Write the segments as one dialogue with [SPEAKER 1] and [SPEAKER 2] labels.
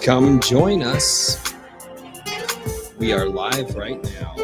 [SPEAKER 1] Come join us. We are live right now.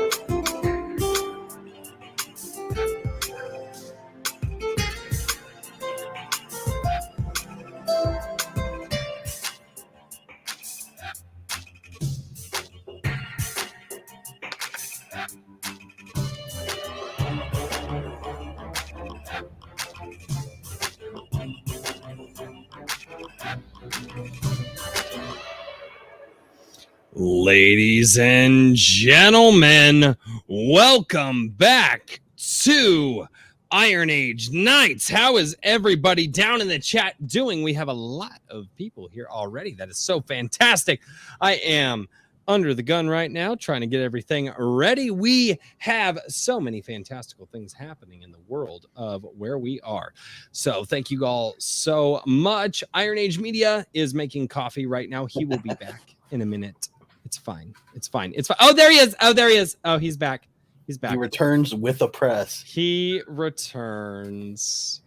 [SPEAKER 1] Ladies and gentlemen, welcome back to Iron Age Nights. How is everybody down in the chat doing? We have a lot of people here already. That is so fantastic. I am under the gun right now trying to get everything ready. We have so many fantastical things happening in the world of where we are. So thank you all so much. Iron Age Media is making coffee right now. He will be back in a minute. It's fine. It's fine. It's fine. Oh, there he is. Oh, there he is. Oh, he's back. He's back.
[SPEAKER 2] He returns with a press.
[SPEAKER 1] He returns.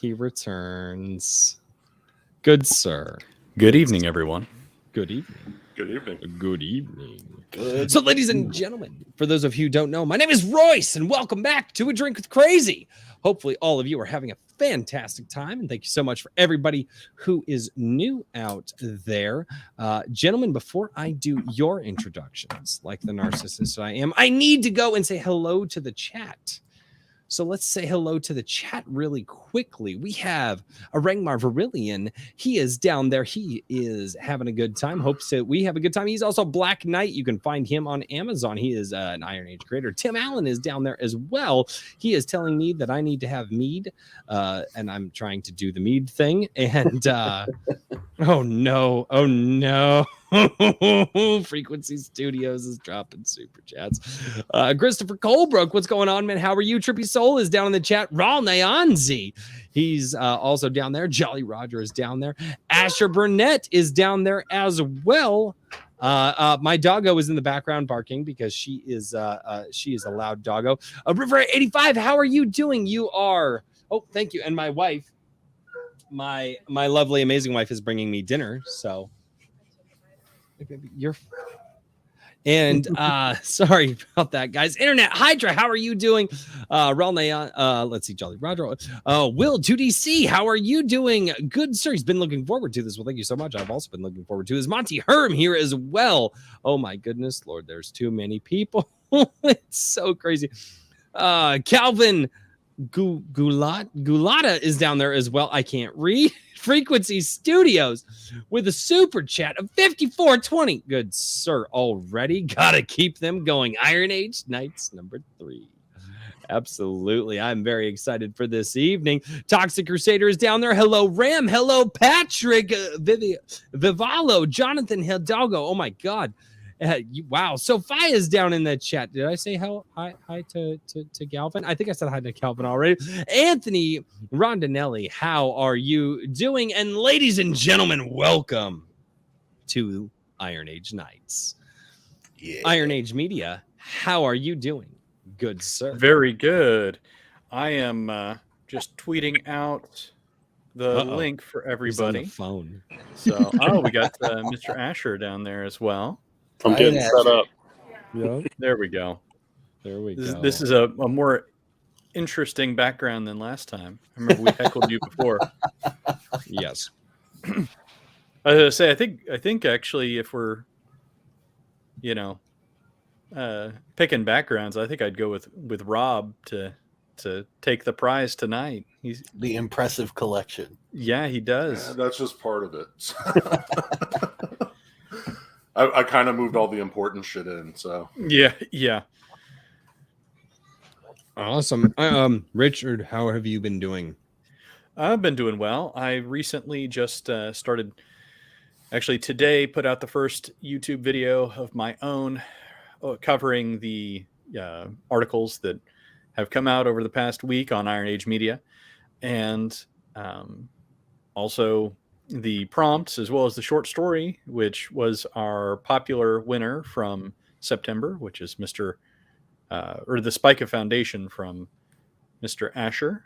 [SPEAKER 1] He returns. Good sir.
[SPEAKER 3] Good evening, everyone.
[SPEAKER 1] Good evening.
[SPEAKER 4] Good evening.
[SPEAKER 1] Good evening.
[SPEAKER 2] Good.
[SPEAKER 1] So, ladies and gentlemen, for those of you who don't know, my name is Royce, and welcome back to A Drink with Crazy. Hopefully, all of you are having a fantastic time, and thank you so much for everybody who is new out there. Gentlemen, before I do your introductions, like the narcissist I am, I need to go and say hello to the chat. So let's say hello to the chat really quickly. We have Arangmar Virillion. He is down there. He is having a good time. Hopes that we have a good time. He's also Black Knight. You can find him on Amazon. He is an Iron Age creator. Tim Allen is down there as well. He is telling me that I need to have mead, and I'm trying to do the mead thing. And oh no. Frequency Studios is dropping super chats. Christopher Colebrook, what's going on, man? How are you? Trippy Soul is down in the chat. Raul Nyanzi, he's also down there. Jolly Roger is down there. Asher Burnett is down there as well. My doggo is in the background barking because she is a loud doggo. River 85, how are you doing? You are. Oh, thank you. And my wife, my lovely, amazing wife, is bringing me dinner. So. You're and sorry about that, guys. Internet Hydra, how are you doing? Let's see, Jolly Roger. Will 2DC, how are you doing? Good, sir. He's been looking forward to this. Well, thank you so much. I've also been looking forward to this. Monty Herm here as well. Oh my goodness, Lord, there's too many people. It's so crazy. Calvin Gulata is down there as well. I can't read. Frequency Studios with a super chat of 5420. Good sir, already gotta keep them going. Iron Age Nights number 3. Absolutely, I'm very excited for this evening. Toxic Crusader is down there. Hello Ram, hello Patrick, Vivalo, Jonathan Hidalgo. Oh my god. Wow, Sophia is down in the chat. Did I say hi to Galvin? I think I said hi to Calvin already. Anthony Rondinelli, how are you doing? And ladies and gentlemen, welcome to Iron Age Nights. Yeah. Iron Age Media, how are you doing? Good, sir.
[SPEAKER 3] Very good. I am just tweeting out the link for everybody.
[SPEAKER 1] He's on the phone.
[SPEAKER 3] So, we got Mr. Asher down there as well.
[SPEAKER 4] I'm getting set up.
[SPEAKER 1] Yeah.
[SPEAKER 3] There we go.
[SPEAKER 1] There we go.
[SPEAKER 3] This is a more interesting background than last time. I remember we heckled you before.
[SPEAKER 1] Yes.
[SPEAKER 3] I was gonna say, I think actually, if we're, picking backgrounds, I think I'd go with Rob to take the prize tonight. He's
[SPEAKER 2] the impressive collection.
[SPEAKER 3] Yeah, he does.
[SPEAKER 4] Yeah, that's just part of it. I kind of moved all the important shit in, so
[SPEAKER 3] yeah.
[SPEAKER 1] Awesome. Richard, how have you been doing?
[SPEAKER 3] I've been doing well. I recently just started, actually today, put out the first YouTube video of my own covering the articles that have come out over the past week on Iron Age Media, and also the prompts as well as the short story, which was our popular winner from September, which is the Spica Foundation from Mr. Asher,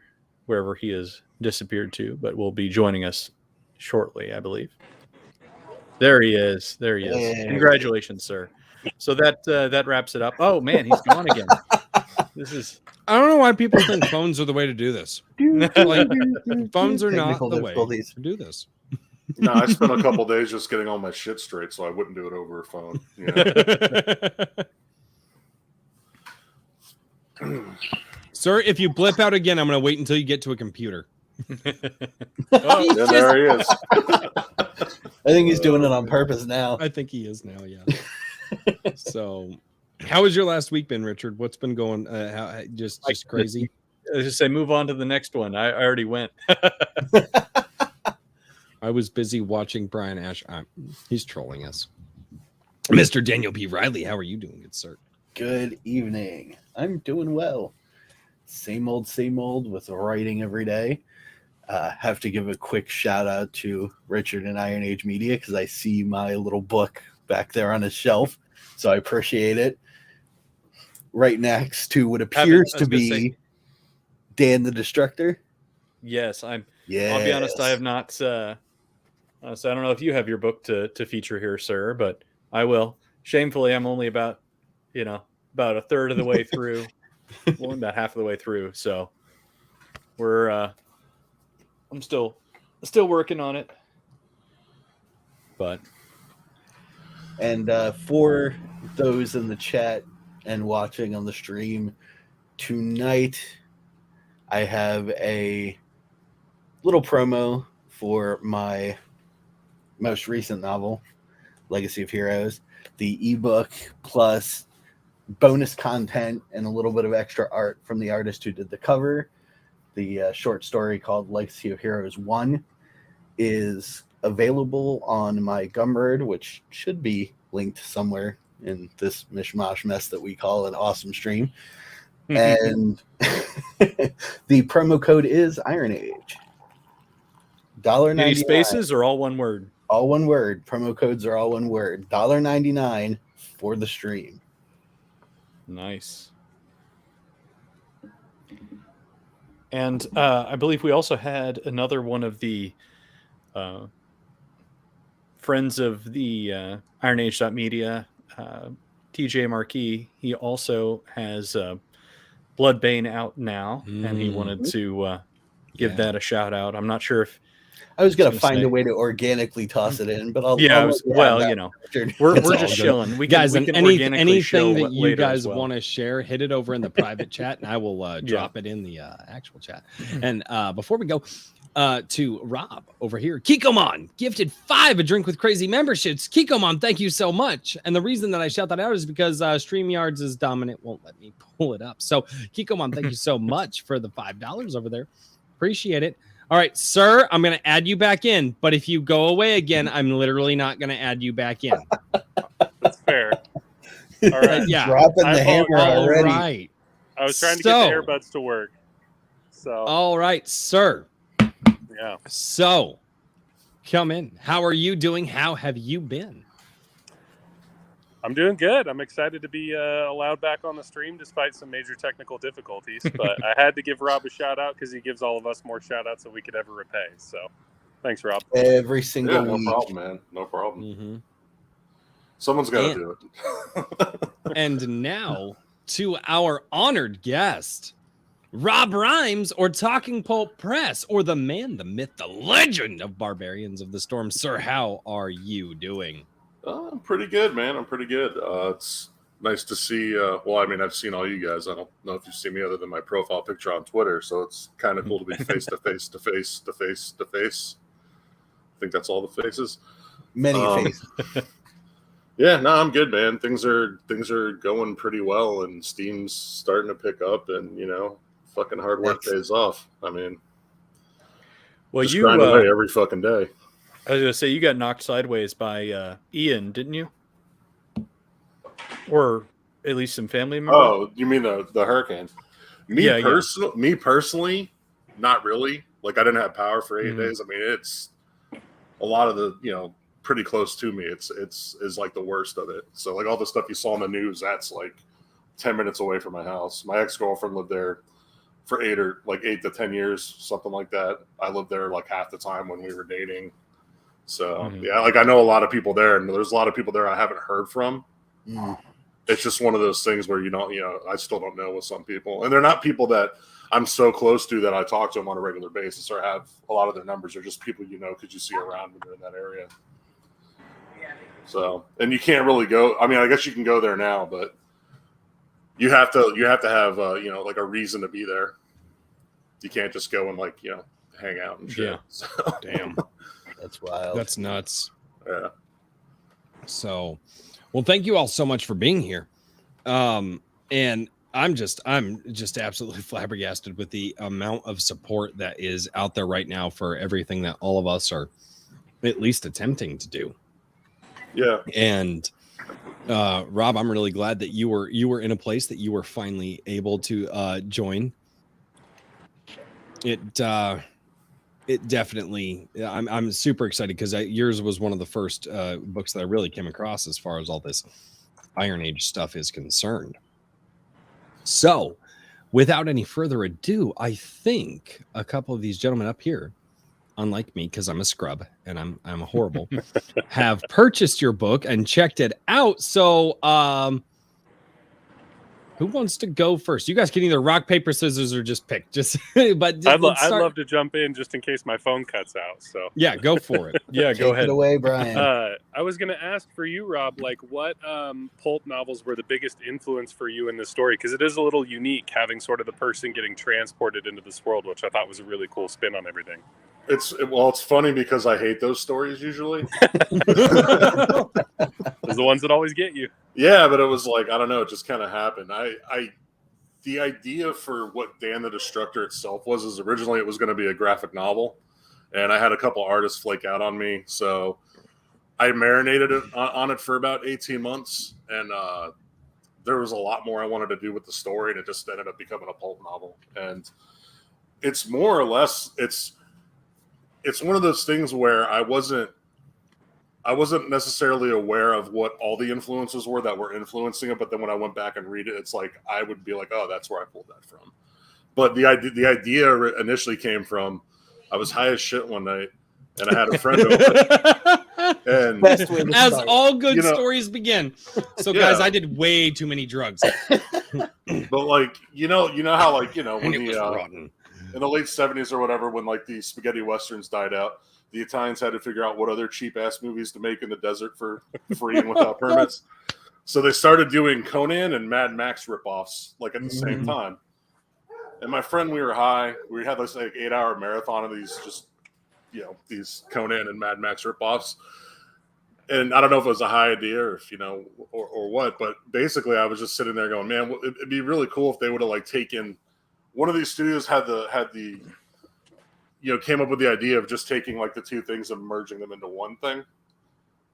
[SPEAKER 3] wherever he has disappeared to, but will be joining us shortly, I believe. There he is. There he is.
[SPEAKER 2] There.
[SPEAKER 3] Congratulations, sir. So that wraps it up. Oh man, he's gone again. This is.
[SPEAKER 1] I don't know why people think phones are the way to do this. Like, phones are not
[SPEAKER 2] Technical
[SPEAKER 1] the way
[SPEAKER 2] difficulties.
[SPEAKER 1] to do this.
[SPEAKER 4] No, I spent a couple days just getting all my shit straight, so I wouldn't do it over a phone.
[SPEAKER 1] Sir, if you blip out again, I'm going to wait until you get to a computer.
[SPEAKER 3] Oh,
[SPEAKER 4] Yeah, there he is.
[SPEAKER 2] I think he's doing it on purpose now.
[SPEAKER 1] I think he is now, yeah. So, how has your last week been, Richard? What's been going? Just crazy.
[SPEAKER 3] I was just say move on to the next one. I already went.
[SPEAKER 1] I was busy watching Brian Ash. He's trolling us. Mr. Daniel P. Riley, how are you doing, good sir?
[SPEAKER 2] Good evening. I'm doing well. Same old with writing every day. Have to give a quick shout out to Richard and Iron Age Media because I see my little book back there on his shelf. So I appreciate it. Right next to what appears to be Dan the Destructor.
[SPEAKER 3] Yes, I'm.
[SPEAKER 2] Yeah.
[SPEAKER 3] I'll be honest. I have not. So I don't know if you have your book to feature here, sir, but I will. Shamefully, I'm only about a third of the way through. Well, about half of the way through. So we're. I'm still working on it. But.
[SPEAKER 2] And for those in the chat and watching on the stream, tonight I have a little promo for my most recent novel, Legacy of Heroes, the ebook plus bonus content and a little bit of extra art from the artist who did the cover. The short story called Legacy of Heroes 1 is available on my Gumroad, which should be linked somewhere in this mishmash mess that we call an awesome stream. And the promo code is Iron Age. $1.99.
[SPEAKER 3] Any spaces or all one word?
[SPEAKER 2] All one word. Promo codes are all one word. $1.99 for the stream.
[SPEAKER 3] Nice. And I believe we also had another one of the friends of the IronAge.media, TJ Marquis. He also has Bloodbane out now, and he wanted to give that a shout out. I'm not sure if
[SPEAKER 2] I was going to find a way to organically toss it in, but I'll
[SPEAKER 3] we're just chilling. We
[SPEAKER 1] guys,
[SPEAKER 3] can
[SPEAKER 1] anything that you
[SPEAKER 3] later
[SPEAKER 1] guys
[SPEAKER 3] as well.
[SPEAKER 1] want to share, hit it over in the private chat, and I will drop it in the actual chat. And before we go to Rob over here, Kikomon gifted 5 A Drink with Crazy memberships. Kikomon, thank you so much. And the reason that I shout that out is because StreamYards is dominant, won't let me pull it up. So Kikomon, thank you so much for the $5 over there. Appreciate it. All right, sir, I'm going to add you back in, but if you go away again, I'm literally not going to add you back in.
[SPEAKER 5] That's fair. All right.
[SPEAKER 1] Yeah.
[SPEAKER 2] Dropping the hammer already.
[SPEAKER 1] All right.
[SPEAKER 5] I was trying to get the earbuds to work. So.
[SPEAKER 1] All right, sir.
[SPEAKER 5] Yeah.
[SPEAKER 1] So, come in. How are you doing? How have you been?
[SPEAKER 5] I'm doing good. I'm excited to be allowed back on the stream despite some major technical difficulties. But I had to give Rob a shout out because he gives all of us more shout outs than we could ever repay. So thanks, Rob.
[SPEAKER 2] Every single
[SPEAKER 4] No
[SPEAKER 2] week.
[SPEAKER 4] problem, man. No problem.
[SPEAKER 1] Mm-hmm.
[SPEAKER 4] Someone's got to do it.
[SPEAKER 1] And now to our honored guest, Rob Rhymes, or Talking Pulp Press, or the man, the myth, the legend of Barbarians of the Storm. Sir, how are you doing?
[SPEAKER 4] I'm pretty good, man. I'm pretty good. It's nice to see. I've seen all you guys. I don't know if you've seen me other than my profile picture on Twitter, so it's kind of cool to be face to face to face to face to face. I think that's all the faces.
[SPEAKER 2] Many faces.
[SPEAKER 4] Yeah, no, I'm good, man. Things are going pretty well, and Steam's starting to pick up, and fucking hard work pays off. I mean,
[SPEAKER 3] well,
[SPEAKER 4] just grind away every fucking day.
[SPEAKER 3] I was gonna say you got knocked sideways by Ian, didn't you? Or at least some family members.
[SPEAKER 4] Oh, you mean the hurricane? Me personally, not really. Like I didn't have power for 8 days. I mean, it's a lot of the pretty close to me. It's like the worst of it. So like all the stuff you saw in the news, that's like 10 minutes away from my house. My ex-girlfriend lived there for 8 to 10 years, something like that. I lived there like half the time when we were dating. So yeah, like I know a lot of people there, and there's a lot of people there I haven't heard from. It's just one of those things where I still don't know with some people, and they're not people that I'm so close to that I talk to them on a regular basis or have a lot of their numbers. They're just people because you see around when you're in that area. So, and you can't really go. I mean, I guess you can go there now, but you have to have like a reason to be there. You can't just go and hang out and shit.
[SPEAKER 1] Yeah.
[SPEAKER 4] So.
[SPEAKER 1] Damn.
[SPEAKER 2] That's wild.
[SPEAKER 1] That's nuts.
[SPEAKER 4] Yeah.
[SPEAKER 1] So, well, thank you all so much for being here. And I'm just absolutely flabbergasted with the amount of support that is out there right now for everything that all of us are at least attempting to do.
[SPEAKER 4] Yeah.
[SPEAKER 1] And Rob, I'm really glad that you were in a place that you were finally able to join. It definitely, I'm super excited because yours was one of the first books that I really came across as far as all this Iron Age stuff is concerned. So, without any further ado, I think a couple of these gentlemen up here, unlike me, because I'm a scrub and I'm horrible, have purchased your book and checked it out. So, who wants to go first? You guys can either rock, paper, scissors, or just pick. But
[SPEAKER 5] I'd love to jump in just in case my phone cuts out. So
[SPEAKER 1] yeah, go for it.
[SPEAKER 3] Yeah, go ahead.
[SPEAKER 2] Take it away, Brian.
[SPEAKER 5] I was going to ask for you, Rob, like what pulp novels were the biggest influence for you in this story? Because it is a little unique having sort of the person getting transported into this world, which I thought was a really cool spin on everything.
[SPEAKER 4] It's funny because I hate those stories usually.
[SPEAKER 5] Those are the ones that always get you.
[SPEAKER 4] Yeah, but it was I don't know, it just kind of happened. The idea for what Dan the Destructor itself was originally it was going to be a graphic novel, and I had a couple artists flake out on me, so I marinated on it for about 18 months, and there was a lot more I wanted to do with the story, and it just ended up becoming a pulp novel. And it's more or less it's one of those things where I wasn't necessarily aware of what all the influences were that were influencing it, but then when I went back and read it, it's I would be like, oh, that's where I pulled that from. But the idea initially came from I was high as shit one night, and I had a friend over. And
[SPEAKER 1] as all good stories begin. So, guys, I did way too many drugs.
[SPEAKER 4] But you know how when
[SPEAKER 1] it was rotten.
[SPEAKER 4] In the late 70s or whatever, when the spaghetti westerns died out, the Italians had to figure out what other cheap-ass movies to make in the desert for free and without permits. So they started doing Conan and Mad Max ripoffs at the same time. And my friend, we were high. We had this 8-hour marathon of these these Conan and Mad Max ripoffs. And I don't know if it was a high idea or if or what, but basically I was just sitting there going, man, it'd be really cool if they would have taken one of these studios had the came up with the idea of just taking the two things and merging them into one thing.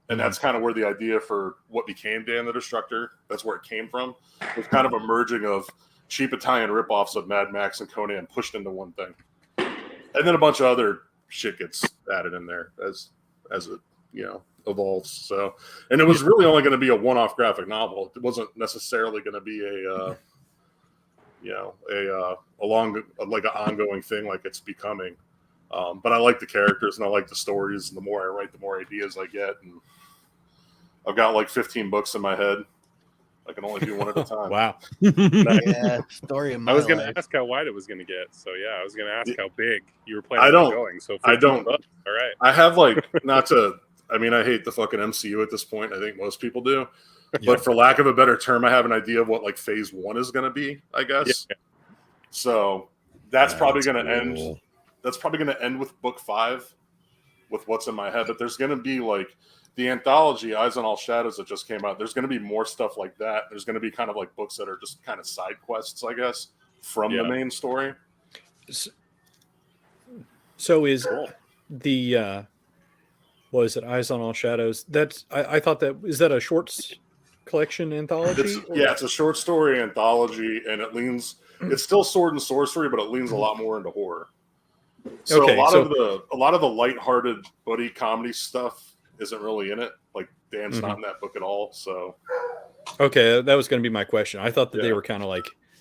[SPEAKER 4] And that's kind of where the idea for what became Dan the Destructor, that's where it came from. It was kind of a merging of cheap Italian ripoffs of Mad Max and Conan pushed into one thing. And then a bunch of other shit gets added in there as it, evolves. So, and it was really only going to be a one-off graphic novel. It wasn't necessarily going to be an ongoing thing like it's becoming. But I like the characters and I like the stories, and the more I write, the more ideas I get. And I've got 15 books in my head. I can only do one at a time.
[SPEAKER 3] Wow.
[SPEAKER 2] Yeah, story of my
[SPEAKER 5] I was going to
[SPEAKER 2] life.
[SPEAKER 5] ask how wide it was going to get. So yeah, I was going to ask how big you were planning on going. So 15 bucks. All right.
[SPEAKER 4] I have not to. I mean, I hate the fucking MCU at this point. I think most people do. Yeah. But for lack of a better term, I have an idea of what phase 1 is going to be, I guess. Yeah. So that's probably going to end. That's probably going to end with book 5 with what's in my head. But there's going to be the anthology Eyes on All Shadows that just came out. There's going to be more stuff like that. There's going to be kind of books that are just kind of side quests, I guess, from the main story.
[SPEAKER 3] So is the what is it? Eyes on All Shadows. That's I thought that is that a shorts collection anthology?
[SPEAKER 4] It's a short story anthology, and it leans. It's still sword and sorcery, but it leans a lot more into horror. So a lot of the lighthearted buddy comedy stuff isn't really in it. Dan's not in that book at all. So
[SPEAKER 3] okay, that was going to be my question. I thought that they were kind of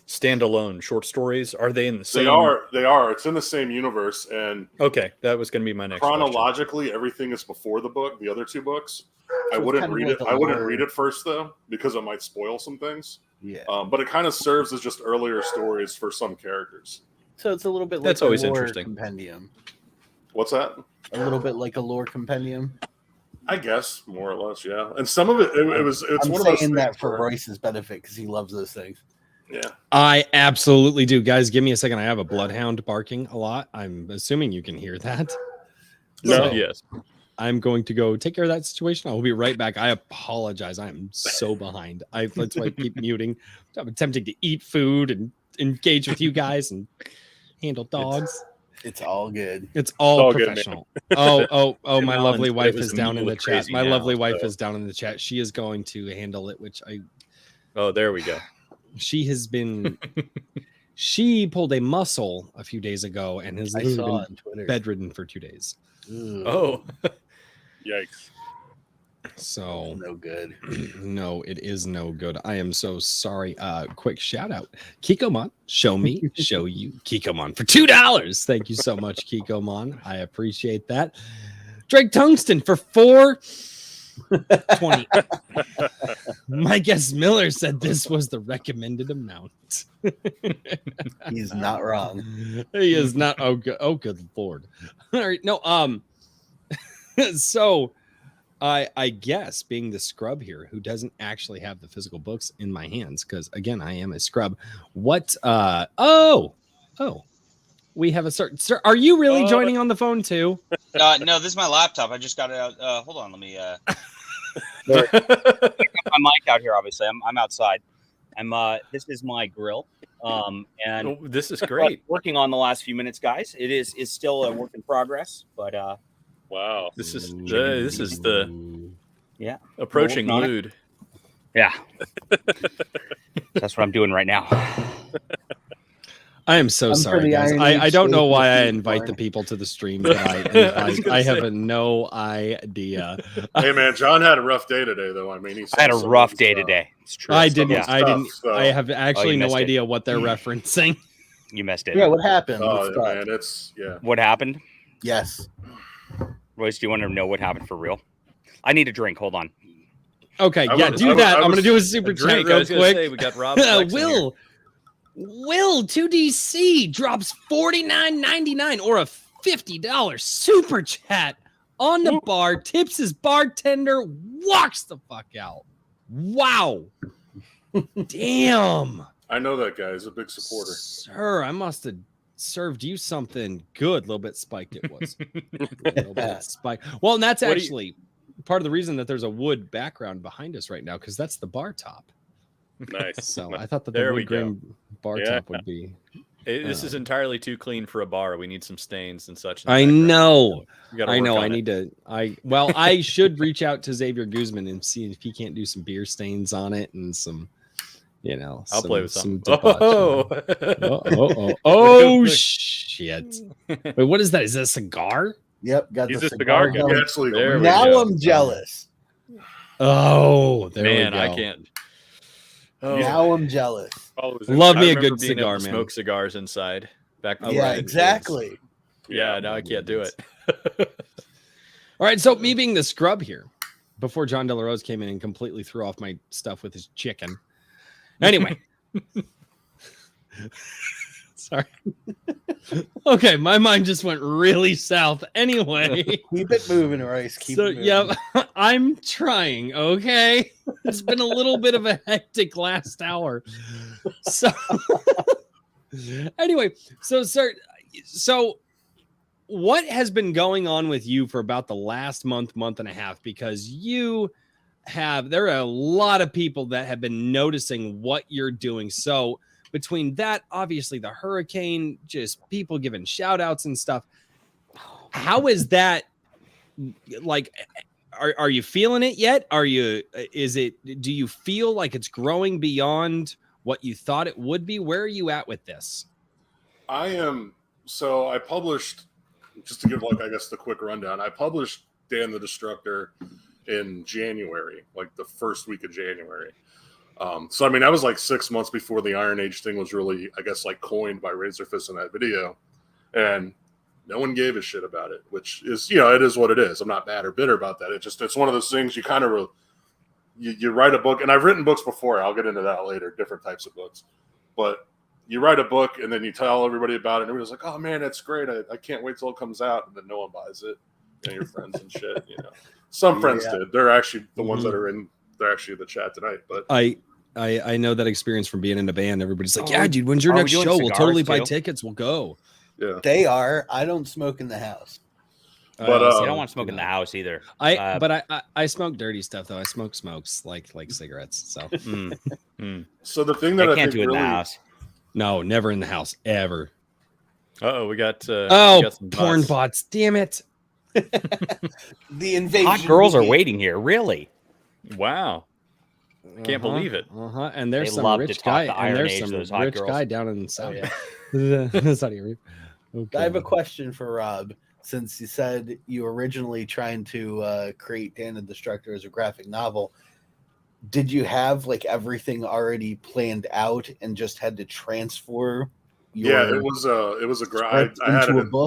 [SPEAKER 3] standalone short stories? Are they in the same?
[SPEAKER 4] They are. It's in the same universe, and
[SPEAKER 3] okay, that was going to be my next
[SPEAKER 4] chronologically, everything is before the book. The other two books, I
[SPEAKER 2] it's
[SPEAKER 4] wouldn't
[SPEAKER 2] kind of
[SPEAKER 4] read
[SPEAKER 2] like
[SPEAKER 4] it.
[SPEAKER 2] a
[SPEAKER 4] I wouldn't
[SPEAKER 2] lore-
[SPEAKER 4] read it first though, because it might spoil some things.
[SPEAKER 2] Yeah.
[SPEAKER 4] But it kind of serves as just earlier stories for some characters.
[SPEAKER 2] So it's a little bit like
[SPEAKER 3] That's always
[SPEAKER 2] a lore
[SPEAKER 3] interesting.
[SPEAKER 2] compendium.
[SPEAKER 4] What's that?
[SPEAKER 2] A little bit like a lore compendium.
[SPEAKER 4] I guess more or less, yeah. And some of it's
[SPEAKER 2] I'm
[SPEAKER 4] one of those
[SPEAKER 2] saying
[SPEAKER 4] things
[SPEAKER 2] that for
[SPEAKER 4] where-
[SPEAKER 2] Royce's benefit because he loves those things.
[SPEAKER 4] Yeah.
[SPEAKER 1] I absolutely do. Guys, give me a second. I have a bloodhound barking a lot. I'm assuming you can hear that.
[SPEAKER 5] No.
[SPEAKER 1] So
[SPEAKER 3] Yes.
[SPEAKER 1] I'm going to go take care of that situation. I'll be right back. I apologize. I am so behind. That's why I keep muting. I'm attempting to eat food and engage with you guys and handle dogs.
[SPEAKER 2] It's all good.
[SPEAKER 1] It's all
[SPEAKER 5] all good,
[SPEAKER 1] professional. Oh,
[SPEAKER 3] Tim
[SPEAKER 1] my
[SPEAKER 3] Allen
[SPEAKER 1] lovely
[SPEAKER 3] said it
[SPEAKER 1] wife
[SPEAKER 3] was
[SPEAKER 1] is
[SPEAKER 3] a
[SPEAKER 1] down in
[SPEAKER 3] mule
[SPEAKER 1] the chat.
[SPEAKER 3] crazy
[SPEAKER 1] My
[SPEAKER 3] now,
[SPEAKER 1] lovely wife
[SPEAKER 3] so-
[SPEAKER 1] is down in the chat. She is going to handle it, which
[SPEAKER 3] Oh, there we go.
[SPEAKER 1] she has been she pulled a muscle a few days ago and has
[SPEAKER 2] I
[SPEAKER 1] literally
[SPEAKER 2] saw
[SPEAKER 1] been
[SPEAKER 2] on Twitter.
[SPEAKER 1] bedridden for 2 days.
[SPEAKER 2] Ugh,
[SPEAKER 3] Oh,
[SPEAKER 5] Yikes.
[SPEAKER 1] So
[SPEAKER 2] no good.
[SPEAKER 1] no, it is no good. I am so sorry. Quick shout out. Kikomon, show me, show you. Kikomon for $2. Thank you so much, Kikomon. I appreciate that. Drake Tungsten for $4.20. My guest Miller said this was the recommended amount.
[SPEAKER 2] He's not wrong.
[SPEAKER 1] He is not. Oh, good lord. All right. No. So I guess being the scrub here who doesn't actually have the physical books in my hands, because again, I am a scrub. What we have a certain sir. Are you really joining on the phone too?
[SPEAKER 6] No, this is my laptop. I just got it out. Hold on, let me pick up my mic out here. Obviously, I'm outside. This is my grill. And
[SPEAKER 3] oh, this is great.
[SPEAKER 6] working on the last few minutes, guys. It's still a work in progress, but
[SPEAKER 5] Wow.
[SPEAKER 3] This is the
[SPEAKER 6] yeah,
[SPEAKER 3] approaching
[SPEAKER 6] working on it.
[SPEAKER 3] lewd.
[SPEAKER 6] Yeah, that's what I'm doing right now.
[SPEAKER 1] I am so
[SPEAKER 2] I'm
[SPEAKER 1] sorry,
[SPEAKER 2] for the
[SPEAKER 1] guys.
[SPEAKER 2] Iron
[SPEAKER 1] I
[SPEAKER 2] Age
[SPEAKER 1] don't know
[SPEAKER 2] steak
[SPEAKER 1] why I
[SPEAKER 2] with
[SPEAKER 1] invite
[SPEAKER 2] corn.
[SPEAKER 1] the people to the stream that I invite. I have no idea.
[SPEAKER 4] Hey man, John had a rough day today, though. I mean,
[SPEAKER 6] I had a rough day today. It's true.
[SPEAKER 1] I didn't.
[SPEAKER 6] Yeah.
[SPEAKER 1] I didn't.
[SPEAKER 4] Stuff, so-
[SPEAKER 1] I have actually
[SPEAKER 6] you
[SPEAKER 1] no
[SPEAKER 6] missed it.
[SPEAKER 1] idea what they're referencing.
[SPEAKER 6] You missed it.
[SPEAKER 2] Yeah, what happened?
[SPEAKER 4] Oh
[SPEAKER 2] Let's talk.
[SPEAKER 4] man, it's yeah.
[SPEAKER 6] What happened?
[SPEAKER 2] Yes.
[SPEAKER 6] Royce, do you want to know what happened for real? I need a drink. Hold on.
[SPEAKER 1] Okay,
[SPEAKER 4] I
[SPEAKER 1] yeah,
[SPEAKER 4] was-
[SPEAKER 1] do
[SPEAKER 4] I
[SPEAKER 1] that.
[SPEAKER 4] was-
[SPEAKER 1] I'm gonna do a super chat
[SPEAKER 3] Drink, I
[SPEAKER 1] real
[SPEAKER 3] was gonna say,
[SPEAKER 1] quick.
[SPEAKER 3] we got Rob flexing here.
[SPEAKER 1] Will 2DC drops $49.99 or a $50 super chat on the bar. Tips his bartender. Walks the fuck out. Wow. Damn.
[SPEAKER 4] I know that guy. He's a big supporter.
[SPEAKER 1] Sir, I must have served you something good. A little bit spiked it was. A little bit spiked. Well, and that's
[SPEAKER 3] What do you-
[SPEAKER 1] actually part of the reason that there's a wood background behind us right now, because that's the bar top.
[SPEAKER 5] Nice.
[SPEAKER 1] So I thought that the
[SPEAKER 3] There we
[SPEAKER 1] wood grain bar
[SPEAKER 5] Yeah.
[SPEAKER 1] top would be.
[SPEAKER 3] This is entirely too clean for a bar. We need some stains and such. in the
[SPEAKER 1] I
[SPEAKER 3] background.
[SPEAKER 1] know.
[SPEAKER 3] We gotta
[SPEAKER 1] I
[SPEAKER 3] work
[SPEAKER 1] know.
[SPEAKER 3] on
[SPEAKER 1] I
[SPEAKER 3] it.
[SPEAKER 1] need to. I should reach out to Xavier Guzman and see if he can't do some beer stains on it and some,
[SPEAKER 3] I'll play with
[SPEAKER 1] some
[SPEAKER 3] some.
[SPEAKER 1] debauchery. Oh shit! Wait, what is that? Is that a cigar?
[SPEAKER 2] Yep. Got
[SPEAKER 5] He's
[SPEAKER 2] the
[SPEAKER 5] a cigar guy.
[SPEAKER 2] going.
[SPEAKER 4] Yeah, it's legal.
[SPEAKER 3] There we
[SPEAKER 2] Now
[SPEAKER 3] go.
[SPEAKER 2] I'm jealous.
[SPEAKER 1] Oh, there
[SPEAKER 3] Man,
[SPEAKER 1] we go.
[SPEAKER 3] I can't. Oh,
[SPEAKER 2] Now I'm jealous.
[SPEAKER 5] Followers
[SPEAKER 1] Love
[SPEAKER 3] I
[SPEAKER 1] me a
[SPEAKER 3] remember
[SPEAKER 1] good
[SPEAKER 3] being able
[SPEAKER 1] cigar,
[SPEAKER 3] to
[SPEAKER 1] man.
[SPEAKER 3] smoke cigars inside back. when we
[SPEAKER 2] Yeah,
[SPEAKER 3] were kids.
[SPEAKER 2] exactly.
[SPEAKER 3] Yeah, now I can't do it.
[SPEAKER 1] All right, so me being the scrub here, before John De La Rose came in and completely threw off my stuff with his chicken. Anyway. Sorry. Okay, my mind just went really south. Anyway.
[SPEAKER 2] Keep it moving, Royce. Keep
[SPEAKER 1] So
[SPEAKER 2] it moving.
[SPEAKER 1] yeah, I'm trying. Okay, it's been a little bit of a hectic last hour. So anyway, so sir, so what has been going on with you for about the last month and a half? Because there are a lot of people that have been noticing what you're doing. So between that, obviously the hurricane, just people giving shout outs and stuff. How is that? Like, are you feeling it yet? Do you feel like it's growing beyond what you thought it would be? Where are you at with this?
[SPEAKER 4] So I published, just to give I guess the quick rundown, I published Dan the Destructor in January, like the first week of January. So I mean, that was like 6 months before the Iron Age thing was really, I guess, like coined by Razorfist in that video, and no one gave a shit about it, which is, it is what it is. I'm not mad or bitter about that. It's one of those things you kind of you write a book, and I've written books before. I'll get into that later, different types of books, but you write a book and then you tell everybody about it, and everybody's like, "Oh man, that's great! I can't wait till it comes out," and then no one buys it. Your friends and shit. Some friends did. They're actually the ones that are in. They're actually in the chat tonight. But
[SPEAKER 1] I know that experience from being in a band. Everybody's like, "Yeah, dude, when's your next show? We'll totally buy tickets. We'll go."
[SPEAKER 4] Yeah,
[SPEAKER 2] they are. I don't smoke in the house.
[SPEAKER 3] But I don't want to smoke in the house either.
[SPEAKER 1] I smoke dirty stuff though. I smoke smokes like cigarettes. So,
[SPEAKER 4] So the thing that I
[SPEAKER 3] can't
[SPEAKER 4] think
[SPEAKER 3] do it
[SPEAKER 4] really,
[SPEAKER 3] in the house.
[SPEAKER 1] No, never in the house ever.
[SPEAKER 3] We got
[SPEAKER 1] porn bots. Damn it!
[SPEAKER 2] The invasion.
[SPEAKER 3] Hot girls are waiting here. Really? Wow. Can't believe it.
[SPEAKER 1] And there's
[SPEAKER 3] They
[SPEAKER 1] some
[SPEAKER 3] love
[SPEAKER 1] rich
[SPEAKER 3] to talk
[SPEAKER 1] guy.
[SPEAKER 3] to
[SPEAKER 1] And
[SPEAKER 3] Iron
[SPEAKER 1] there's
[SPEAKER 3] Age,
[SPEAKER 1] some
[SPEAKER 3] those hot
[SPEAKER 1] rich
[SPEAKER 3] girls.
[SPEAKER 1] guy down in Saudi. Saudi Arabia. Okay.
[SPEAKER 2] I have a question for Rob. Since you said you were originally trying to create Dan the Destructor as a graphic novel, did you have like everything already planned out and just had to transfer?
[SPEAKER 4] It was a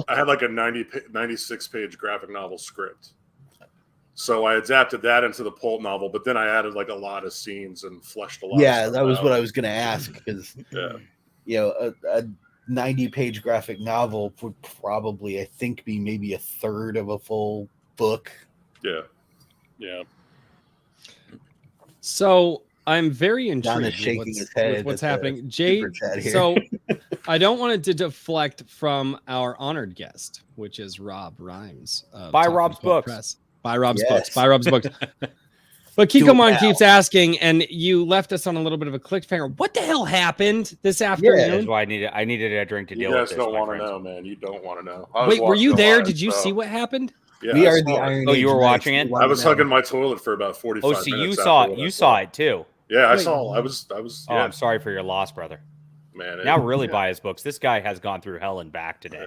[SPEAKER 4] I had like a 96 page graphic novel script. So I adapted that into the pulp novel, but then I added like a lot of scenes and fleshed a lot.
[SPEAKER 2] Yeah, that was what I was going to ask, because a 90-page graphic novel would probably, I think, be maybe a third of a full book.
[SPEAKER 5] Yeah.
[SPEAKER 1] So I'm very
[SPEAKER 2] John is
[SPEAKER 1] intrigued
[SPEAKER 2] shaking his head
[SPEAKER 1] with what's
[SPEAKER 2] at the
[SPEAKER 1] happening. Jay,
[SPEAKER 2] super chat here.
[SPEAKER 1] so I don't want it to deflect from our honored guest, which is Rob Rhymes.
[SPEAKER 3] Buy Rob's books.
[SPEAKER 1] Press. Buy Rob's
[SPEAKER 2] Yes.
[SPEAKER 1] books. Buy Rob's books. But Kikomon keeps asking, and you left us on a little bit of a cliffhanger. What the hell happened this afternoon?
[SPEAKER 3] That's why I needed a drink to deal with this.
[SPEAKER 4] You guys don't want to know, man. You don't want to know.
[SPEAKER 1] Wait, were you there? Did you see what happened?
[SPEAKER 4] Yeah,
[SPEAKER 2] We are the Iron Age
[SPEAKER 3] you were
[SPEAKER 2] Knights.
[SPEAKER 3] watching it?
[SPEAKER 4] I was hugging my toilet for about 45 minutes.
[SPEAKER 3] So you saw it too.
[SPEAKER 4] Yeah, I
[SPEAKER 1] Wait,
[SPEAKER 4] saw. I was.
[SPEAKER 3] Oh, I'm sorry for your loss, brother.
[SPEAKER 4] Man,
[SPEAKER 3] Now really buy his books. This guy has gone through hell and back today.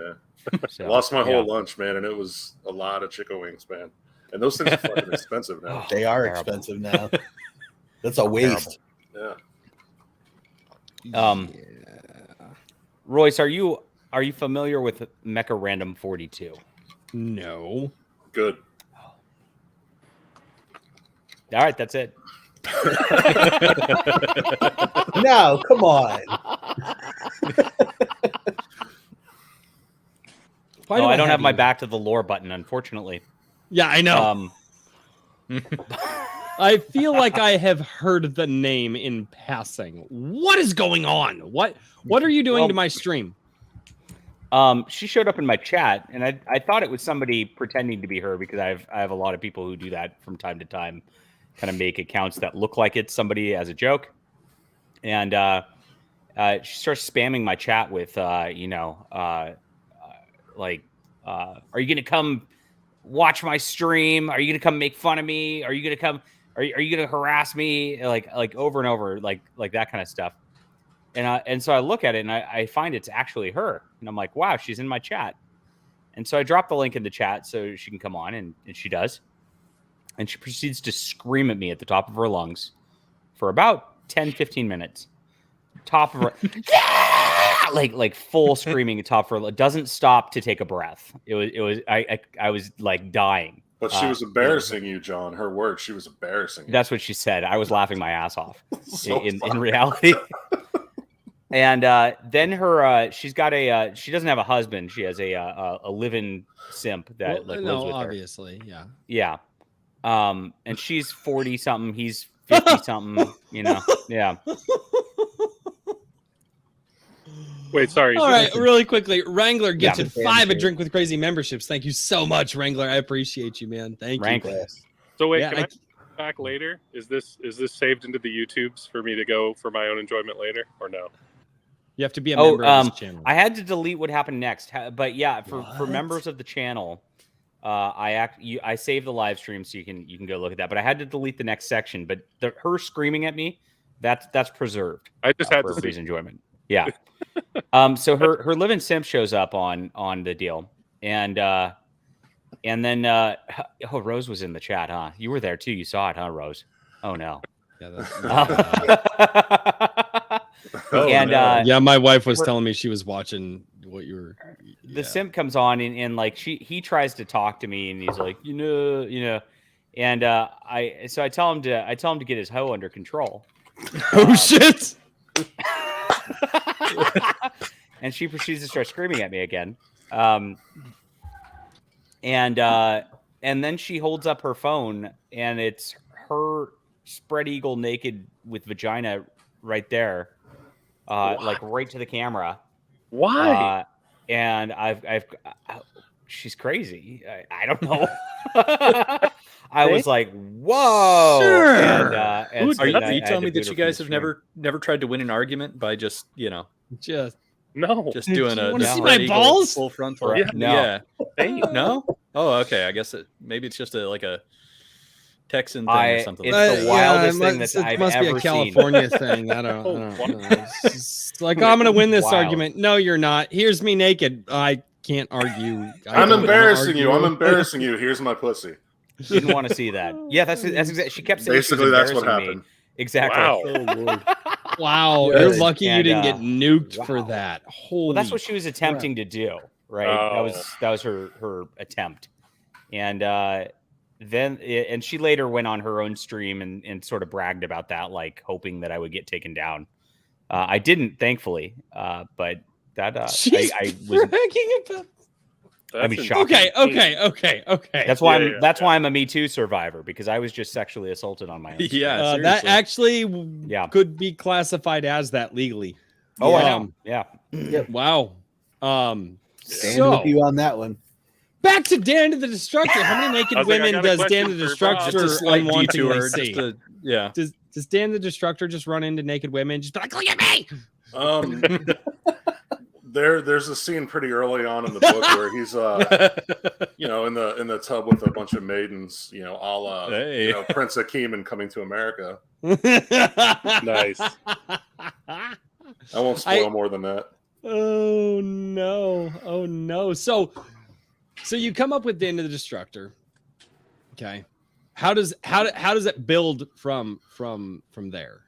[SPEAKER 3] So,
[SPEAKER 4] lost my whole lunch, man, and it was a lot of chicken wings, man. And those things are fucking expensive now.
[SPEAKER 2] They are expensive now. That's a waste.
[SPEAKER 4] Yeah.
[SPEAKER 3] Royce, are you familiar with Mecha Random 42?
[SPEAKER 1] No.
[SPEAKER 4] Good.
[SPEAKER 3] All right, that's it.
[SPEAKER 2] No, come on.
[SPEAKER 3] I don't have my back to the lore button, unfortunately.
[SPEAKER 1] Yeah, I know. I feel like I have heard the name in passing. What is going on? What are you doing to my stream?
[SPEAKER 3] She showed up in my chat, and I thought it was somebody pretending to be her, because I have a lot of people who do that from time to time, kind of make accounts that look like it's somebody as a joke. And she starts spamming my chat with, are you going to come watch my stream? Are you going to come make fun of me? Are you going to come? Are you going to harass me? Like over and over, like that kind of stuff. And so I look at it and I find it's actually her. And I'm like, wow, she's in my chat. And so I drop the link in the chat so she can come on, and she does. And she proceeds to scream at me at the top of her lungs for about 10, 15 minutes. Top of her, like full screaming at top of her. Doesn't stop to take a breath. I was like dying.
[SPEAKER 4] But she was embarrassing you, John. Her words, she was embarrassing you.
[SPEAKER 3] That's what she said. I was laughing my ass off in reality. And then she's got she doesn't have a husband. She has a live-in simp that lives with
[SPEAKER 1] obviously,
[SPEAKER 3] her. Yeah. And she's 40 something. He's 50 something. Yeah.
[SPEAKER 5] Wait, sorry.
[SPEAKER 1] All right, really quickly. Wrangler gets
[SPEAKER 3] Yeah.
[SPEAKER 1] it 5 a drink with crazy memberships. Thank you so much, Wrangler. I appreciate you, man. Thank
[SPEAKER 3] Wrangler.
[SPEAKER 1] you.
[SPEAKER 5] So wait,
[SPEAKER 1] Yeah,
[SPEAKER 5] can I come back later? Is this saved into the YouTubes for me to go for my own enjoyment later, or no?
[SPEAKER 1] You have to be a member of this channel.
[SPEAKER 3] I had to delete what happened next, but yeah, for members of the channel, I saved the live stream so you can go look at that. But I had to delete the next section. But her screaming at me, that's preserved.
[SPEAKER 5] I just had
[SPEAKER 3] for
[SPEAKER 5] to see.
[SPEAKER 3] everybody's enjoyment. Yeah. So her living simp shows up on the deal, and then Rose was in the chat, huh? You were there too. You saw it, huh, Rose? Oh no.
[SPEAKER 4] Oh,
[SPEAKER 7] And
[SPEAKER 4] no.
[SPEAKER 1] Yeah, my wife was telling me she was watching what you were.
[SPEAKER 7] the simp comes on and like he tries to talk to me and he's like, you know, and I tell him to get his hoe under control.
[SPEAKER 1] Oh shit!
[SPEAKER 7] And she proceeds to start screaming at me again. And then she holds up her phone and it's her spread eagle naked with vagina right there, like right to the camera.
[SPEAKER 5] Why?
[SPEAKER 7] And she's crazy. I don't know. I was like, whoa.
[SPEAKER 1] Sure.
[SPEAKER 7] And so
[SPEAKER 3] Are
[SPEAKER 7] then I
[SPEAKER 3] you
[SPEAKER 7] had
[SPEAKER 3] telling
[SPEAKER 7] to
[SPEAKER 3] me
[SPEAKER 7] boot
[SPEAKER 3] that
[SPEAKER 7] her
[SPEAKER 3] you
[SPEAKER 7] from
[SPEAKER 3] guys
[SPEAKER 7] the
[SPEAKER 3] have
[SPEAKER 7] stream.
[SPEAKER 3] never tried to win an argument by just
[SPEAKER 1] Just
[SPEAKER 5] No.
[SPEAKER 3] just doing
[SPEAKER 1] Do you
[SPEAKER 3] a
[SPEAKER 1] wanna
[SPEAKER 3] just
[SPEAKER 1] see
[SPEAKER 3] spread
[SPEAKER 1] my
[SPEAKER 3] eagle
[SPEAKER 1] balls?
[SPEAKER 3] full frontal?
[SPEAKER 5] Yeah.
[SPEAKER 7] No.
[SPEAKER 3] Yeah.
[SPEAKER 5] Hey,
[SPEAKER 3] No? Oh, okay. I guess maybe it's just like a Texan thing or something.
[SPEAKER 7] It's
[SPEAKER 3] like
[SPEAKER 7] the
[SPEAKER 3] that.
[SPEAKER 7] wildest thing
[SPEAKER 1] it
[SPEAKER 7] that I've
[SPEAKER 1] must be
[SPEAKER 7] ever
[SPEAKER 1] a
[SPEAKER 7] seen.
[SPEAKER 1] California thing. I don't know. It's like, I'm going to win this
[SPEAKER 7] Wild.
[SPEAKER 1] argument. No, you're not. Here's me naked. I can't argue.
[SPEAKER 4] I'm
[SPEAKER 1] don't wanna
[SPEAKER 4] embarrassing you. I'm
[SPEAKER 1] argue.
[SPEAKER 4] embarrassing you. Here's my pussy.
[SPEAKER 7] Didn't want to see that. Yeah, that's exactly. She kept saying
[SPEAKER 4] Basically,
[SPEAKER 7] she was
[SPEAKER 4] that's what
[SPEAKER 7] embarrassing
[SPEAKER 4] happened.
[SPEAKER 7] me. Exactly.
[SPEAKER 5] Wow.
[SPEAKER 1] Oh, Lord. Wow,
[SPEAKER 7] Yes.
[SPEAKER 1] you're lucky you
[SPEAKER 7] And,
[SPEAKER 1] didn't get nuked for
[SPEAKER 7] wow.
[SPEAKER 1] that. Holy
[SPEAKER 7] Well, that's what she was attempting to do, right?
[SPEAKER 5] Oh.
[SPEAKER 7] That was her attempt, and then she later went on her own stream and sort of bragged about that, like hoping that I would get taken down. I didn't, thankfully, but that
[SPEAKER 1] She's
[SPEAKER 7] I was.
[SPEAKER 1] bragging about.
[SPEAKER 7] I mean,
[SPEAKER 5] That's
[SPEAKER 7] shocking.
[SPEAKER 1] Okay.
[SPEAKER 7] That's why
[SPEAKER 5] Yeah,
[SPEAKER 7] why I'm a Me Too survivor, because I was just sexually assaulted on my own.
[SPEAKER 3] Yeah,
[SPEAKER 1] That
[SPEAKER 3] seriously.
[SPEAKER 1] actually
[SPEAKER 7] Yeah.
[SPEAKER 1] could be classified as that legally.
[SPEAKER 7] Oh, I know.
[SPEAKER 1] Um,
[SPEAKER 7] Yeah.
[SPEAKER 1] Wow.
[SPEAKER 2] Stand
[SPEAKER 1] So
[SPEAKER 2] with you on that one.
[SPEAKER 1] back to Dan the Destructor. How many naked
[SPEAKER 5] I was like, I
[SPEAKER 1] women
[SPEAKER 5] got a
[SPEAKER 1] does
[SPEAKER 5] question
[SPEAKER 1] Dan the
[SPEAKER 5] for Bob.
[SPEAKER 1] Destructor
[SPEAKER 3] just a slight
[SPEAKER 1] unwantingly
[SPEAKER 3] detour.
[SPEAKER 1] see?
[SPEAKER 3] Yeah.
[SPEAKER 1] Does Dan the Destructor just run into naked women? Just be like, look at me.
[SPEAKER 4] There's a scene pretty early on in the book where he's in the tub with a bunch of maidens, a la
[SPEAKER 3] Hey.
[SPEAKER 4] Prince Akeem Coming to America.
[SPEAKER 5] Nice.
[SPEAKER 4] I won't spoil more than that.
[SPEAKER 1] Oh no. So you come up with the end of the Destructor. Okay. How does it build from there?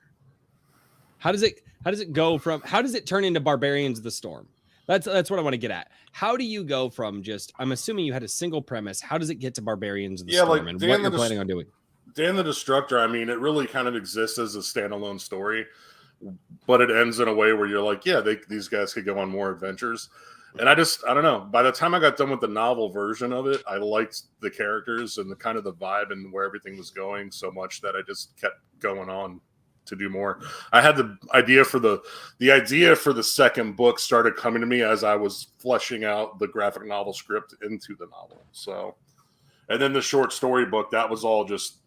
[SPEAKER 1] How does it go from, how does it turn into Barbarians of the Storm? That's what I want to get at. How do you go from just, I'm assuming you had a single premise. How does it get to Barbarians of the Storm
[SPEAKER 4] like
[SPEAKER 1] and
[SPEAKER 4] Dan
[SPEAKER 1] what
[SPEAKER 4] the
[SPEAKER 1] you're planning on doing?
[SPEAKER 4] Dan the Destructor, I mean, it really kind of exists as a standalone story, but it ends in a way where you're like, yeah, these guys could go on more adventures. And I don't know. By the time I got done with the novel version of it, I liked the characters and the kind of the vibe and where everything was going so much that I just kept going on to do more. I had the idea for the second book started coming to me as I was fleshing out the graphic novel script into the novel. So, and then the short story book, that was all just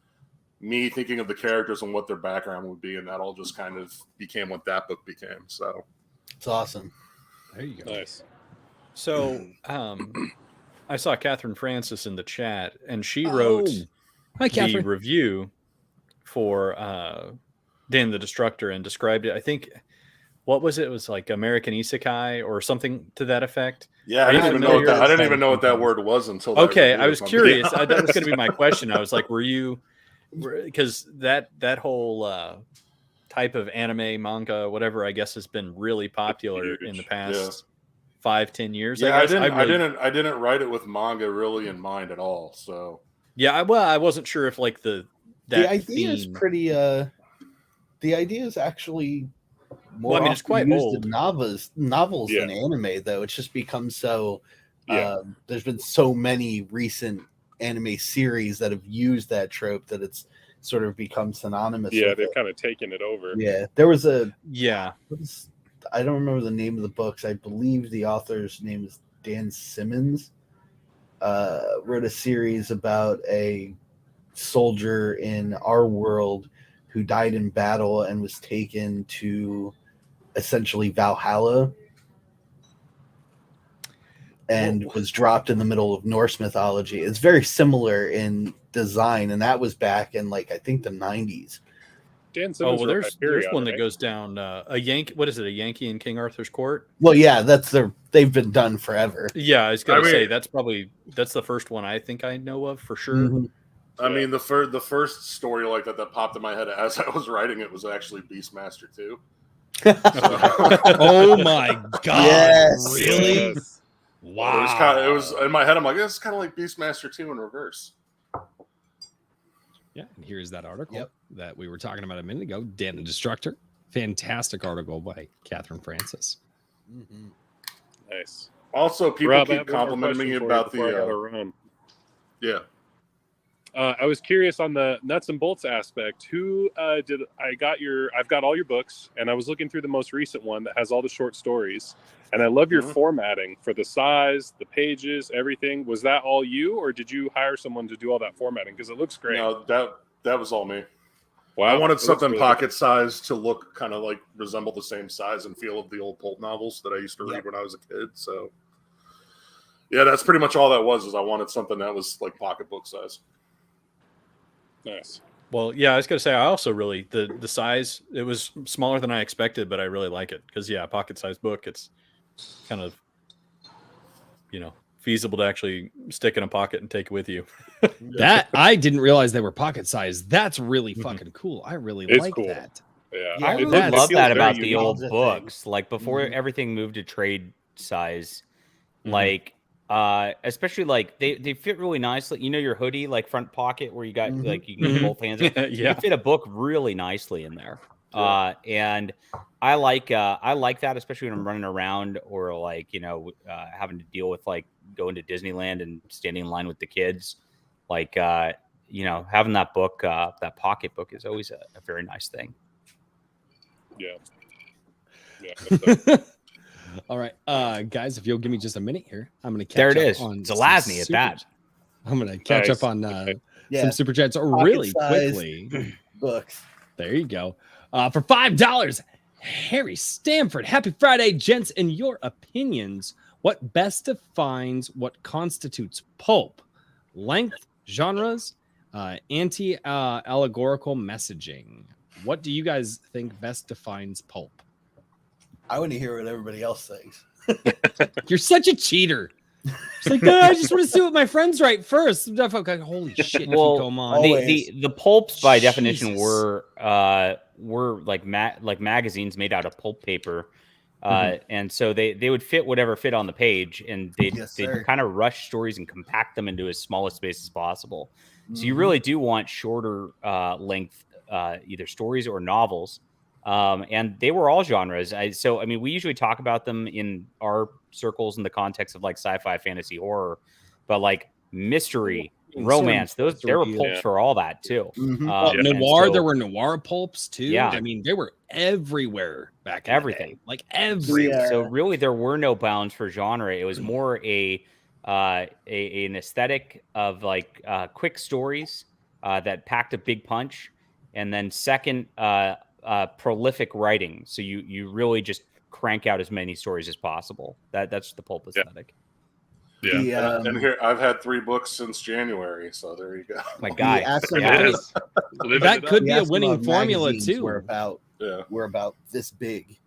[SPEAKER 4] me thinking of the characters and what their background would be, and that all just kind of became what that book became. So
[SPEAKER 2] It's awesome.
[SPEAKER 1] There you go.
[SPEAKER 5] Nice.
[SPEAKER 3] So, I saw Catherine Francis in the chat, and she wrote
[SPEAKER 1] Hi,
[SPEAKER 3] the
[SPEAKER 1] Catherine.
[SPEAKER 3] review for Dan the Destructor and described it. I think, what was it? It was like American Isekai or something to that effect.
[SPEAKER 4] yeah, I didn't even know what that word was until that
[SPEAKER 3] Okay,
[SPEAKER 4] review
[SPEAKER 3] I was
[SPEAKER 4] on
[SPEAKER 3] curious.
[SPEAKER 4] video.
[SPEAKER 3] That was going to be my question. I was like, because that whole type of anime, manga, whatever, I guess has been really popular in the past 5-10 years.
[SPEAKER 4] Yeah,
[SPEAKER 3] I guess.
[SPEAKER 4] I didn't write it with manga really in mind at all. So
[SPEAKER 3] Yeah, I wasn't sure if like the
[SPEAKER 2] idea is
[SPEAKER 3] theme-
[SPEAKER 2] pretty. The idea is actually more.
[SPEAKER 3] Well, I mean, it's
[SPEAKER 2] often
[SPEAKER 3] quite
[SPEAKER 2] used
[SPEAKER 3] old.
[SPEAKER 2] in novels
[SPEAKER 5] Yeah.
[SPEAKER 2] than anime, though. It's just become so.
[SPEAKER 5] Yeah.
[SPEAKER 2] There's been so many recent anime series that have used that trope that it's sort of become synonymous.
[SPEAKER 5] Yeah,
[SPEAKER 2] with
[SPEAKER 5] they've
[SPEAKER 2] it.
[SPEAKER 5] kind of taken it over.
[SPEAKER 2] Yeah, there was a.
[SPEAKER 3] Yeah.
[SPEAKER 2] I don't remember the name of the books. I believe the author's name is Dan Simmons. Wrote a series about a soldier in our world who died in battle and was taken to essentially Valhalla and was dropped in the middle of Norse mythology. It's very similar in design, and that was back in I think the 90s.
[SPEAKER 5] Dan
[SPEAKER 3] Oh
[SPEAKER 5] Simmons
[SPEAKER 3] well,
[SPEAKER 5] wrote
[SPEAKER 3] there's
[SPEAKER 5] Hyperion,
[SPEAKER 3] one that
[SPEAKER 5] right?
[SPEAKER 3] goes down a Yankee. What is it? A Yankee in King Arthur's Court?
[SPEAKER 2] Well, yeah, they've been done forever.
[SPEAKER 3] Yeah, I was gonna
[SPEAKER 4] I mean-
[SPEAKER 3] say that's the first one I think I know of for sure.
[SPEAKER 2] Mhm.
[SPEAKER 4] I mean, the first story like that popped in my head as I was writing it was actually Beastmaster 2.
[SPEAKER 1] Oh my god!
[SPEAKER 2] Yes.
[SPEAKER 1] Really?
[SPEAKER 5] Yes.
[SPEAKER 1] Wow.
[SPEAKER 4] It was in my head. I'm like, this is kind of like Beastmaster 2 in reverse.
[SPEAKER 1] Yeah, and here's that article
[SPEAKER 2] Yep.
[SPEAKER 1] that we were talking about a minute ago. Dan the Destructor. Fantastic article by Catherine Francis.
[SPEAKER 2] Mhm.
[SPEAKER 5] Nice.
[SPEAKER 4] Also, people
[SPEAKER 5] Rob, I
[SPEAKER 4] keep
[SPEAKER 5] have one more
[SPEAKER 4] complimenting me
[SPEAKER 5] question for you
[SPEAKER 4] about
[SPEAKER 5] before I gotta
[SPEAKER 4] the
[SPEAKER 5] run.
[SPEAKER 4] yeah.
[SPEAKER 5] I was curious on the nuts and bolts aspect. Who I've got all your books, and I was looking through the most recent one that has all the short stories. And I love your formatting for the size, the pages, everything. Was that all you, or did you hire someone to do all that formatting? Because it looks great.
[SPEAKER 4] No, that was all me.
[SPEAKER 5] Wow,
[SPEAKER 4] I wanted
[SPEAKER 5] it looks
[SPEAKER 4] something
[SPEAKER 5] really
[SPEAKER 4] pocket size to look kind of like resemble the same size and feel of the old pulp novels that I used to read when I was a kid. So yeah, that's pretty much all that was. Is I wanted something that was like pocketbook size.
[SPEAKER 5] good. Nice.
[SPEAKER 3] Well, yeah, I was gonna say I also really the size, it was smaller than I expected, but I really like it because pocket sized book, it's kind of feasible to actually stick in a pocket and take it with you.
[SPEAKER 1] That I didn't realize they were pocket sized. That's really fucking cool. I really
[SPEAKER 5] It's
[SPEAKER 1] like
[SPEAKER 5] cool.
[SPEAKER 1] that.
[SPEAKER 5] Yeah,
[SPEAKER 2] Yeah,
[SPEAKER 7] I
[SPEAKER 2] it
[SPEAKER 7] really
[SPEAKER 1] feels
[SPEAKER 7] love that
[SPEAKER 5] very
[SPEAKER 7] about the
[SPEAKER 5] unique.
[SPEAKER 7] old
[SPEAKER 2] It's a thing.
[SPEAKER 7] books. Like before
[SPEAKER 2] Mhm.
[SPEAKER 7] everything moved to trade size,
[SPEAKER 3] Mhm.
[SPEAKER 7] like especially like they fit really nicely. Your hoodie like front pocket where you got
[SPEAKER 2] Mhm.
[SPEAKER 7] like you can get
[SPEAKER 1] Mhm.
[SPEAKER 7] both hands. You
[SPEAKER 3] Yeah.
[SPEAKER 7] can fit a book really nicely in there.
[SPEAKER 4] Yeah.
[SPEAKER 7] And I like that, especially when I'm running around or like having to deal with like going to Disneyland and standing in line with the kids. Like having that book, that pocket book is always a very nice thing.
[SPEAKER 5] Yeah. Yeah.
[SPEAKER 1] All right, guys, if you'll give me just a minute here, I'm gonna catch
[SPEAKER 7] There it
[SPEAKER 1] up
[SPEAKER 7] is.
[SPEAKER 1] on
[SPEAKER 7] Zelazny at
[SPEAKER 1] super-
[SPEAKER 7] that.
[SPEAKER 1] I'm gonna catch
[SPEAKER 5] Nice.
[SPEAKER 1] up on
[SPEAKER 2] Yeah.
[SPEAKER 1] some super chats
[SPEAKER 2] Pocket
[SPEAKER 1] really
[SPEAKER 2] size.
[SPEAKER 1] quickly.
[SPEAKER 2] Books.
[SPEAKER 1] There you go. For $5, Harry Stanford. Happy Friday, gents. In your opinions, what best defines what constitutes pulp? Length, genres, anti-allegorical messaging. What do you guys think best defines pulp?
[SPEAKER 2] I want to hear what everybody else thinks.
[SPEAKER 1] You're such a cheater. It's like, no, I just want to see what my friends write first. Holy shit,
[SPEAKER 7] Well,
[SPEAKER 1] come on.
[SPEAKER 7] the pulps by definition
[SPEAKER 1] Jesus.
[SPEAKER 7] were like magazines made out of pulp paper. And so they would fit whatever fit on the page, and they'd kind of rush stories and compact them into as small a space as possible. So you really do want shorter length either stories or novels. And they were all genres. We usually talk about them in our circles in the context of like sci-fi, fantasy, horror, but like mystery, romance, there were pulps for all that too.
[SPEAKER 1] Noir, there were noir pulps too.
[SPEAKER 7] Yeah.
[SPEAKER 1] I mean, they were everywhere back in the day. Like everywhere.
[SPEAKER 7] So really, there were no bounds for genre. It was more an aesthetic of like quick stories that packed a big punch, and then second, prolific writing. So you really just crank out as many stories as possible. That's the pulp aesthetic.
[SPEAKER 5] Yeah.
[SPEAKER 4] And here I've had 3 books since January, so there you go.
[SPEAKER 7] My guy.
[SPEAKER 1] That could be a winning formula too.
[SPEAKER 2] Were about this big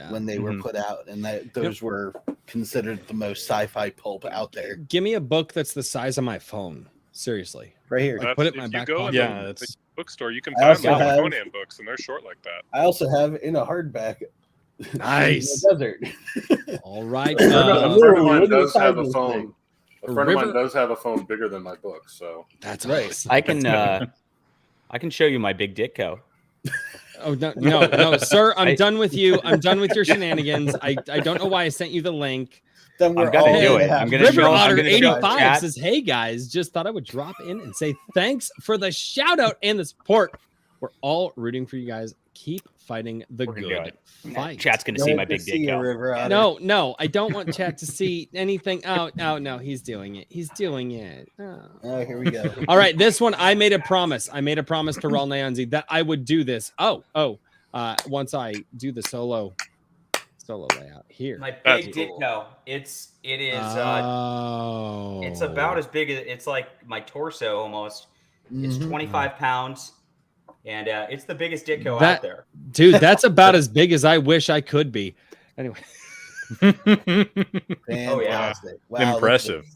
[SPEAKER 2] when they were put out, and those were considered the most sci-fi pulp out there.
[SPEAKER 1] Give me a book that's the size of my phone. Seriously,
[SPEAKER 2] right here.
[SPEAKER 1] Like, put it in my back pocket.
[SPEAKER 5] Yeah, it's bookstore. You can find like Conan books, and they're short like that.
[SPEAKER 2] I also have in a hardback.
[SPEAKER 1] Nice.
[SPEAKER 2] In the desert.
[SPEAKER 1] All right.
[SPEAKER 4] A friend of mine does have a phone. A friend of mine does have a phone bigger than my book, so
[SPEAKER 1] that's right.
[SPEAKER 7] I can show you my big Ditko.
[SPEAKER 1] Oh no, sir! I'm done with you. I'm done with your shenanigans. I don't know why I sent you the link.
[SPEAKER 2] Then
[SPEAKER 7] I'm gonna do it. I'm gonna show.
[SPEAKER 1] Otter 85 says, "Hey guys, just thought I would drop in and say thanks for the shout out and the support. We're all rooting for you guys. Keep fighting the good fight."
[SPEAKER 7] Chat's gonna see my big Ditko.
[SPEAKER 1] No, I don't want chat to see anything. Oh no, he's doing it. He's doing it.
[SPEAKER 2] Oh, here we go.
[SPEAKER 1] All right, this one I made a promise. I made a promise to Raul Neonzi that I would do this. Once I do the solo layout here.
[SPEAKER 7] My big Ditko. It is. It's about as big as it's like my torso almost. It's 25 pounds. And it's the biggest Ditko out there.
[SPEAKER 1] Dude, that's about as big as I wish I could be. Anyway.
[SPEAKER 2] Fantastic. Wow,
[SPEAKER 3] Impressive.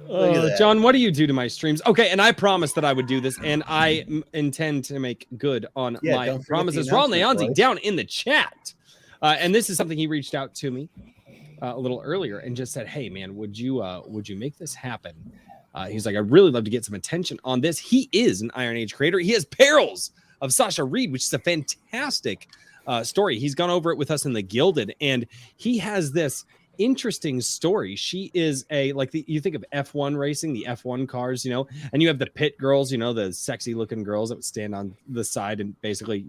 [SPEAKER 2] Look at that.
[SPEAKER 1] John, what do you do to my streams? Okay, and I promised that I would do this, and I intend to make good on
[SPEAKER 2] Yeah,
[SPEAKER 1] my
[SPEAKER 2] don't forget
[SPEAKER 1] promises.
[SPEAKER 2] the
[SPEAKER 1] Raul
[SPEAKER 2] announcement,
[SPEAKER 1] Neonzi
[SPEAKER 2] boys.
[SPEAKER 1] down in the chat. And this is something he reached out to me a little earlier and just said, "Hey, man, would you make this happen?" He's like, "I'd really love to get some attention on this." He is an Iron Age creator. He has Perils of Sasha Reed, which is a fantastic story. He's gone over it with us in the Gilded, and he has this interesting story. She is you think of F1 racing, the F1 cars, and you have the pit girls, the sexy looking girls that would stand on the side and basically,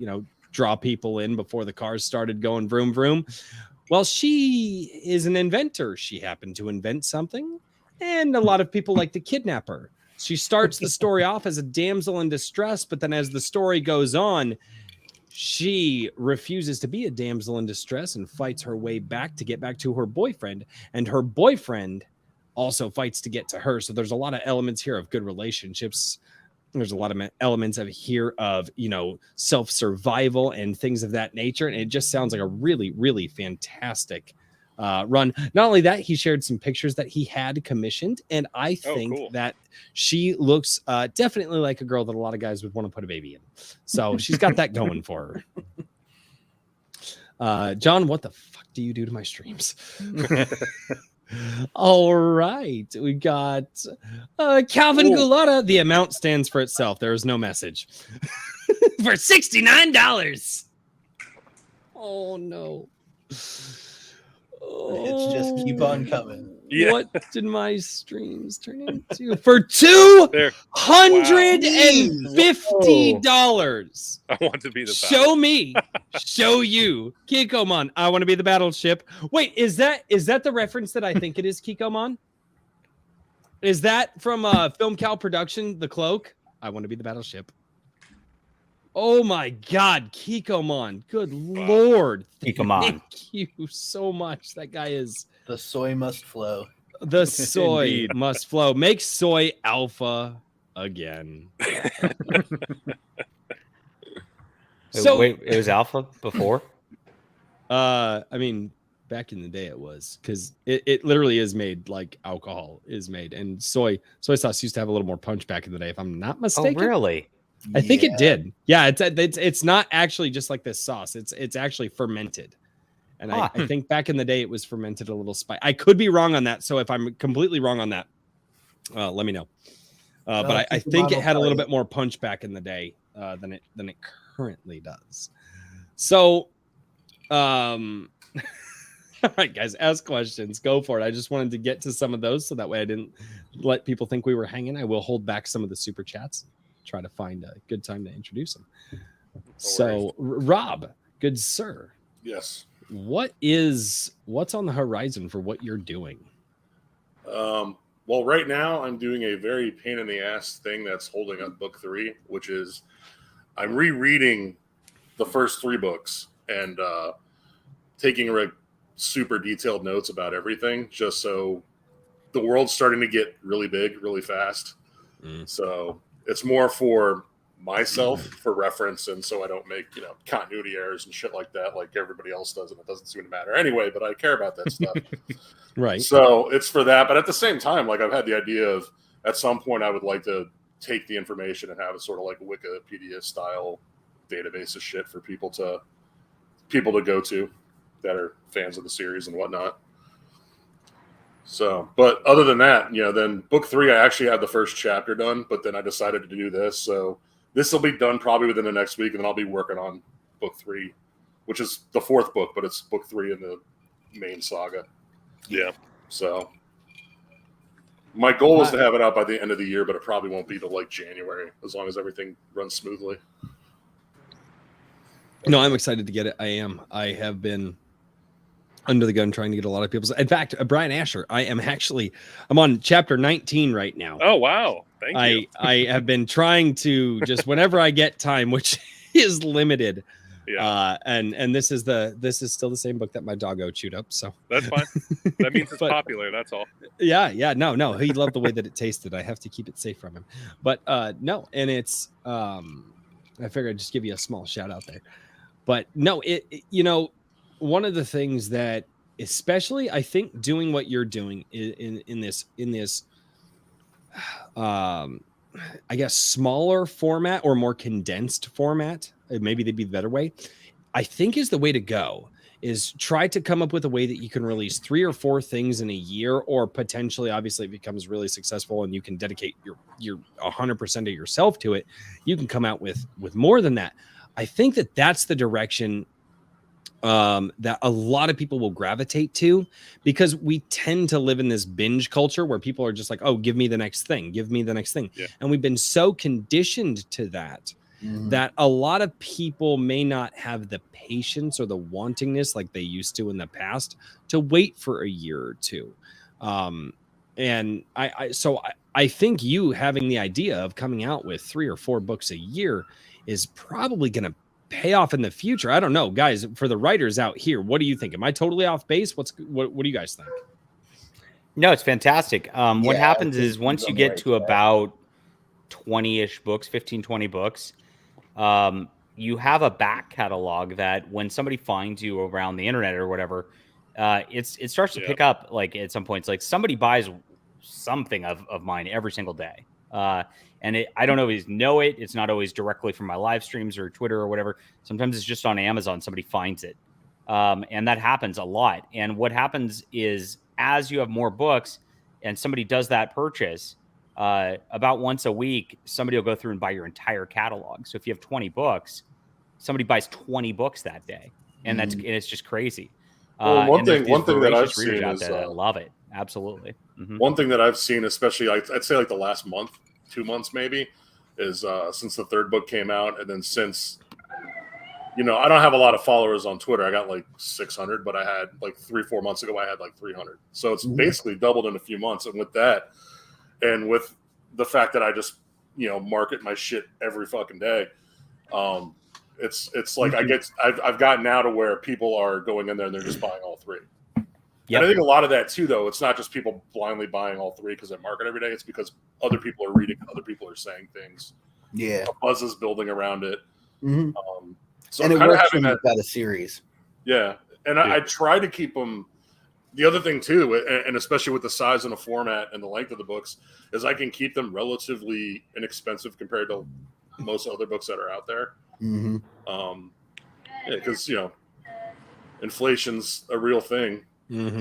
[SPEAKER 1] draw people in before the cars started going vroom vroom. Well, she is an inventor. She happened to invent something, and a lot of people like to kidnap her. She starts the story off as a damsel in distress, but then as the story goes on, she refuses to be a damsel in distress and fights her way back to get back to her boyfriend. And her boyfriend also fights to get to her. So there's a lot of elements here of good relationships. There's a lot of elements of self-survival and things of that nature. And it just sounds like a really, really fantastic run. Not only that, he shared some pictures that he had commissioned. And I think that she looks definitely like a girl that a lot of guys would want to put a baby in. So she's got that going for her. John, what the fuck do you do to my streams? All right, we got Calvin Gulata. The amount stands for itself. There is no message. For $69. Oh no.
[SPEAKER 2] It's just keep on coming.
[SPEAKER 5] Yeah.
[SPEAKER 1] What did my streams turn into? For $250.
[SPEAKER 5] I want to be the
[SPEAKER 1] Show me. Show you. Kikomon. I want to be the battleship. Wait, is that the reference that I think it is, Kikomon? Is that from Film Cal Production, The Cloak? I want to be the battleship. Oh my God, Kikomon. Good Lord.
[SPEAKER 7] Kikomon.
[SPEAKER 1] Thank you so much. That guy is...
[SPEAKER 2] The soy must flow.
[SPEAKER 1] The soy
[SPEAKER 3] Indeed.
[SPEAKER 1] must flow. Make soy alpha again. So
[SPEAKER 7] wait, it was alpha before?
[SPEAKER 1] I mean, back in the day it was, because it literally is made like alcohol is made, and soy sauce used to have a little more punch back in the day, if I'm not mistaken.
[SPEAKER 7] Oh, really?
[SPEAKER 1] I think it did. Yeah, it's not actually just like this sauce. It's actually fermented. And I think back in the day it was fermented a little spice. I could be wrong on that. So if I'm completely wrong on that, let me know. But I think it had a little bit more punch back in the day than it currently does. So, all right, guys, ask questions. Go for it. I just wanted to get to some of those so that way I didn't let people think we were hanging. I will hold back some of the super chats. Try to find a good time to introduce them. So, Rob, good sir.
[SPEAKER 4] Yes.
[SPEAKER 1] What's on the horizon for what you're doing?
[SPEAKER 4] Well, right now I'm doing a very pain in the ass thing that's holding up book 3, which is I'm rereading the first 3 books and taking super detailed notes about everything, just so the world's starting to get really big, really fast. So it's more for myself for reference, and so I don't make continuity errors and shit like that like everybody else does, and it doesn't seem to matter anyway, but I care about that stuff.
[SPEAKER 1] Right.
[SPEAKER 4] So it's for that, but at the same time, like, I've had the idea of at some point I would like to take the information and have a sort of like Wikipedia style database of shit for people to go to that are fans of the series and whatnot. So, but other than that, then book 3, I actually had the first chapter done, but then I decided to do this. So this will be done probably within the next week, and then I'll be working on book 3, which is the 4th book, but it's book 3 in the main saga.
[SPEAKER 5] Yeah.
[SPEAKER 4] So my goal is to have it out by the end of the year, but it probably won't be till like January, as long as everything runs smoothly.
[SPEAKER 1] No, I'm excited to get it. I am. I have been under the gun trying to get a lot of people's. In fact, Brian Asher, I'm on chapter 19 right now.
[SPEAKER 5] Oh, wow. Thank you.
[SPEAKER 1] I have been trying to just whenever I get time, which is limited.
[SPEAKER 5] Yeah.
[SPEAKER 1] And this is still the same book that my doggo chewed up. So
[SPEAKER 5] that's fine. That means it's popular. That's all.
[SPEAKER 1] Yeah. No. He loved the way that it tasted. I have to keep it safe from him. But no, and it's I figured I'd just give you a small shout out there. But no, one of the things that especially I think doing what you're doing in this I guess smaller format or more condensed format, maybe they'd be the better way, I think is the way to go. Is try to come up with a way that you can release 3 or 4 things in a year, or potentially, obviously, it becomes really successful and you can dedicate your 100% of yourself to it. You can come out with more than that. I think that that's the direction that a lot of people will gravitate to, because we tend to live in this binge culture where people are just like, oh, give me the next thing, give me the next thing.
[SPEAKER 5] Yeah.
[SPEAKER 1] And we've been so conditioned to that that a lot of people may not have the patience or the wantingness like they used to in the past to wait for a year or two. And I think you having the idea of coming out with 3 or 4 books a year is probably going to pay off in the future. I don't know, guys, for the writers out here, what do you think? Am I totally off base? What do you guys think?
[SPEAKER 7] No, it's fantastic. What
[SPEAKER 2] Yeah,
[SPEAKER 7] happens
[SPEAKER 2] I think
[SPEAKER 7] is once
[SPEAKER 2] he's
[SPEAKER 7] you
[SPEAKER 2] on the
[SPEAKER 7] get
[SPEAKER 2] right
[SPEAKER 7] to
[SPEAKER 2] track.
[SPEAKER 7] about 20-ish books, 15, 20 books, you have a back catalog that when somebody finds you around the internet or whatever, it starts to pick up, like at some points, like somebody buys something of mine every single day. And I don't always know it. It's not always directly from my live streams or Twitter or whatever. Sometimes it's just on Amazon. Somebody finds it. And that happens a lot. And what happens is as you have more books and somebody does that purchase, about once a week, somebody will go through and buy your entire catalog. So if you have 20 books, somebody buys 20 books that day. And and it's just crazy.
[SPEAKER 4] Well, one
[SPEAKER 7] and there's
[SPEAKER 4] thing
[SPEAKER 7] these
[SPEAKER 4] that I've
[SPEAKER 7] voracious readers
[SPEAKER 4] seen
[SPEAKER 7] out
[SPEAKER 4] is
[SPEAKER 7] there that love it. Absolutely.
[SPEAKER 4] one thing that I've seen, especially I'd say like the last month, 2 months maybe, is since the 3rd book came out, and then since, I don't have a lot of followers on Twitter. I got like 600, but I had like 3-4 months ago I had like 300. So it's basically doubled in a few months. And with that, and with the fact that I just market my shit every fucking day, it's like I've gotten now to where people are going in there and they're just buying all 3.
[SPEAKER 7] Yep.
[SPEAKER 4] And I think a lot of that too, though, it's not just people blindly buying all 3 because they market every day. It's because other people are reading, other people are saying things.
[SPEAKER 2] Yeah,
[SPEAKER 4] A buzz is building around it. So
[SPEAKER 2] and
[SPEAKER 4] I'm
[SPEAKER 2] it
[SPEAKER 4] kind of
[SPEAKER 2] works
[SPEAKER 4] having
[SPEAKER 2] when
[SPEAKER 4] that.
[SPEAKER 2] you've got a series.
[SPEAKER 4] Yeah, and I try to keep them. The other thing too, and especially with the size and the format and the length of the books, is I can keep them relatively inexpensive compared to most other books that are out there. Because inflation's a real thing. And,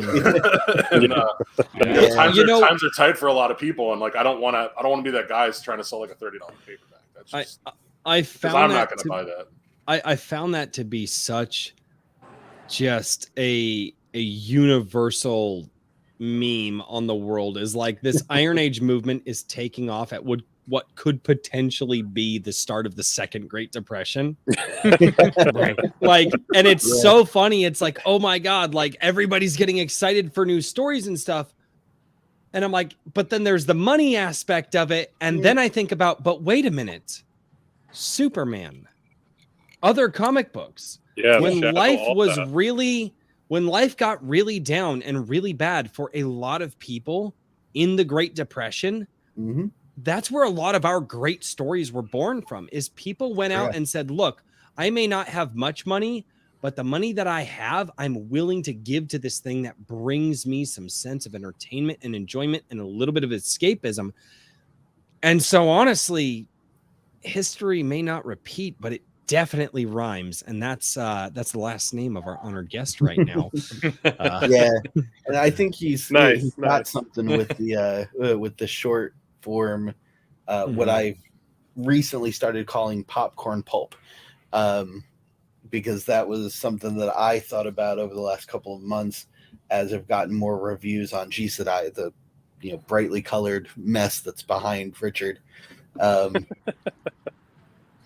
[SPEAKER 4] times are tight for a lot of people, and like I don't want to be that guy who's trying to sell like a $30 paperback. That's just
[SPEAKER 1] I found
[SPEAKER 4] I'm
[SPEAKER 1] that
[SPEAKER 4] not going to buy that.
[SPEAKER 1] I found that to be such just a universal meme on the world, is like this Iron Age movement is taking off at what could potentially be the start of the second Great Depression.
[SPEAKER 7] Right.
[SPEAKER 1] Like, and it's so funny. It's like, oh my God, like everybody's getting excited for new stories and stuff. And I'm like, but then there's the money aspect of it. And then I think about, but wait a minute, Superman, other comic books.
[SPEAKER 5] Yeah.
[SPEAKER 1] When life got really down and really bad for a lot of people in the Great Depression, that's where a lot of our great stories were born from, is people went out and said, look, I may not have much money, but the money that I have, I'm willing to give to this thing that brings me some sense of entertainment and enjoyment and a little bit of escapism. And so honestly, history may not repeat, but it definitely rhymes. And that's the last name of our honored guest right now.
[SPEAKER 2] And I think he's got something with the short form, what I've recently started calling popcorn pulp, because that was something that I thought about over the last couple of months as I've gotten more reviews on G Sedai, the brightly colored mess that's behind Richard.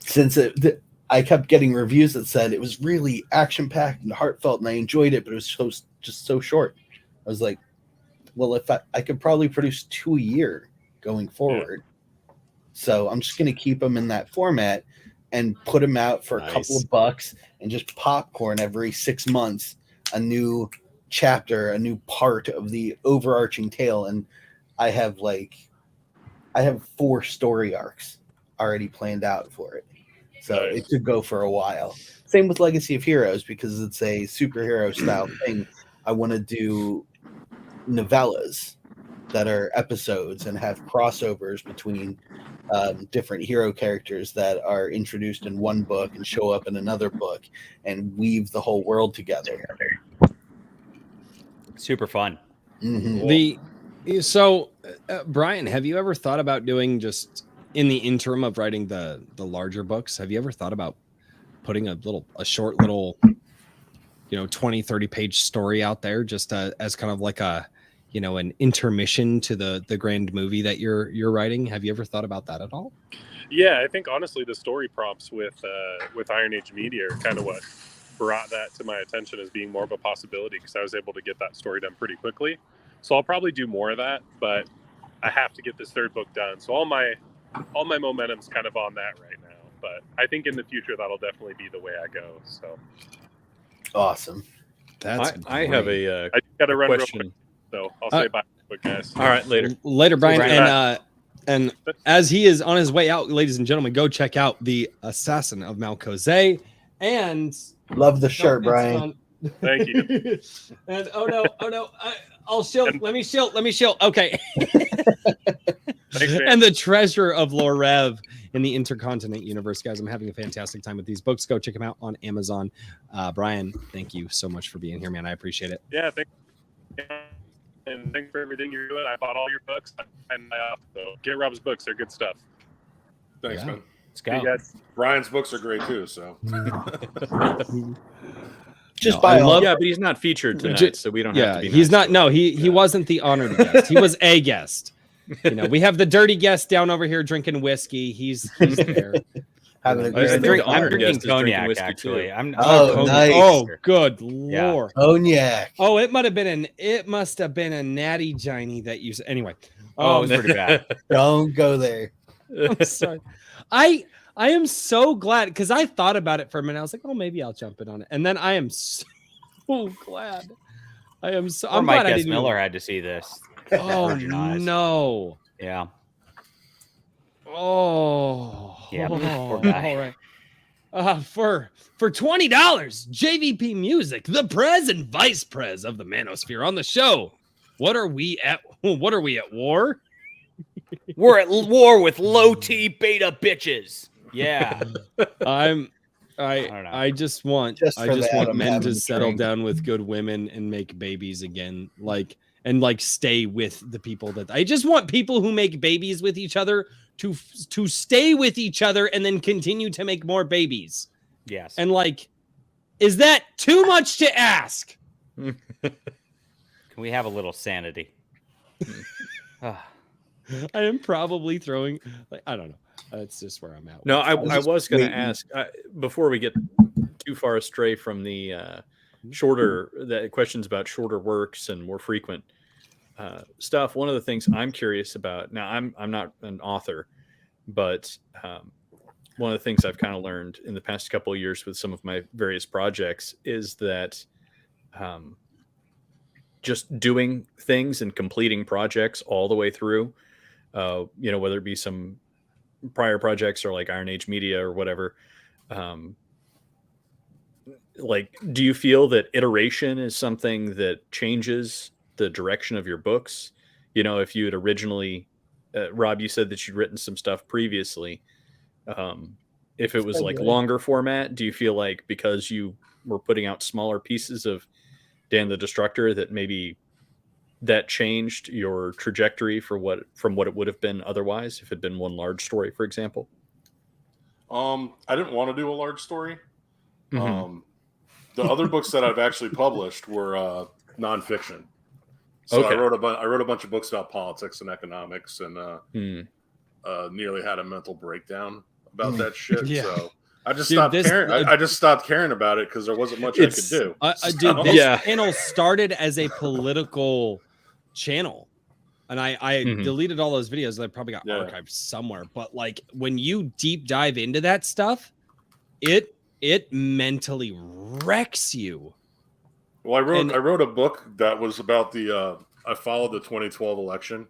[SPEAKER 2] Since I kept getting reviews that said it was really action packed and heartfelt, and I enjoyed it, but it was just so short. I was like, well, if I could probably produce 2 a year going forward. So I'm just going to keep them in that format and put them out for a couple of bucks and just popcorn every 6 months, a new chapter, a new part of the overarching tale. And I have 4 story arcs already planned out for it. So it could go for a while. Same with Legacy of Heroes, because it's a superhero style thing. I want to do novellas that are episodes and have crossovers between different hero characters that are introduced in one book and show up in another book and weave the whole world together.
[SPEAKER 7] Super fun.
[SPEAKER 2] Mm-hmm.
[SPEAKER 1] So Brian, have you ever thought about doing, just in the interim of writing the larger books, have you ever thought about putting a short little 20-30 page story out there, just as kind of like a an intermission to the grand movie that you're writing? Have you ever thought about that at all?
[SPEAKER 5] Yeah, I think honestly the story prompts with Iron Age Media are kind of what brought that to my attention as being more of a possibility, because I was able to get that story done pretty quickly. So I'll probably do more of that, but I have to get this third book done. So all my momentum's kind of on that right now. But I think in the future that'll definitely be the way I go. So
[SPEAKER 2] awesome.
[SPEAKER 3] I have a
[SPEAKER 5] I got to run
[SPEAKER 3] question.
[SPEAKER 5] real quick, so I'll say bye, quick guys.
[SPEAKER 3] All right, later,
[SPEAKER 1] Brian. And as he is on his way out, ladies and gentlemen, go check out The Assassin of Malcozé. And
[SPEAKER 2] love the shirt, Brian.
[SPEAKER 5] Thank you.
[SPEAKER 1] And oh no, I'll shield. Let me shield. Okay.
[SPEAKER 5] Thanks, man.
[SPEAKER 1] And the treasure of Lorev in the Intercontinent universe, guys. I'm having a fantastic time with these books. Go check them out on Amazon. Brian, thank you so much for being here, man. I appreciate it.
[SPEAKER 5] Yeah, thanks. And thanks for everything you're doing. I bought all your books, and so get Rob's books. They're good stuff.
[SPEAKER 4] Thanks, man.
[SPEAKER 7] Let's go.
[SPEAKER 5] Guys.
[SPEAKER 4] Brian's books are great too. So
[SPEAKER 2] just buy all.
[SPEAKER 3] Yeah, but he's not featured tonight, so we don't have to be.
[SPEAKER 1] He's not. No, he wasn't the honored guest. He was a guest. We have the dirty guest down over here drinking whiskey. He's there.
[SPEAKER 2] Having a
[SPEAKER 3] I
[SPEAKER 2] great
[SPEAKER 3] think
[SPEAKER 7] I'm
[SPEAKER 3] honored guest
[SPEAKER 7] drinking
[SPEAKER 3] is drinking
[SPEAKER 7] cognac,
[SPEAKER 3] whiskey,
[SPEAKER 7] actually.
[SPEAKER 3] too.
[SPEAKER 7] I'm
[SPEAKER 2] nice.
[SPEAKER 1] Oh, good lord.
[SPEAKER 2] Cognac.
[SPEAKER 1] Oh, it must have been a natty giny that you. Anyway.
[SPEAKER 7] Oh, it was pretty bad.
[SPEAKER 2] Don't go there.
[SPEAKER 1] I'm sorry. I am so glad, because I thought about it for a minute. I was like, oh, maybe I'll jump in on it. And then I am so glad. I'm
[SPEAKER 7] Mike
[SPEAKER 1] glad I
[SPEAKER 7] S.
[SPEAKER 1] didn't.
[SPEAKER 7] Miller had to see this.
[SPEAKER 1] Oh
[SPEAKER 7] Virgin eyes.
[SPEAKER 1] no.
[SPEAKER 7] Yeah.
[SPEAKER 1] Oh.
[SPEAKER 7] Yeah.
[SPEAKER 1] Oh,
[SPEAKER 7] Poor guy.
[SPEAKER 1] all right. For $20, JVP Music, the Prez and Vice Prez of the Manosphere on the show. What are we at war?
[SPEAKER 7] We're at war with low T beta bitches. Yeah.
[SPEAKER 1] I just want men to settle down with good women and make babies again, and stay with the people that I just want people who make babies with each other to stay with each other and then continue to make more babies.
[SPEAKER 7] Yes.
[SPEAKER 1] And is that too much to ask?
[SPEAKER 7] Can we have a little sanity?
[SPEAKER 1] I am probably throwing, I don't know. That's just where I'm at.
[SPEAKER 3] No, I was going to ask before we get too far astray from the questions about shorter works and more frequent stuff. One of the things I'm curious about now, I'm not an author, but one of the things I've kind of learned in the past couple of years with some of my various projects is that just doing things and completing projects all the way through, whether it be some prior projects or like Iron Age Media or whatever. Do you feel that iteration is something that changes the direction of your books? If you had originally, Rob, you said that you'd written some stuff previously. If it was longer format, do you feel like because you were putting out smaller pieces of Dan the Destructor that maybe that changed your trajectory from what it would have been otherwise if it had been one large story, for example?
[SPEAKER 4] I didn't want to do a large story.
[SPEAKER 3] Mm-hmm.
[SPEAKER 4] The other books that I've actually published were nonfiction. So
[SPEAKER 3] okay.
[SPEAKER 4] I wrote a bunch of books about politics and economics, and nearly had a mental breakdown about that shit.
[SPEAKER 1] Yeah.
[SPEAKER 4] So I just stopped caring. I just stopped caring about it because there wasn't much I could do.
[SPEAKER 1] Dude, this channel started as a political channel, and I deleted all those videos. They probably got archived somewhere. But when you deep dive into that stuff, it mentally wrecks you.
[SPEAKER 4] Well, I wrote a book that was about I followed the 2012 election.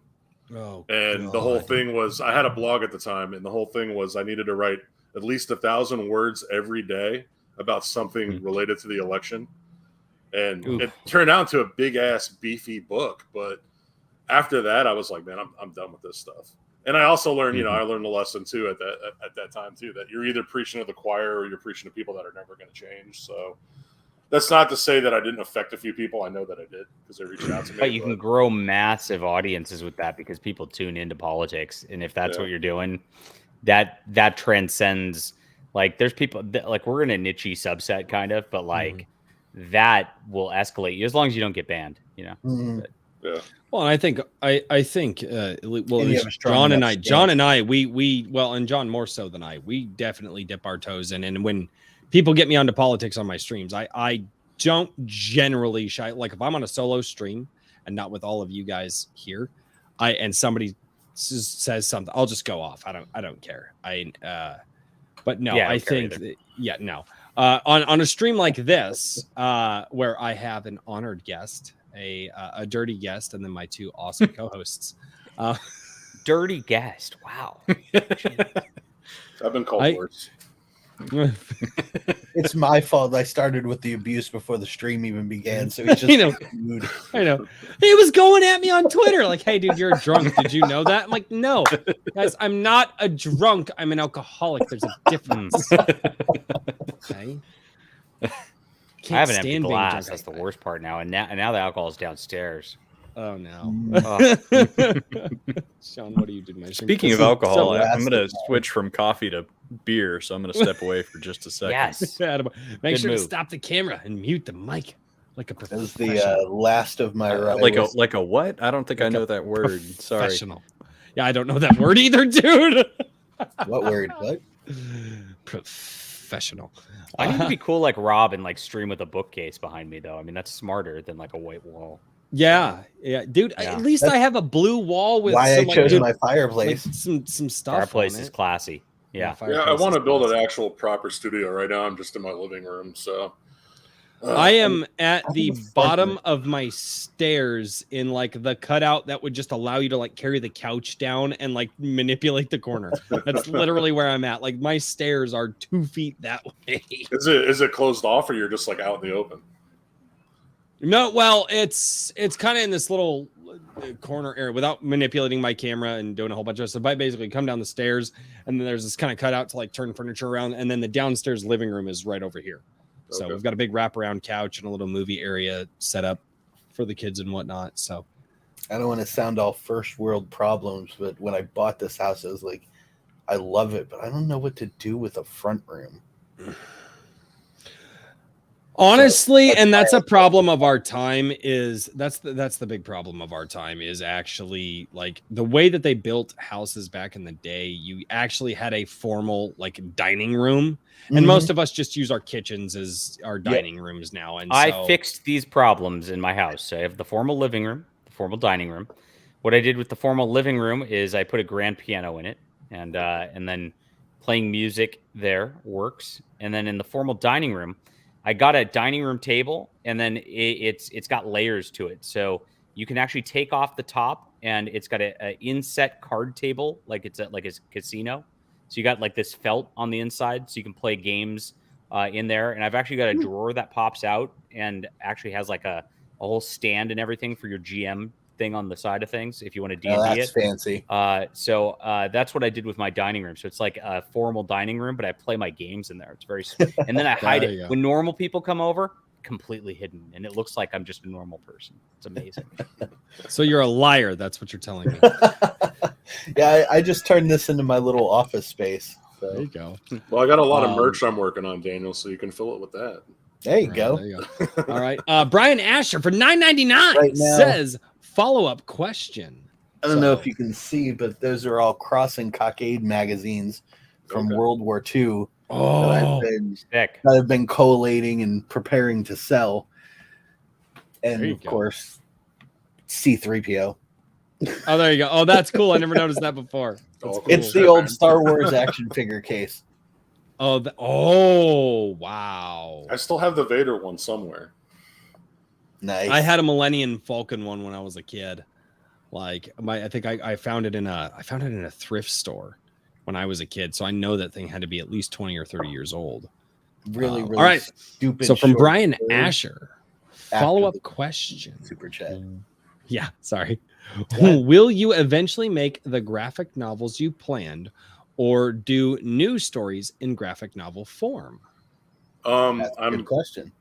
[SPEAKER 1] Oh,
[SPEAKER 4] and
[SPEAKER 1] God.
[SPEAKER 4] The whole thing was, I had a blog at the time, and the whole thing was I needed to write at least 1,000 words every day about something related to the election. and
[SPEAKER 1] Oof.
[SPEAKER 4] it turned out to a big ass beefy book. But after that, I was like, man, I'm done with this stuff. And I also learned, you know, I learned a lesson too at that time too, that you're either preaching to the choir or you're preaching to people that are never going to change. So that's not to say that I didn't affect a few people. I know that I did because they reached out to me.
[SPEAKER 7] But you can grow massive audiences with that because people tune into politics, and if that's what you're doing, that transcends. Like, there's people that, like, we're in a niche subset kind of, but like that will escalate you as long as you don't get banned. You know. But,
[SPEAKER 4] yeah.
[SPEAKER 1] Well, I think well,
[SPEAKER 2] And you have a strong
[SPEAKER 1] John and
[SPEAKER 2] enough
[SPEAKER 1] I,
[SPEAKER 2] stance.
[SPEAKER 1] John and I, we well, and John more so than I, we definitely dip our toes in. And when people get me onto politics on my streams, I don't generally shy. Like, if I'm on a solo stream and not with all of you guys here, and somebody says something, I'll just go off. I don't care. But no, I think no. On a stream like this, where I have an honored guest, a dirty guest, and then my two awesome co-hosts.
[SPEAKER 7] dirty guest. Wow.
[SPEAKER 4] I've been called worse.
[SPEAKER 2] It's my fault. I started with the abuse before the stream even began, so he's just mood.
[SPEAKER 1] I know. He was going at me on Twitter like, "Hey, dude, you're a drunk. Did you know that?" I'm like, "No, guys, I'm not a drunk. I'm an alcoholic. There's a difference." Okay.
[SPEAKER 7] I have an empty glass. That's the worst part now. And now the alcohol is downstairs.
[SPEAKER 1] Oh no. Sean, what do you do to my stream?
[SPEAKER 3] Speaking of alcohol, I'm going to switch from coffee to beer, so I'm going to step away for just a second.
[SPEAKER 7] Yes.
[SPEAKER 1] Make sure to stop the camera and mute the mic like a professional.
[SPEAKER 2] That was the last of my
[SPEAKER 3] like a what? I don't think I know that word. Sorry.
[SPEAKER 1] Professional. Yeah, I don't know that word either, dude.
[SPEAKER 2] What word? What?
[SPEAKER 1] Professional.
[SPEAKER 7] I need to be cool like Rob and like stream with a bookcase behind me, though. I mean, that's smarter than like a white wall.
[SPEAKER 1] Yeah, dude.
[SPEAKER 7] Yeah.
[SPEAKER 1] At least I have a blue wall with
[SPEAKER 2] why
[SPEAKER 1] some,
[SPEAKER 2] I chose my fireplace.
[SPEAKER 1] Like, some stuff.
[SPEAKER 7] Fireplace
[SPEAKER 1] on
[SPEAKER 7] is
[SPEAKER 1] it.
[SPEAKER 7] classy. Yeah.
[SPEAKER 4] Yeah, I want to build an actual proper studio right now. I'm just in my living room, so
[SPEAKER 1] I am at the bottom of my stairs in like the cutout that would just allow you to like carry the couch down and like manipulate the corner. That's literally where I'm at. Like, my stairs are 2 feet that way.
[SPEAKER 4] Is it closed off, or you're just like out in the open?
[SPEAKER 1] No, well, it's kind of in this little corner area without manipulating my camera and doing a whole bunch of stuff. I basically come down the stairs, and then there's this kind of cutout to like turn furniture around, and then the downstairs living room is right over here. So we've got a big wraparound couch and a little movie area set up for the kids and whatnot. So
[SPEAKER 2] I don't want to sound all first world problems, but when I bought this house, I was like, I love it, but I don't know what to do with a front room.
[SPEAKER 1] honestly, and that's a problem of our time, is that's the big problem of our time, is actually like the way that they built houses back in the day. You actually had a formal like dining room, and most of us just use our kitchens as our dining rooms now. And
[SPEAKER 7] I fixed these problems in my house. So I have the formal living room, the formal dining room. What I did with the formal living room is I put a grand piano in it, and then playing music there works. And then in the formal dining room, I got a dining room table, and then it's got layers to it. So you can actually take off the top, and it's got a inset card table, like it's a casino. So you got like this felt on the inside, so you can play games in there. And I've actually got a drawer that pops out and actually has like a whole stand and everything for your GM thing on the side of things if you want to D&D
[SPEAKER 2] that's
[SPEAKER 7] it.
[SPEAKER 2] fancy.
[SPEAKER 7] So that's what I did with my dining room. So it's like a formal dining room, but I play my games in there. It's very sweet. And then I hide it when normal people come over, completely hidden, and it looks like I'm just a normal person. It's amazing.
[SPEAKER 1] So you're a liar. That's what you're telling me.
[SPEAKER 2] Yeah, I just turned this into my little office space. So.
[SPEAKER 1] There you go.
[SPEAKER 4] Well, I got a lot of merch I'm working on, Daniel, so you can fill it with that.
[SPEAKER 2] There you go.
[SPEAKER 1] There you go. All right. Brian Asher for $9.99
[SPEAKER 2] Right now,
[SPEAKER 1] says, follow-up question.
[SPEAKER 2] I don't know if you can see, but those are all Crossing Cockade magazines from World War II that I've been collating and preparing to sell. And of course, C-3PO.
[SPEAKER 1] Oh, there you go. Oh, that's cool. I never noticed that before.
[SPEAKER 4] Cool.
[SPEAKER 2] It's the old Star Wars action figure case.
[SPEAKER 1] Oh, wow.
[SPEAKER 4] I still have the Vader one somewhere.
[SPEAKER 2] Nice.
[SPEAKER 1] I had a Millennium Falcon one when I was a kid. Like I think I found it in a thrift store when I was a kid. So I know that thing had to be at least 20 or 30 years old.
[SPEAKER 2] Really
[SPEAKER 1] all right.
[SPEAKER 2] stupid.
[SPEAKER 1] So from Brian Asher, Follow-up question.
[SPEAKER 2] Super chat.
[SPEAKER 1] Yeah, sorry.
[SPEAKER 2] Yeah.
[SPEAKER 1] Will you eventually make the graphic novels you planned or do new stories in graphic novel form?
[SPEAKER 2] That's a good question.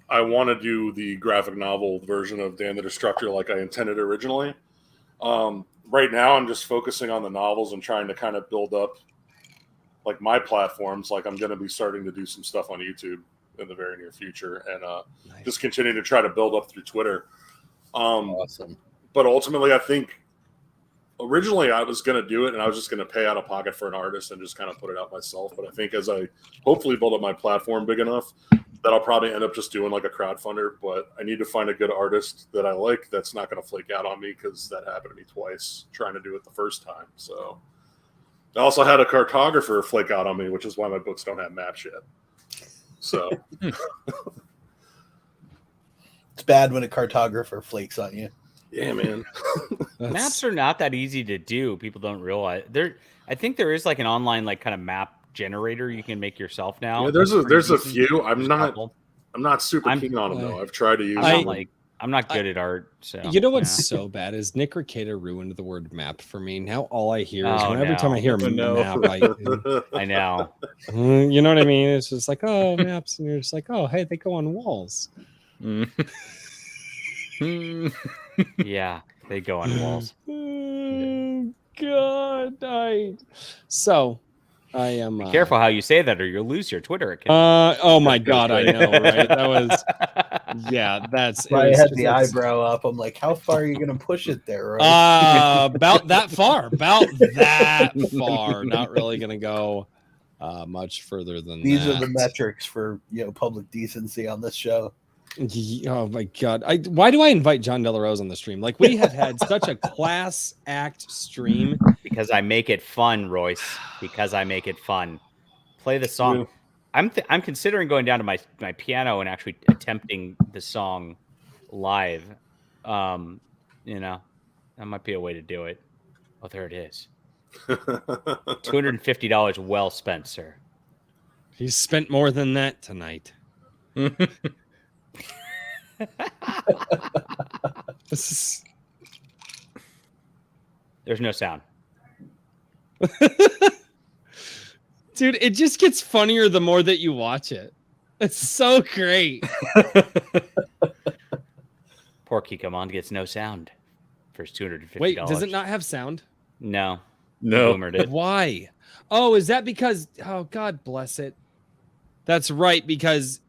[SPEAKER 4] I want to do the graphic novel version of Dan the Destructor like I intended originally. Right now, I'm just focusing on the novels and trying to kind of build up like my platforms. Like I'm going to be starting to do some stuff on YouTube in the very near future, and just continue to try to build up through Twitter.
[SPEAKER 2] Awesome.
[SPEAKER 4] But ultimately, I think originally I was going to do it, and I was just going to pay out of pocket for an artist and just kind of put it out myself. But I think as I hopefully build up my platform big enough, that I'll probably end up just doing like a crowdfunder. But I need to find a good artist that I like that's not going to flake out on me, because that happened to me twice trying to do it the first time. So I also had a cartographer flake out on me, which is why my books don't have maps yet. So
[SPEAKER 2] it's bad when a cartographer flakes on you.
[SPEAKER 4] Yeah, man.
[SPEAKER 7] Maps are not that easy to do. People don't realize I think there is like an online like kind of map generator you can make yourself now.
[SPEAKER 4] Yeah, there's a few. I'm not super keen on them though. I've tried to use them.
[SPEAKER 7] I'm not good at art. So
[SPEAKER 1] you know what's so bad is Nick Ricada ruined the word map for me. Now all I hear is every time I hear map,
[SPEAKER 7] I know.
[SPEAKER 1] You know what I mean? It's just like, oh, maps, and you're just like, oh, hey, they go on walls.
[SPEAKER 7] Yeah, they go on walls.
[SPEAKER 1] Oh, God. So I am.
[SPEAKER 7] Be careful how you say that, or you'll lose your Twitter account.
[SPEAKER 1] Oh my God, I know, right? That was, yeah, that's.
[SPEAKER 2] I had the eyebrow up. I'm like, how far are you going to push it there?
[SPEAKER 1] Right? About that far. Not really going to go much further than
[SPEAKER 2] These
[SPEAKER 1] that.
[SPEAKER 2] are the metrics for public decency on this show.
[SPEAKER 1] Oh my God! Why do I invite John De La Rose on the stream? Like, we have had such a class act stream.
[SPEAKER 7] Because I make it fun, Royce. Because I make it fun. Play the song. I'm considering going down to my piano and actually attempting the song live. That might be a way to do it. Oh, there it is. $250 well spent, sir.
[SPEAKER 1] He's spent more than that tonight.
[SPEAKER 7] There's no sound.
[SPEAKER 1] Dude, it just gets funnier the more that you watch it. It's so great.
[SPEAKER 7] Poor Kikomon gets no sound for his $250.
[SPEAKER 1] Wait, does it not have sound?
[SPEAKER 7] No.
[SPEAKER 3] No.
[SPEAKER 1] Why? Oh, is that because... Oh, God bless it. That's right, because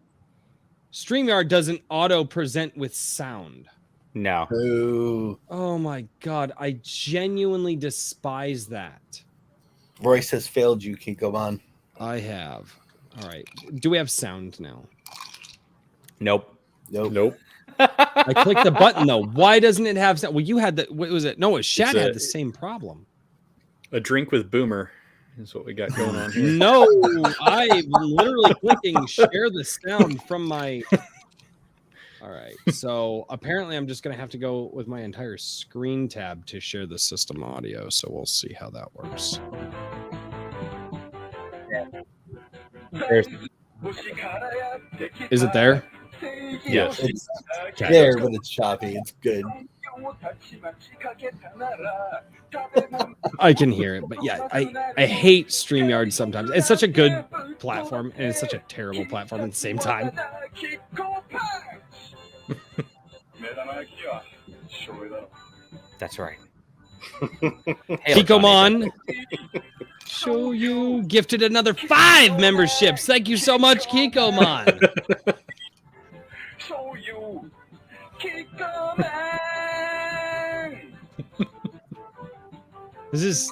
[SPEAKER 1] StreamYard doesn't auto-present with sound.
[SPEAKER 7] No.
[SPEAKER 2] Ooh.
[SPEAKER 1] Oh, my God. I genuinely despise that.
[SPEAKER 2] Royce has failed you, Kikomon.
[SPEAKER 1] I have. All right. Do we have sound now?
[SPEAKER 7] Nope.
[SPEAKER 1] I clicked the button, though. Why doesn't it have sound? Well, you had the... What was it? No, it was Shad had the same problem.
[SPEAKER 3] A drink with Boomer is what we got going on here.
[SPEAKER 1] No, I'm literally clicking share the sound from my... All right. So apparently I'm just going to have to go with my entire screen tab to share the system audio. So we'll see how that works. Is it there?
[SPEAKER 3] Yes.
[SPEAKER 2] It's there, but it's choppy. It's good.
[SPEAKER 1] I can hear it, but yeah, I hate StreamYard sometimes. It's such a good platform, and it's such a terrible platform at the same time.
[SPEAKER 7] That's right.
[SPEAKER 1] Kikomon, show you gifted another 5 memberships. Thank you so much, Kikomon.
[SPEAKER 8] Show you Kikomon.
[SPEAKER 1] This is...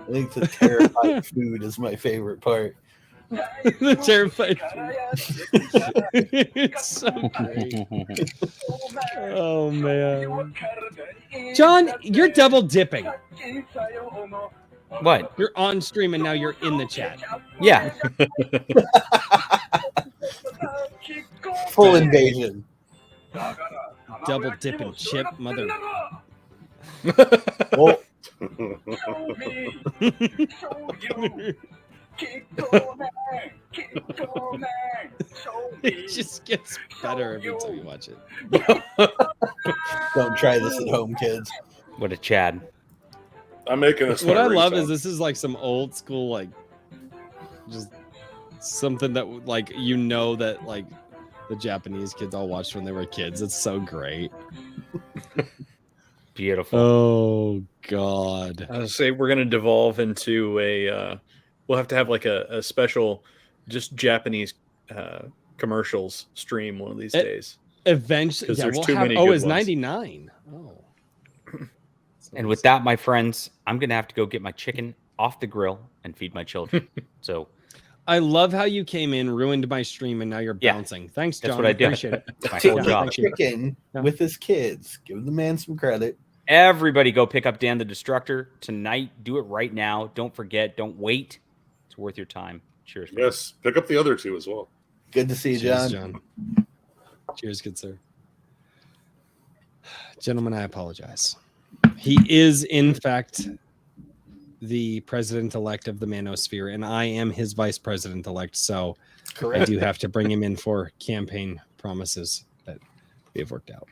[SPEAKER 2] I think the terrified food is my favorite part.
[SPEAKER 1] The terrified food. It's so great. Oh, man. John, you're double dipping.
[SPEAKER 7] What?
[SPEAKER 1] You're on stream and now you're in the chat.
[SPEAKER 7] Yeah.
[SPEAKER 2] Full invasion.
[SPEAKER 1] Double dipping chip, mother.
[SPEAKER 2] Well,
[SPEAKER 1] It just gets better every time you watch it.
[SPEAKER 2] Don't try this at home, kids.
[SPEAKER 7] What a Chad.
[SPEAKER 4] I'm making this.
[SPEAKER 1] What
[SPEAKER 4] my
[SPEAKER 1] I love
[SPEAKER 4] ringtone.
[SPEAKER 1] is this is like some old school, like just something that like that like the Japanese kids all watched when they were kids. It's so great.
[SPEAKER 7] Beautiful.
[SPEAKER 1] Oh God.
[SPEAKER 3] I would say we're going to devolve into a. We'll have to have like a special, just Japanese commercials stream one of these days.
[SPEAKER 1] Eventually,
[SPEAKER 3] 'Cause
[SPEAKER 1] yeah,
[SPEAKER 3] there's
[SPEAKER 1] we'll
[SPEAKER 3] too
[SPEAKER 1] have.
[SPEAKER 3] many
[SPEAKER 1] Oh,
[SPEAKER 3] good
[SPEAKER 1] it's
[SPEAKER 3] ones.
[SPEAKER 1] 99. Oh.
[SPEAKER 7] And with that, my friends, I'm going to have to go get my chicken off the grill and feed my children. So
[SPEAKER 1] I love how you came in, ruined my stream, and now you're
[SPEAKER 7] Yeah,
[SPEAKER 1] bouncing. Thanks, John.
[SPEAKER 7] that's what I do.
[SPEAKER 1] Appreciate it.
[SPEAKER 7] It's my
[SPEAKER 2] Take
[SPEAKER 7] whole
[SPEAKER 2] the
[SPEAKER 7] job.
[SPEAKER 1] Thank you.
[SPEAKER 2] chicken
[SPEAKER 1] Yeah.
[SPEAKER 2] with his kids. Give the man some credit.
[SPEAKER 7] Everybody go pick up Dan the Destructor tonight. Do it right now. Don't forget. Don't wait. It's worth your time. Cheers. man.
[SPEAKER 4] Yes, pick up the other two as well.
[SPEAKER 2] Good to see you,
[SPEAKER 1] Cheers,
[SPEAKER 2] John.
[SPEAKER 1] John. Cheers, good sir. Gentlemen, I apologize. He is, in fact, the president-elect of the Manosphere, and I am his vice president-elect, so I do have to bring him in for campaign promises that we have worked out.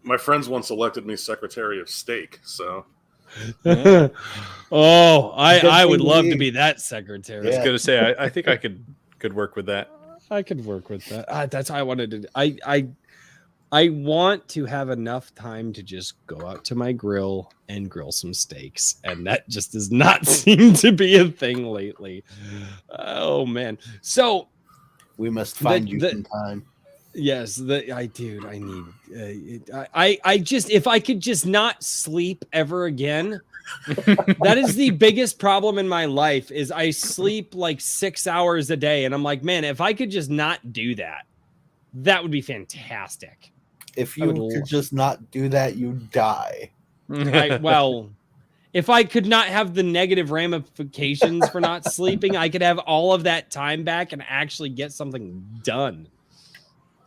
[SPEAKER 4] My friends once elected me Secretary of State, so
[SPEAKER 1] Oh, I would love to
[SPEAKER 2] Indeed.
[SPEAKER 1] be that secretary.
[SPEAKER 3] I was going to say, I think I could work with that.
[SPEAKER 1] I could work with that. That's how I wanted to. I want to have enough time to just go out to my grill and grill some steaks, and that just does not seem to be a thing lately. Oh man! So
[SPEAKER 2] We must find you
[SPEAKER 1] the-
[SPEAKER 2] some time.
[SPEAKER 1] yes, I need. I just if I could just not sleep ever again. That is the biggest problem in my life. Is I sleep like 6 hours a day, and I'm like, man, if I could just not do that, that would be fantastic.
[SPEAKER 2] If
[SPEAKER 1] I
[SPEAKER 2] you
[SPEAKER 1] would
[SPEAKER 2] could just not do that, you die.
[SPEAKER 1] Well, if I could not have the negative ramifications for not sleeping, I could have all of that time back and actually get something done.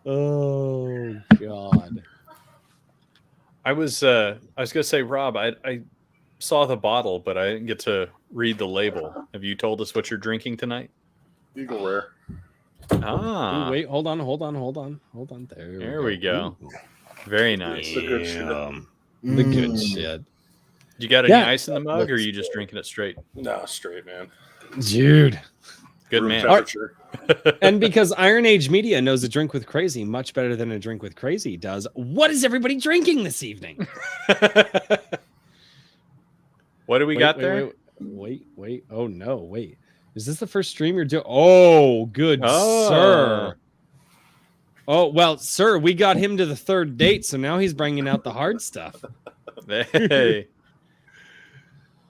[SPEAKER 1] Oh God.
[SPEAKER 3] I was going to say, Rob, I saw the bottle, but I didn't get to read the label. Have you told us what you're drinking tonight?
[SPEAKER 4] Eagle Rare.
[SPEAKER 3] Ah,
[SPEAKER 1] Ooh, wait, hold on.
[SPEAKER 3] There we go. Very nice.
[SPEAKER 4] The good shit.
[SPEAKER 1] The good shit.
[SPEAKER 3] You got any
[SPEAKER 1] Yeah.
[SPEAKER 3] ice in the mug, or are you just drinking it straight?
[SPEAKER 4] No, straight, man.
[SPEAKER 1] Dude.
[SPEAKER 3] Good
[SPEAKER 4] Room
[SPEAKER 3] man.
[SPEAKER 4] temperature.
[SPEAKER 1] And because Iron Age Media knows a drink with crazy much better than a drink with crazy does, what is everybody drinking this evening?
[SPEAKER 3] What do we got there?
[SPEAKER 1] Wait. Oh no, wait. Is this the first stream you're doing? Oh, good
[SPEAKER 3] Oh.
[SPEAKER 1] sir. Oh, well, sir, we got him to the third date, so now he's bringing out the hard stuff.
[SPEAKER 3] Hey,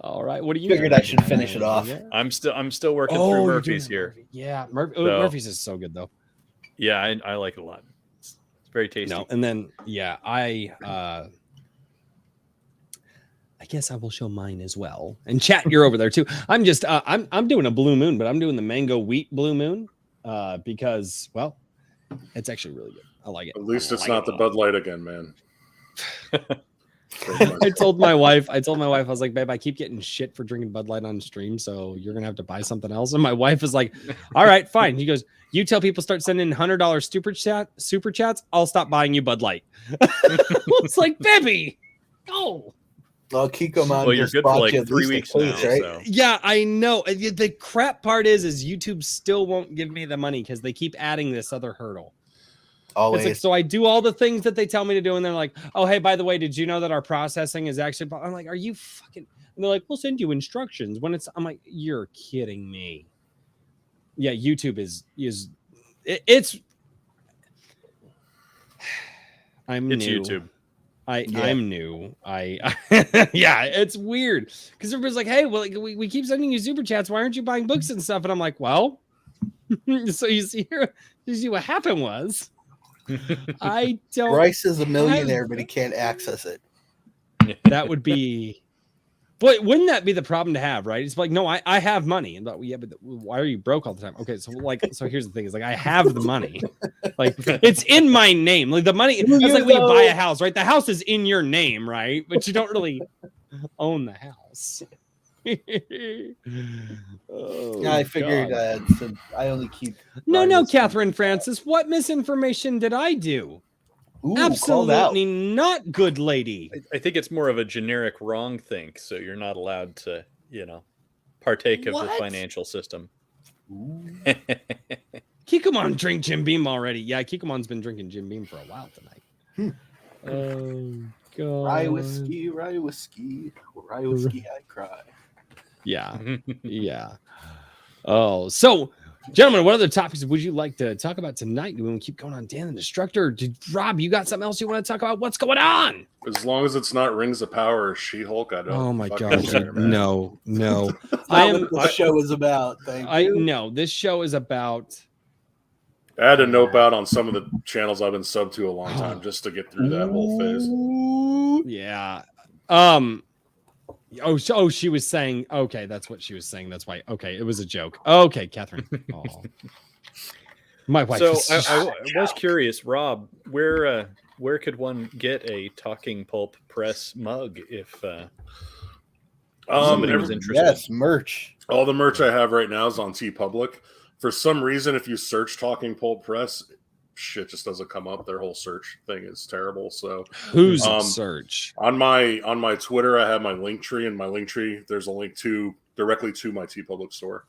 [SPEAKER 1] All right, what do you
[SPEAKER 2] Figured
[SPEAKER 1] got?
[SPEAKER 2] I should finish it off.
[SPEAKER 3] I'm still working
[SPEAKER 1] Oh,
[SPEAKER 3] through
[SPEAKER 1] you're
[SPEAKER 3] Murphy's
[SPEAKER 1] doing
[SPEAKER 3] here.
[SPEAKER 1] Murphy. Yeah,
[SPEAKER 3] So-
[SPEAKER 1] Murphy's is so good though.
[SPEAKER 3] Yeah, I like it a lot. It's very tasty.
[SPEAKER 1] No, and then yeah, I guess I will show mine as well. And chat, you're over there too. I'm just I'm doing a blue moon, but I'm doing the mango wheat blue moon because well, it's actually really good. I like it.
[SPEAKER 4] At least
[SPEAKER 1] I
[SPEAKER 4] it's
[SPEAKER 1] like
[SPEAKER 4] not
[SPEAKER 1] it
[SPEAKER 4] the
[SPEAKER 1] a lot.
[SPEAKER 4] Bud Light again, man.
[SPEAKER 1] I told my wife, I was like, babe, I keep getting shit for drinking Bud Light on stream, so you're gonna have to buy something else. And my wife is like, all right, fine. He goes, you tell people start sending $100 super chats, I'll stop buying you Bud Light. It's like, baby, go.
[SPEAKER 2] Well, Kiko Man
[SPEAKER 3] Well, you're
[SPEAKER 2] just
[SPEAKER 3] good for
[SPEAKER 2] bought
[SPEAKER 3] like
[SPEAKER 2] you at
[SPEAKER 3] 3
[SPEAKER 2] least a
[SPEAKER 3] weeks
[SPEAKER 2] case,
[SPEAKER 3] now.
[SPEAKER 2] right?
[SPEAKER 3] So.
[SPEAKER 1] Yeah, I know. The crap part is YouTube still won't give me the money because they keep adding this other hurdle.
[SPEAKER 2] Always.
[SPEAKER 1] It's like, so I do all the things that they tell me to do, and they're like, oh, hey, by the way, did you know that our processing is actually, I'm like, are you fucking, and they're like, we'll send you instructions when it's, I'm like, you're kidding me. Yeah, YouTube is it's I'm
[SPEAKER 3] It's
[SPEAKER 1] new.
[SPEAKER 3] YouTube.
[SPEAKER 1] I'm new. Yeah, it's weird because everybody's like, hey, well, like, we keep sending you super chats. Why aren't you buying books and stuff? And I'm like, well, so you see what happened was I don't.
[SPEAKER 2] Bryce is a millionaire, but he can't access it.
[SPEAKER 1] That would be. But wouldn't that be the problem to have, right? It's like, no, I have money. And yeah, but why are you broke all the time? Okay, so here's the thing: is like I have the money, like it's in my name. Like the money, it's like when you buy a house, right? The house is in your name, right? But you don't really own the house. Oh,
[SPEAKER 2] Yeah, I figured
[SPEAKER 1] God.
[SPEAKER 2] since I only keep.
[SPEAKER 1] No,
[SPEAKER 2] Rye whiskey-
[SPEAKER 1] Catherine Francis. What misinformation did I do?
[SPEAKER 2] Ooh, called out.
[SPEAKER 1] Absolutely not, good lady.
[SPEAKER 3] I think it's more of a generic wrong think, so you're not allowed to, partake of the
[SPEAKER 1] What?
[SPEAKER 3] financial system.
[SPEAKER 2] Ooh.
[SPEAKER 1] Kikumon drink Jim Beam already. Yeah, Kikumon's been drinking Jim Beam for a while tonight. Oh, God.
[SPEAKER 2] Rye whiskey, rye whiskey, rye whiskey, I cry.
[SPEAKER 1] Yeah. Yeah. Oh, so, gentlemen, what other topics would you like to talk about tonight? Do we want to keep going on Dan the Destructor? Rob, you got something else you want to talk about? What's going on?
[SPEAKER 4] As long as it's not Rings of Power or She-Hulk, I don't.
[SPEAKER 1] Oh my
[SPEAKER 4] fucking
[SPEAKER 1] God!
[SPEAKER 4] care, man.
[SPEAKER 1] No.
[SPEAKER 2] That's
[SPEAKER 1] I
[SPEAKER 2] not
[SPEAKER 1] am.
[SPEAKER 2] what the show is about. Thank you.
[SPEAKER 1] No. This show is about.
[SPEAKER 4] I had to nope out on some of the channels I've been subbed to a long time just to get through that whole phase.
[SPEAKER 1] Yeah. Oh, she was saying. Okay, that's what she was saying. That's why. Okay, it was a joke. Okay, Catherine. Oh. My wife.
[SPEAKER 3] So
[SPEAKER 1] is
[SPEAKER 3] I was curious, Rob, where could one get a Talking Pulp Press mug if somebody was interested?
[SPEAKER 2] Yes, merch.
[SPEAKER 4] All the merch I have right now is on TeePublic. For some reason, if you search Talking Pulp Press, shit just doesn't come up. Their whole search thing is terrible. So
[SPEAKER 1] who's search
[SPEAKER 4] on my Twitter, I have my link tree, and my link tree there's a link directly to my TeePublic store.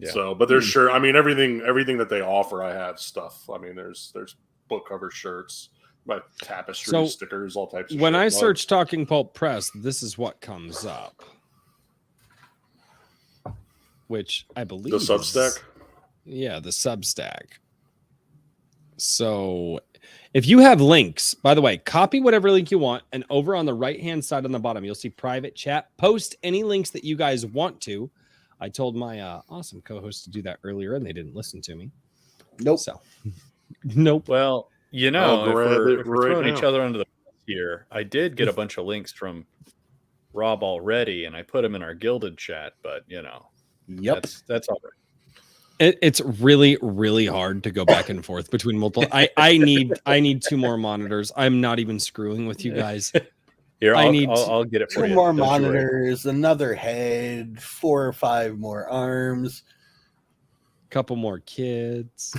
[SPEAKER 3] Yeah.
[SPEAKER 4] So, but there's sure. I mean, everything that they offer, I have stuff. I mean, there's book cover shirts, my tapestry stickers, all types of
[SPEAKER 1] when
[SPEAKER 4] shit.
[SPEAKER 1] I search Talking Pulp Press, this is what comes up. Which I believe
[SPEAKER 4] the Substack.
[SPEAKER 1] Yeah, the Substack. So if you have links, by the way, copy whatever link you want, and over on the right-hand side on the bottom, you'll see private chat. Post any links that you guys want to. I told my awesome co-host to do that earlier, and they didn't listen to me.
[SPEAKER 2] Nope.
[SPEAKER 1] So, nope.
[SPEAKER 3] Well, if
[SPEAKER 4] grab
[SPEAKER 3] we're
[SPEAKER 4] it
[SPEAKER 3] throwing
[SPEAKER 4] right
[SPEAKER 3] each
[SPEAKER 4] now.
[SPEAKER 3] other under the bus here, I did get a bunch of links from Rob already, and I put them in our Gilded chat, but,
[SPEAKER 2] Yep.
[SPEAKER 3] that's all right.
[SPEAKER 1] It's really, really hard to go back and forth between multiple. I need 2 more monitors. I'm not even screwing with you guys.
[SPEAKER 3] Here,
[SPEAKER 1] I
[SPEAKER 3] I'll
[SPEAKER 1] need
[SPEAKER 3] I'll get it for
[SPEAKER 2] 2
[SPEAKER 3] you.
[SPEAKER 2] more
[SPEAKER 3] Don't you worry.
[SPEAKER 2] monitors, another head, 4 or 5 more arms.
[SPEAKER 1] Couple more kids.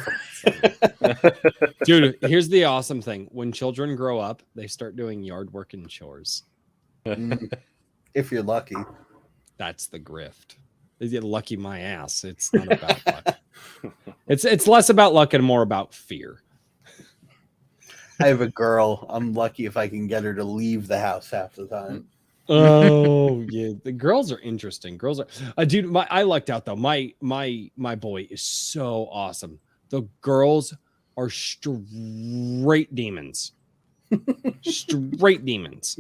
[SPEAKER 1] Dude, here's the awesome thing. When children grow up, they start doing yard work and chores.
[SPEAKER 2] If you're lucky.
[SPEAKER 1] That's the grift. They get lucky my ass. It's not about luck. It's less about luck and more about fear.
[SPEAKER 2] I have a girl. I'm lucky if I can get her to leave the house half the time.
[SPEAKER 1] Oh yeah, the girls are interesting. Girls are, dude. I lucked out though. My boy is so awesome. The girls are straight demons. Straight demons.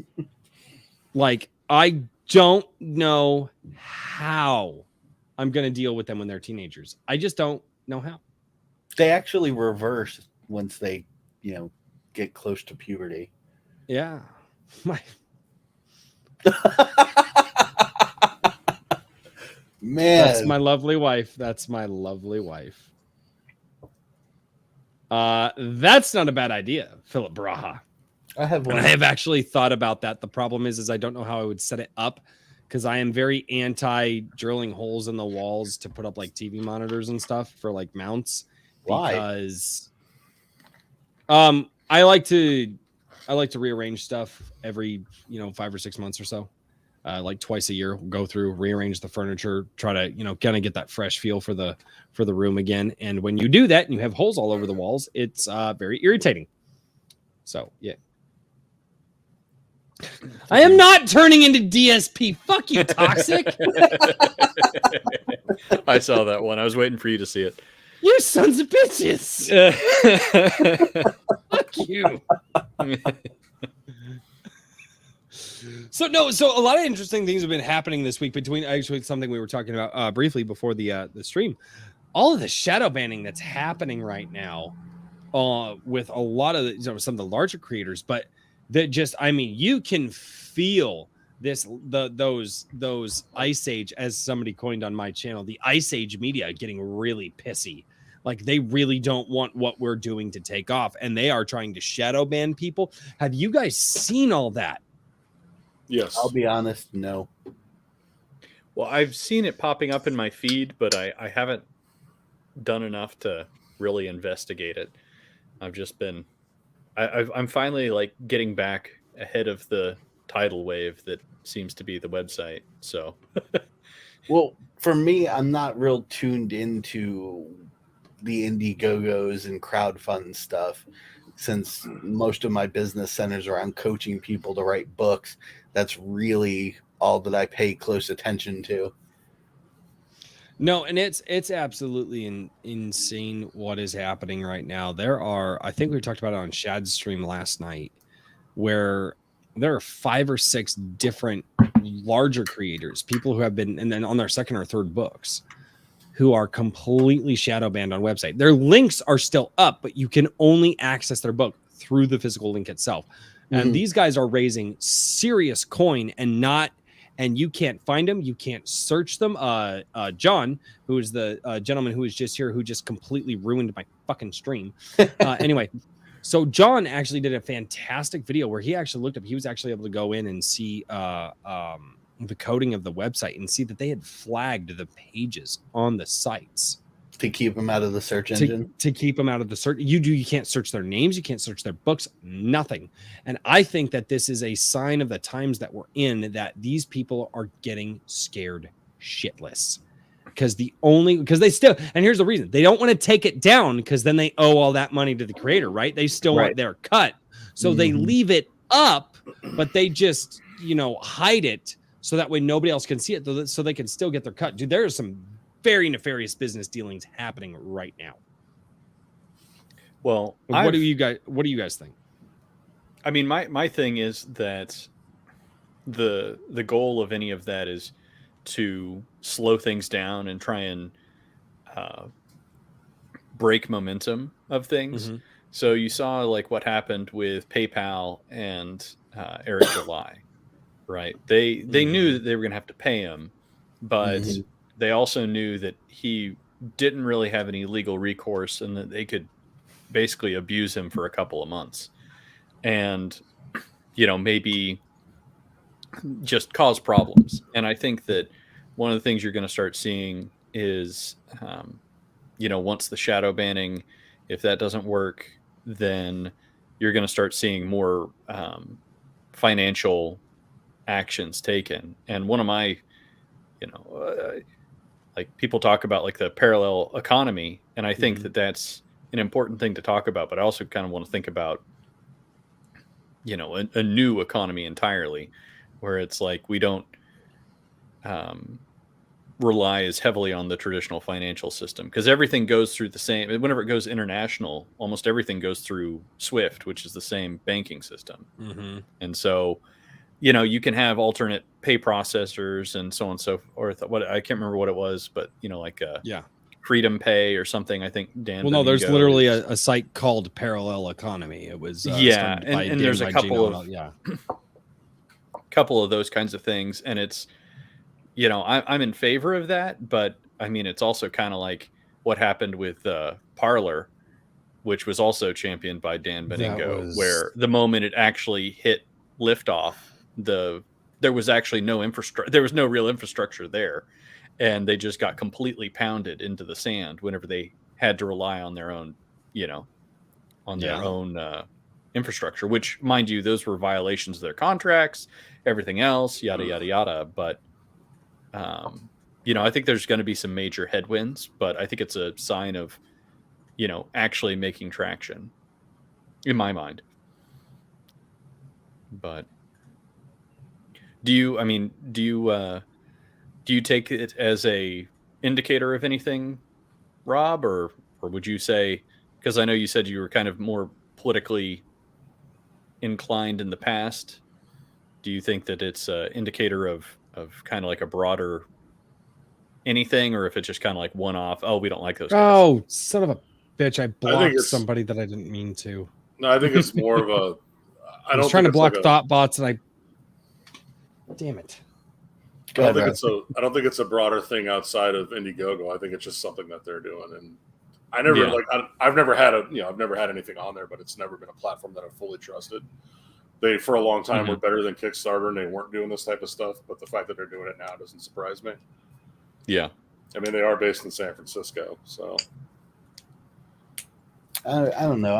[SPEAKER 1] Like I don't know how I'm gonna deal with them when they're teenagers. I just don't know how.
[SPEAKER 2] They actually reverse once they, get close to puberty.
[SPEAKER 1] Yeah.
[SPEAKER 2] Man,
[SPEAKER 1] That's my lovely wife. That's my lovely wife. That's not a bad idea, Philip Braha.
[SPEAKER 2] I have one.
[SPEAKER 1] And I have actually thought about that. The problem is I don't know how I would set it up because I am very anti drilling holes in the walls to put up like TV monitors and stuff for like mounts.
[SPEAKER 2] Why?
[SPEAKER 1] Because I like to rearrange stuff every 5 or 6 months or so. Like twice a year, we'll go through, rearrange the furniture, try to kind of get that fresh feel for the room again. And when you do that and you have holes all over the walls, it's very irritating. So yeah. I am not turning into DSP. Fuck you, toxic.
[SPEAKER 3] I saw that one. I was waiting for you to see it.
[SPEAKER 1] You sons of bitches. Fuck you. So a lot of interesting things have been happening this week between actually something we were talking about briefly before the stream. All of the shadow banning that's happening right now with a lot of some of the larger creators, but that just you can feel those Ice Age, as somebody coined on my channel, the Ice Age media getting really pissy. Like they really don't want what we're doing to take off, and they are trying to shadow ban people. Have you guys seen all that?
[SPEAKER 4] Yes.
[SPEAKER 2] I'll be honest, no.
[SPEAKER 3] Well, I've seen it popping up in my feed, but I haven't done enough to really investigate it. I've just been, I'm finally like getting back ahead of the tidal wave that seems to be the website. So,
[SPEAKER 2] Well, for me, I'm not real tuned into the Indiegogos and crowdfund stuff, since most of my business centers around coaching people to write books. That's really all that I pay close attention to.
[SPEAKER 1] No, and it's absolutely insane what is happening right now. There are, I think we talked about it on Shad's stream last night, where there are 5 or 6 different larger creators, people who have been, and then on their second or third books, who are completely shadow banned on website. Their links are still up, but you can only access their book through the physical link itself. And these guys are raising serious coin and you can't find them. You can't search them. John, who is the gentleman who was just here, who just completely ruined my fucking stream. Anyway, so John actually did a fantastic video where he actually looked up, he was actually able to go in and see the coding of the website and see that they had flagged the pages on the sites
[SPEAKER 2] to keep them out of the search engine.
[SPEAKER 1] To keep them out of the search. You can't search their names, you can't search their books, nothing. And I think that this is a sign of the times that we're in, that these people are getting scared shitless. Because they still, and here's the reason, they don't want to take it down, because then they owe all that money to the creator, right? They still want their cut. So they leave it up, but they just, hide it so that way nobody else can see it, so they can still get their cut. Dude, there are some very nefarious business dealings happening right now.
[SPEAKER 3] Well,
[SPEAKER 1] what do you guys think?
[SPEAKER 3] I mean, my thing is that the goal of any of that is to slow things down and try and break momentum of things. So you saw like what happened with PayPal and Eric July, right? They knew that they were going to have to pay him, but they also knew that he didn't really have any legal recourse and that they could basically abuse him for a couple of months and, maybe just cause problems. And I think that one of the things you're going to start seeing is, once the shadow banning, if that doesn't work, then you're going to start seeing more financial actions taken. And one of my, like people talk about like the parallel economy. And I think that that's an important thing to talk about, but I also kind of want to think about, a new economy entirely, where it's like, we don't rely as heavily on the traditional financial system, because everything goes through the same, whenever it goes international, almost everything goes through SWIFT, which is the same banking system. And so, you can have alternate pay processors and so on and so forth. What I can't remember what it was, but Freedom Pay or something. I think Dan.
[SPEAKER 1] Well, no, there's literally a site called Parallel Economy. It was
[SPEAKER 3] and there's a couple of couple of those kinds of things, and it's I'm in favor of that, but I mean it's also kind of like what happened with Parler, which was also championed by Dan Beningo, where the moment it actually hit liftoff, there was actually no infrastructure. There was no real infrastructure there, and they just got completely pounded into the sand whenever they had to rely on their own, own infrastructure. Which, mind you, those were violations of their contracts, everything else, yada yada yada. But I think there's going to be some major headwinds, but I think it's a sign of, actually making traction, in my mind. But do you take it as a indicator of anything, Rob, or would you say, because I know you said you were kind of more politically inclined in the past, do you think that it's an indicator of kind of like a broader anything, or if it's just kind of like one off, oh, we don't like those guys?
[SPEAKER 1] Oh, son of a bitch, I blocked somebody that I didn't mean to.
[SPEAKER 4] No, I think it's more of a
[SPEAKER 1] I was trying to block thought bots, and I damn it.
[SPEAKER 4] I don't think it's a broader thing outside of Indiegogo. I think it's just something that they're doing, and I never I've never had anything on there, but it's never been a platform that I've fully trusted. They for a long time
[SPEAKER 3] Mhm.
[SPEAKER 4] were better than Kickstarter, and they weren't doing this type of stuff. But the fact that they're doing it now doesn't surprise me.
[SPEAKER 3] Yeah.
[SPEAKER 4] I mean, they are based in San Francisco, so
[SPEAKER 2] I don't know.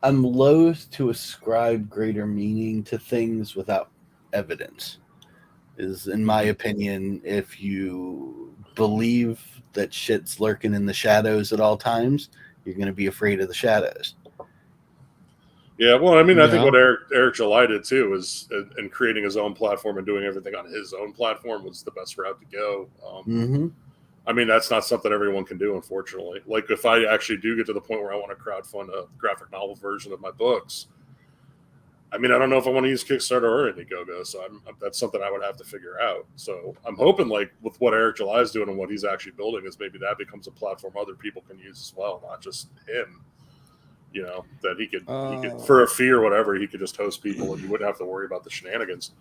[SPEAKER 2] I'm loath to ascribe greater meaning to things without evidence. Is in my opinion, if you believe that shit's lurking in the shadows at all times, you're going to be afraid of the shadows.
[SPEAKER 4] yeah. Well, I mean, I think
[SPEAKER 1] Yeah.
[SPEAKER 4] what Eric July did too is in creating his own platform and doing everything on his own platform was the best route to go.
[SPEAKER 2] Mm-hmm.
[SPEAKER 4] I mean, that's not something everyone can do, unfortunately. Like, if I actually do get to the point where I want to crowdfund a graphic novel version of my books, I mean, I don't know if I want to use Kickstarter or Indiegogo, so that's something I would have to figure out. So I'm hoping, like, with what Eric July is doing and what he's actually building, is maybe that becomes a platform other people can use as well, not just him. You know, that he could for a fee or whatever, he could just host people and you wouldn't have to worry about the shenanigans.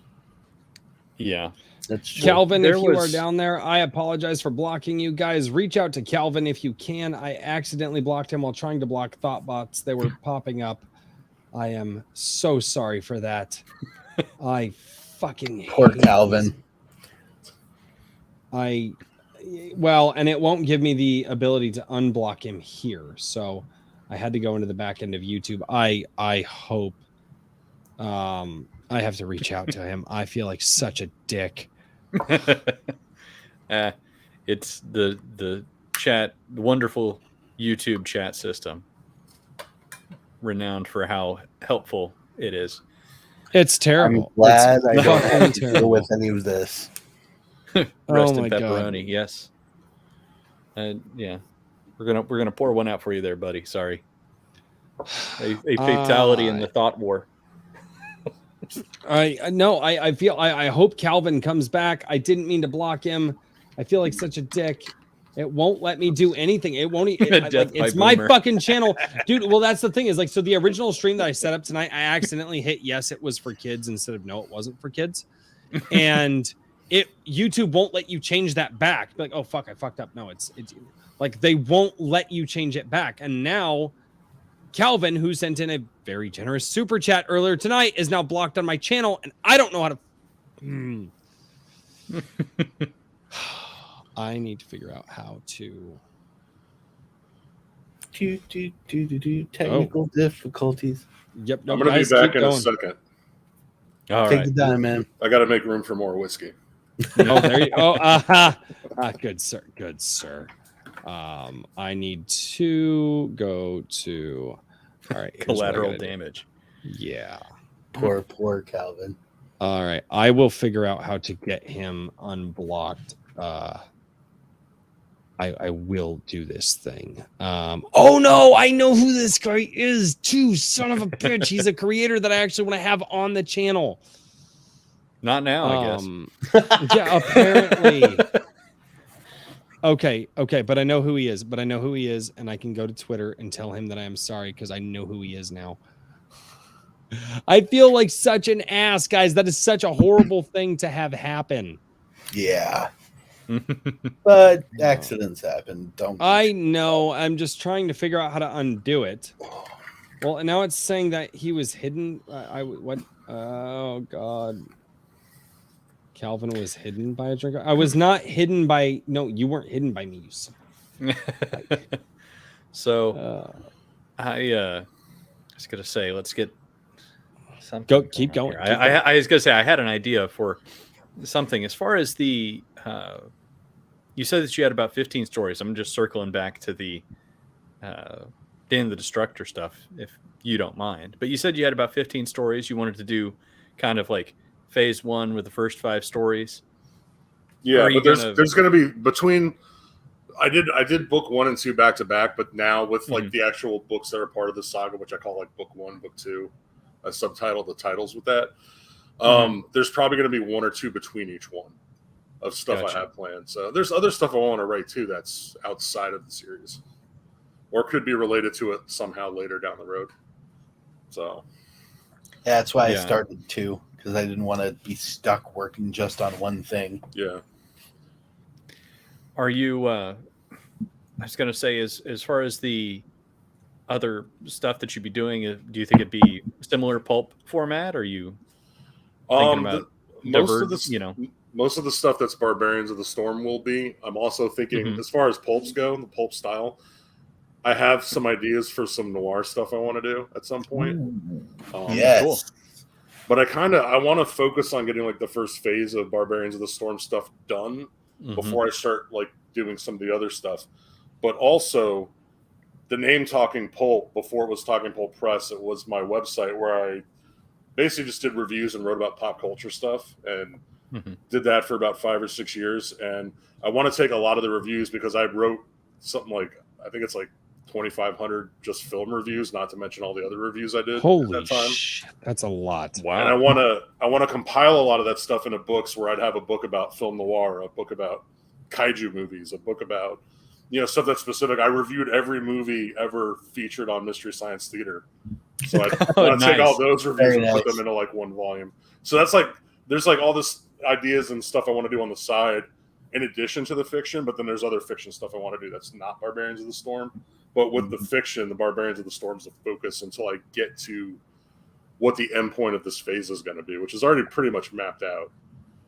[SPEAKER 3] Yeah.
[SPEAKER 2] That's true.
[SPEAKER 1] Calvin,
[SPEAKER 3] There
[SPEAKER 1] if you are
[SPEAKER 3] was-
[SPEAKER 1] down there, I apologize for blocking you guys. Reach out to Calvin if you can. I accidentally blocked him while trying to block Thoughtbots. They were popping up. I am so sorry for that. I fucking
[SPEAKER 2] Poor
[SPEAKER 1] hate
[SPEAKER 2] Calvin.
[SPEAKER 1] well, and it won't give me the ability to unblock him here. So I had to go into the back end of YouTube. I hope I have to reach out to him. I feel like such a dick.
[SPEAKER 3] It's the chat, the wonderful YouTube chat system, renowned for how helpful it is.
[SPEAKER 1] It's
[SPEAKER 2] I'm
[SPEAKER 1] terrible.
[SPEAKER 2] glad
[SPEAKER 1] It's
[SPEAKER 2] I don't
[SPEAKER 1] fucking
[SPEAKER 2] have to deal
[SPEAKER 1] terrible.
[SPEAKER 2] with any of this.
[SPEAKER 3] Rest
[SPEAKER 1] Oh
[SPEAKER 3] in
[SPEAKER 1] my God.
[SPEAKER 3] pepperoni, yes. Yeah, we're gonna pour one out for you there, buddy. Sorry, a fatality in the thought war.
[SPEAKER 1] I feel I hope Calvin comes back. I didn't mean to block him. I feel like such a dick. It won't let me do anything. It won't.
[SPEAKER 3] Death by
[SPEAKER 1] It's my
[SPEAKER 3] boomer.
[SPEAKER 1] fucking channel, dude. Well, that's the thing is like, so the original stream that I set up tonight, I accidentally hit yes, it was for kids instead of no, it wasn't for kids, and YouTube won't let you change that back. Like, oh fuck, I fucked up. No, it's like they won't let you change it back, and now Calvin, who sent in a very generous super chat earlier tonight, is now blocked on my channel, and I don't know how to. I need to figure out how to.
[SPEAKER 2] Technical difficulties.
[SPEAKER 1] Yep. No,
[SPEAKER 4] I'm going to
[SPEAKER 1] guys,
[SPEAKER 4] be back
[SPEAKER 1] keep
[SPEAKER 4] in a
[SPEAKER 1] going.
[SPEAKER 4] second.
[SPEAKER 3] All
[SPEAKER 2] Take
[SPEAKER 3] right.
[SPEAKER 2] the time, man.
[SPEAKER 4] I got to make room for more whiskey.
[SPEAKER 1] Oh, there you go. Good sir. Good sir. I need to go to. All right. here's what I
[SPEAKER 3] Collateral
[SPEAKER 1] gotta do.
[SPEAKER 3] damage.
[SPEAKER 1] Yeah.
[SPEAKER 2] Poor Calvin.
[SPEAKER 1] All right. I will figure out how to get him unblocked. I will do this thing. Oh no, I know who this guy is too. Son of a bitch. He's a creator that I actually want to have on the channel.
[SPEAKER 3] Not now, I guess.
[SPEAKER 1] Yeah, apparently. Okay, but I know who he is. And I can go to Twitter and tell him that I am sorry because I know who he is now. I feel like such an ass, guys. That is such a horrible thing to have happen.
[SPEAKER 2] Yeah. But accidents happen. Don't.
[SPEAKER 1] I know. I'm just trying to figure out how to undo it. Well, and now it's saying that he was hidden. What? Oh God. Calvin was hidden by a drink. I was not hidden by. No, you weren't hidden by me.
[SPEAKER 3] So I was gonna say, let's get something.
[SPEAKER 1] Keep going.
[SPEAKER 3] I was gonna say I had an idea for something as far as the. You said that you had about 15 stories. I'm just circling back to the Dan the Destructor stuff, if you don't mind. But you said you had about 15 stories. You wanted to do kind of like phase 1 with the first 5 stories.
[SPEAKER 4] Yeah, but there's going to be between. I did book 1 and 2 back to back, but now with like the actual books that are part of the saga, which I call like book 1, book 2, I subtitle the titles with that. There's probably going to be 1 or 2 between each one of stuff I have planned. So there's other stuff I want to write too that's outside of the series, or could be related to it somehow later down the road. So
[SPEAKER 2] yeah, that's why I started 2, because I didn't want to be stuck working just on one thing.
[SPEAKER 4] Yeah.
[SPEAKER 3] Are you? I was going to say, as far as the other stuff that you'd be doing, do you think it'd be similar pulp format? Are you thinking about
[SPEAKER 4] most of the stuff that's Barbarians of the Storm will be. I'm also thinking, as far as pulps go, the pulp style, I have some ideas for some noir stuff I want to do at some point.
[SPEAKER 2] Yes.
[SPEAKER 3] Cool.
[SPEAKER 4] But I want to focus on getting like the first phase of Barbarians of the Storm stuff done before I start like doing some of the other stuff. But also, the name Talking Pulp, before it was Talking Pulp Press, it was my website where I basically just did reviews and wrote about pop culture stuff, and did that for about 5 or 6 years. And I want to take a lot of the reviews, because I wrote something like, I think it's like 2,500 just film reviews, not to mention all the other reviews I did.
[SPEAKER 1] Holy
[SPEAKER 4] at that time.
[SPEAKER 1] shit, that's a lot.
[SPEAKER 3] Wow.
[SPEAKER 4] And I want to compile a lot of that stuff into books, where I'd have a book about film noir, a book about kaiju movies, a book about, you know, stuff that's specific. I reviewed every movie ever featured on Mystery Science Theater. So I want to take all those reviews and put them into like one volume. So that's like, there's like all this ideas and stuff I want to do on the side in addition to the fiction, but then there's other fiction stuff I want to do that's not Barbarians of the Storm. But with the fiction, the Barbarians of the Storm is the focus until I get to what the end point of this phase is going to be, which is already pretty much mapped out.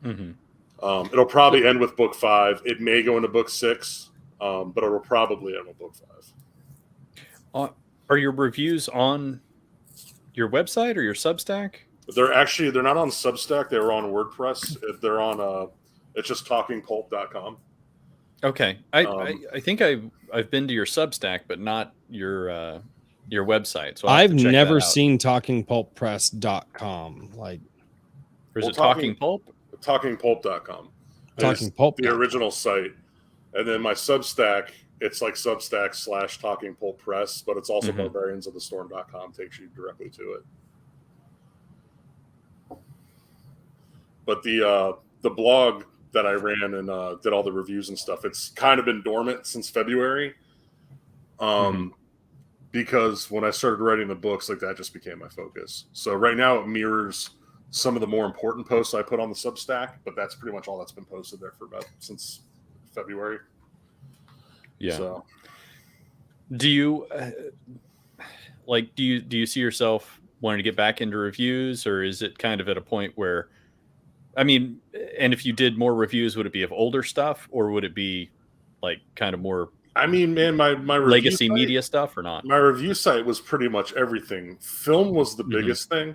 [SPEAKER 4] It'll probably end with book 5. It may go into book 6, but it'll probably end with book 5.
[SPEAKER 3] Are your reviews on your website or your Substack?
[SPEAKER 4] They're not on Substack. They were on WordPress. They're on it's just talkingpulp.com.
[SPEAKER 3] Okay. I think I've been to your Substack, but not your website. So
[SPEAKER 1] I've never seen talkingpulppress.com. Like,
[SPEAKER 3] or is it Talking Pulp?
[SPEAKER 4] Talkingpulp.com.
[SPEAKER 1] Talking Pulp.
[SPEAKER 4] The original site. And then my Substack, it's like Substack / Talking Pulp Press, but it's also barbariansofthestorm.com, takes you directly to it. But the blog that I ran and did all the reviews and stuff, it's kind of been dormant since February. Because when I started writing the books, like, that just became my focus. So right now it mirrors some of the more important posts I put on the Substack, but that's pretty much all that's been posted there for about since February.
[SPEAKER 3] Yeah.
[SPEAKER 4] So,
[SPEAKER 3] do you do you see yourself wanting to get back into reviews, or is it kind of at a point where, I mean, and if you did more reviews, would it be of older stuff, or would it be like kind of more,
[SPEAKER 4] I mean, man, my
[SPEAKER 3] legacy media stuff, or not?
[SPEAKER 4] My review site was pretty much everything. Film was the biggest thing,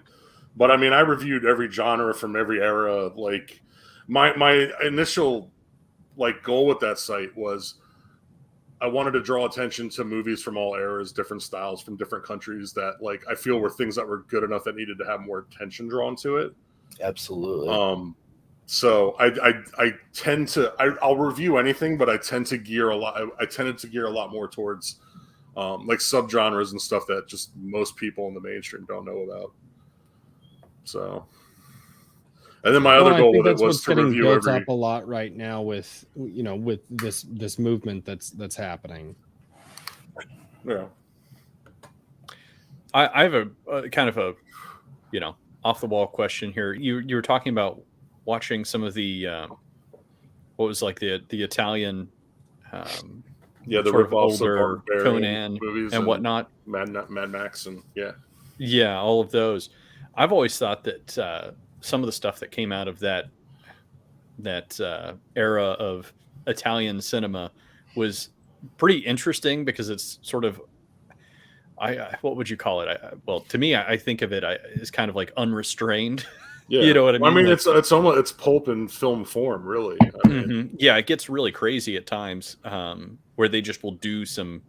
[SPEAKER 4] but I mean, I reviewed every genre from every era. Like, my initial goal with that site was I wanted to draw attention to movies from all eras, different styles from different countries that I feel were things that were good enough that needed to have more attention drawn to it.
[SPEAKER 2] Absolutely.
[SPEAKER 4] So I tend to I'll review anything, but I tend to gear a lot. I tended to gear a lot more towards subgenres and stuff that just most people in the mainstream don't know about. So, and then my other goal with it was to review
[SPEAKER 1] built up a lot right now with with this movement that's happening.
[SPEAKER 4] Yeah,
[SPEAKER 3] I have a kind of a off the wall question here. You were talking about watching some of the what was the Italian
[SPEAKER 4] the
[SPEAKER 3] sort of
[SPEAKER 4] older
[SPEAKER 3] older Conan
[SPEAKER 4] movies
[SPEAKER 3] and whatnot,
[SPEAKER 4] Mad Max and
[SPEAKER 3] all of those. I've always thought that some of the stuff that came out of that era of Italian cinema was pretty interesting, because it's sort of, what would you call it? Well, to me, I think of it as kind of like unrestrained.
[SPEAKER 4] Yeah.
[SPEAKER 3] You know what I mean?
[SPEAKER 4] I mean, it's almost, it's pulp in film form, really. I mean,
[SPEAKER 3] yeah, it gets really crazy at times, where they just will do some.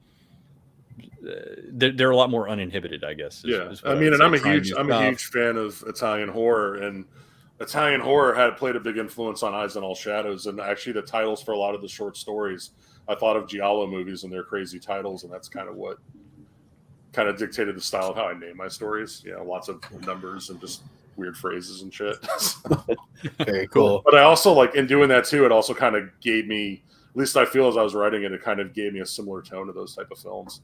[SPEAKER 3] They're a lot more uninhibited, I guess.
[SPEAKER 4] I mean, and I'm a huge fan of Italian horror, and Italian horror had played a big influence on Eyes and All Shadows, and actually the titles for a lot of the short stories, I thought of Giallo movies and their crazy titles, and that's kind of what kind of dictated the style of how I name my stories. Lots of numbers and just weird phrases and shit.
[SPEAKER 2] Very cool.
[SPEAKER 4] But I also, in doing that too, it also kind of gave me, at least I feel as I was writing it, it kind of gave me a similar tone to those type of films.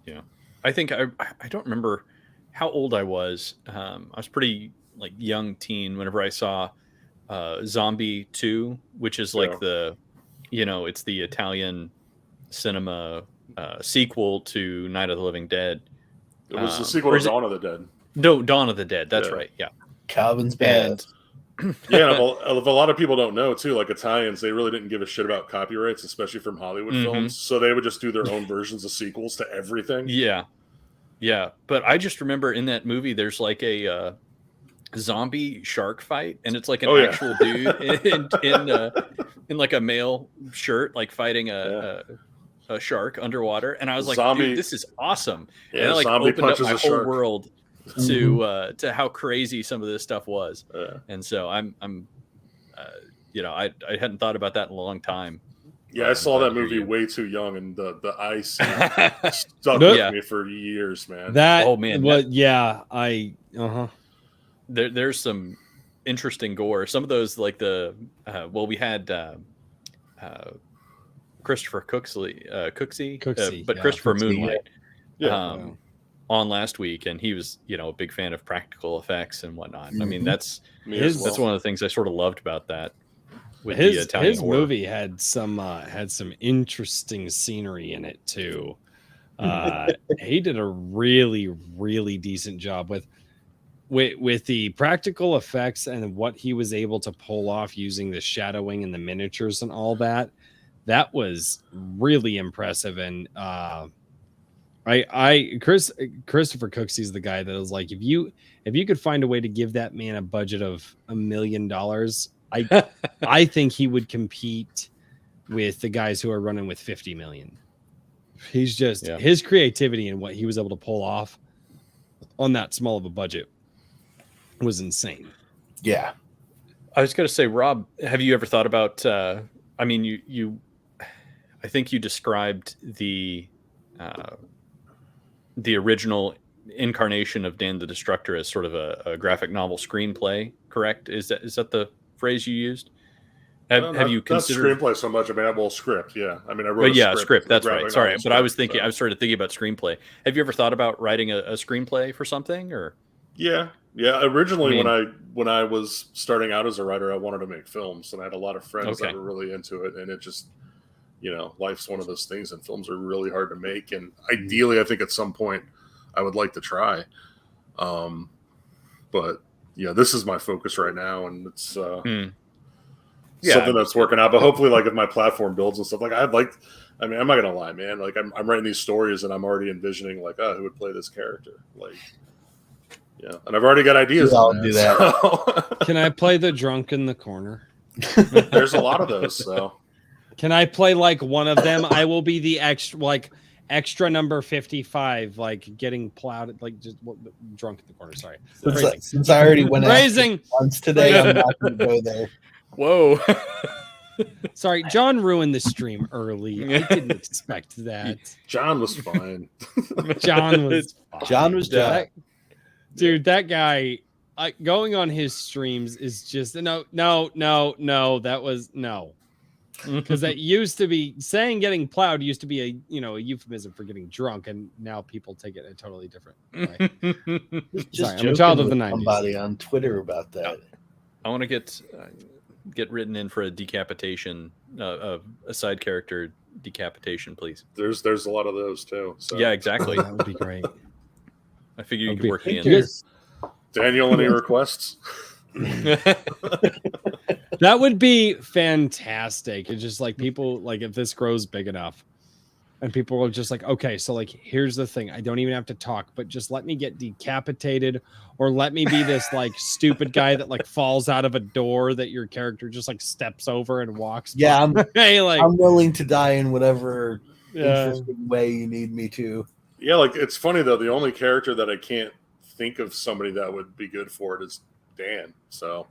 [SPEAKER 3] Yeah. I think I don't remember how old I was. I was pretty young teen whenever I saw Zombie 2, which is the, it's the Italian cinema sequel to Night of the Living Dead.
[SPEAKER 4] It was the sequel to Dawn of the Dead.
[SPEAKER 3] No, Dawn of the Dead. That's
[SPEAKER 4] Yeah.
[SPEAKER 3] right. Yeah.
[SPEAKER 2] Calvin's bad.
[SPEAKER 4] Yeah, and if a lot of people don't know too, like Italians, they really didn't give a shit about copyrights, especially from Hollywood films. So they would just do their own versions of sequels to everything.
[SPEAKER 3] Yeah. Yeah. But I just remember in that movie, there's like a zombie shark fight, and it's like an actual dude in like a male shirt, like fighting a shark underwater. And I was like, dude, this is awesome.
[SPEAKER 4] Yeah,
[SPEAKER 3] and it like
[SPEAKER 4] zombie
[SPEAKER 3] opened up
[SPEAKER 4] punches
[SPEAKER 3] my
[SPEAKER 4] a
[SPEAKER 3] whole
[SPEAKER 4] shark.
[SPEAKER 3] world to how crazy some of this stuff was. And so I'm you know, I hadn't thought about that in a long time.
[SPEAKER 4] Yeah, I saw that movie way too young, and the ice stuck with me for years, man.
[SPEAKER 3] There's some interesting gore. Some of those, like we had Christopher Cooksey, but Christopher Moonlight on last week, and he was, you know, a big fan of practical effects and whatnot. I mean, that's one of the things I sort of loved about that. With his
[SPEAKER 1] movie had some interesting scenery in it too. He did a really decent job with the practical effects and what he was able to pull off using the shadowing and the miniatures and all that. That was really impressive. And Christopher Cooksey's the guy that was like, if you could find a way to give that man a budget of $1 million, I think he would compete with the guys who are running with 50 million. He's just his creativity and what he was able to pull off on that small of a budget was insane.
[SPEAKER 2] Yeah.
[SPEAKER 3] I was going to say, Rob, have you ever thought about, I mean, I think you described the original incarnation of Dan the Destructor as sort of a graphic novel screenplay, correct? Is that the phrase you used? Have you considered
[SPEAKER 4] not screenplay so much? I mean, I have a script. Yeah, I mean, I wrote a
[SPEAKER 3] script. That's right. Sorry, but I was started thinking about screenplay. Have you ever thought about writing a screenplay for something? Or
[SPEAKER 4] yeah. Originally, when I was starting out as a writer, I wanted to make films, and I had a lot of friends that were really into it. And it just, you know, life's one of those things, and films are really hard to make. And ideally, I think at some point, I would like to try. But yeah, this is my focus right now, and it's something that's working out. But hopefully, like if my platform builds and stuff, like I mean, I'm not gonna lie, man. Like I'm writing these stories, and I'm already envisioning like, who would play this character, like. Yeah, and I've already got ideas.
[SPEAKER 2] I'll do that.
[SPEAKER 4] So.
[SPEAKER 1] Can I play the drunk in the corner?
[SPEAKER 4] There's a lot of those. So,
[SPEAKER 1] can I play like one of them? I will be the extra number 55, like getting plowed, like just drunk in the corner. Sorry,
[SPEAKER 2] since I already went
[SPEAKER 1] phrasing
[SPEAKER 2] once today, I'm not going to go there.
[SPEAKER 3] Whoa.
[SPEAKER 1] Sorry, John ruined the stream early. I didn't expect that.
[SPEAKER 4] John was fine.
[SPEAKER 1] John was
[SPEAKER 2] John.
[SPEAKER 1] Dude, that guy going on his streams is just no. That was no, because that used to be saying getting plowed used to be a euphemism for getting drunk, and now people take it a totally different way.
[SPEAKER 2] Just
[SPEAKER 1] I'm a child of the 90s.
[SPEAKER 2] Somebody on Twitter about that.
[SPEAKER 3] I want to get written in for a decapitation, a side character decapitation, please.
[SPEAKER 4] There's a lot of those too. So.
[SPEAKER 3] Yeah, exactly.
[SPEAKER 1] That would be great.
[SPEAKER 3] I figure you could work me in.
[SPEAKER 4] Daniel, any requests?
[SPEAKER 1] That would be fantastic. It's just like people, like if this grows big enough and people are just like, okay, so like, here's the thing. I don't even have to talk, but just let me get decapitated or let me be this like stupid guy that like falls out of a door that your character just like steps over and walks.
[SPEAKER 2] Yeah.
[SPEAKER 1] I'm
[SPEAKER 2] willing to die in whatever interesting way you need me to.
[SPEAKER 4] Yeah, like it's funny though. The only character that I can't think of somebody that would be good for it is Dan. So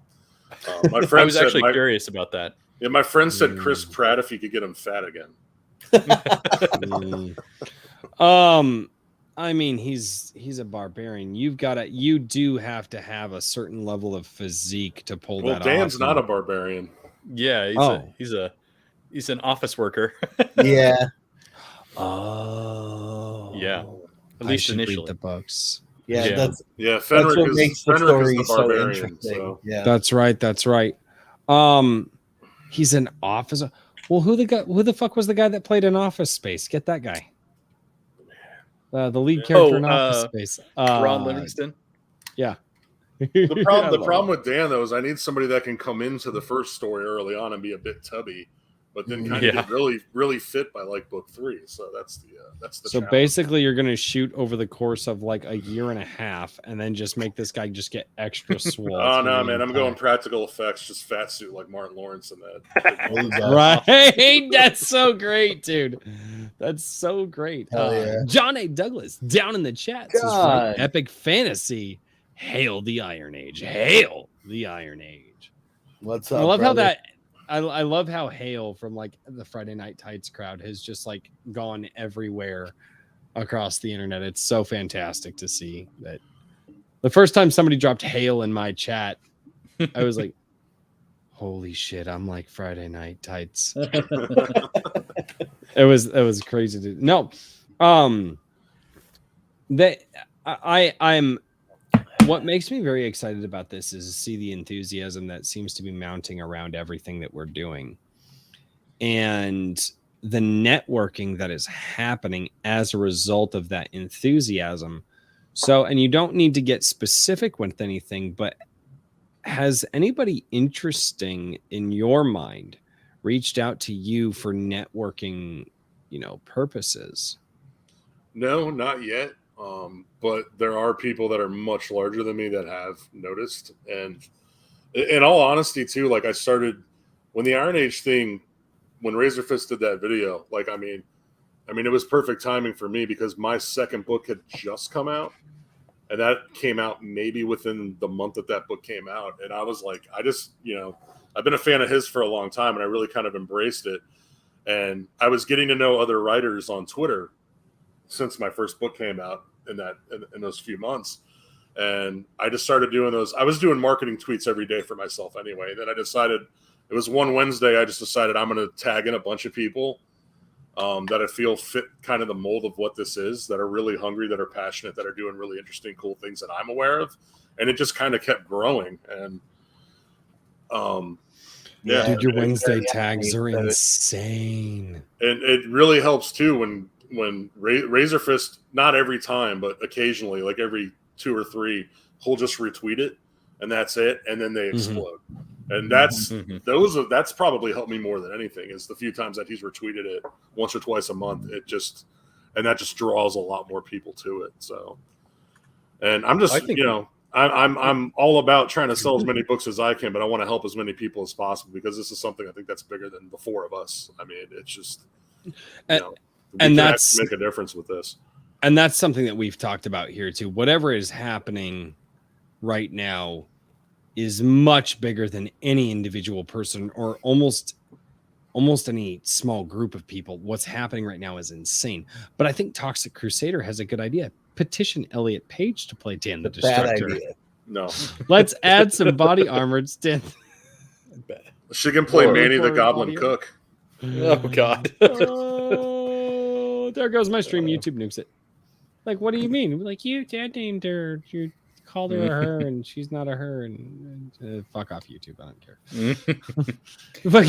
[SPEAKER 4] my friend
[SPEAKER 3] I was actually curious about that.
[SPEAKER 4] Yeah, my friend said Chris Pratt if you could get him fat again.
[SPEAKER 1] I mean, he's a barbarian. You do have to have a certain level of physique to pull that off.
[SPEAKER 4] Well, Dan's not a barbarian.
[SPEAKER 3] Yeah, he's an office worker.
[SPEAKER 2] Yeah.
[SPEAKER 1] Oh,
[SPEAKER 3] yeah. At least initially,
[SPEAKER 1] read the books.
[SPEAKER 2] Yeah,
[SPEAKER 4] Fenric
[SPEAKER 2] what makes the story so
[SPEAKER 4] interesting.
[SPEAKER 2] So. Yeah,
[SPEAKER 1] that's right. He's an officer. Well, who the fuck was the guy that played in Office Space? Get that guy. The lead character in
[SPEAKER 3] Oh,
[SPEAKER 1] Office Space.
[SPEAKER 3] Ron Livingston.
[SPEAKER 1] Yeah.
[SPEAKER 4] The problem with Dan though is I need somebody that can come into the first story early on and be a bit tubby, but then kind of get really fit by like book 3. So that's the
[SPEAKER 1] So
[SPEAKER 4] challenge.
[SPEAKER 1] basically, you're going to shoot over the course of like a year and a half, and then just make this guy just get extra swole.
[SPEAKER 4] Oh no, man! I'm going practical effects, just fat suit like Martin Lawrence and that.
[SPEAKER 1] Right? That's so great, dude. That's so great.
[SPEAKER 2] Yeah.
[SPEAKER 1] John A. Douglas down in the chat says, right, epic fantasy. Hail the Iron Age. Hail the Iron Age.
[SPEAKER 2] What's up?
[SPEAKER 1] I love how
[SPEAKER 2] brother?
[SPEAKER 1] that. I love how Hail from like the Friday Night Tights crowd has just like gone everywhere across the internet. It's so fantastic to see that. The first time somebody dropped Hail in my chat, I was like, holy shit, I'm like Friday Night Tights. It was crazy to no. I'm what makes me very excited about this is to see the enthusiasm that seems to be mounting around everything that we're doing and the networking that is happening as a result of that enthusiasm. So, and you don't need to get specific with anything, but has anybody interesting in your mind reached out to you for networking, purposes?
[SPEAKER 4] No, not yet. But there are people that are much larger than me that have noticed. And in all honesty, too, like I started when the Iron Age thing, when Razorfist did that video, like, I mean, it was perfect timing for me because my second book had just come out. And that came out maybe within the month that book came out. And I was like, I've been a fan of his for a long time and I really kind of embraced it. And I was getting to know other writers on Twitter since my first book came out in those few months. And I just started doing those. I was doing marketing tweets every day for myself anyway. And then I decided it was one Wednesday. I just decided I'm going to tag in a bunch of people that I feel fit kind of the mold of what this is, that are really hungry, that are passionate, that are doing really interesting, cool things that I'm aware of. And it just kind of kept growing. And yeah,
[SPEAKER 1] dude, your Wednesday tags are insane.
[SPEAKER 4] And it really helps too when Razorfist, not every time, but occasionally, like every 2 or 3, he'll just retweet it and that's it. And then they explode. And that's probably helped me more than anything is the few times that he's retweeted it once or twice a month. That just draws a lot more people to it. So, and I'm just, I'm all about trying to sell as many books as I can, but I want to help as many people as possible because this is something I think that's bigger than the 4 of us. I mean, it's just,
[SPEAKER 1] and that's
[SPEAKER 4] make a difference with this.
[SPEAKER 1] And that's something that we've talked about here too. Whatever is happening right now is much bigger than any individual person or almost any small group of people. What's happening right now is insane. But I think Toxic Crusader has a good idea. Petition Elliot Page to play Dan the Destructor.
[SPEAKER 2] Bad idea.
[SPEAKER 4] No.
[SPEAKER 1] Let's add some body armor. Dan.
[SPEAKER 4] She can play Manny the Goblin Cook.
[SPEAKER 3] Oh, God.
[SPEAKER 1] Oh, there goes my stream. YouTube nukes it. Like, what do you mean? Like, you dad named her. You called her a her, and she's not a her. And fuck off, YouTube. I don't care.
[SPEAKER 3] Well,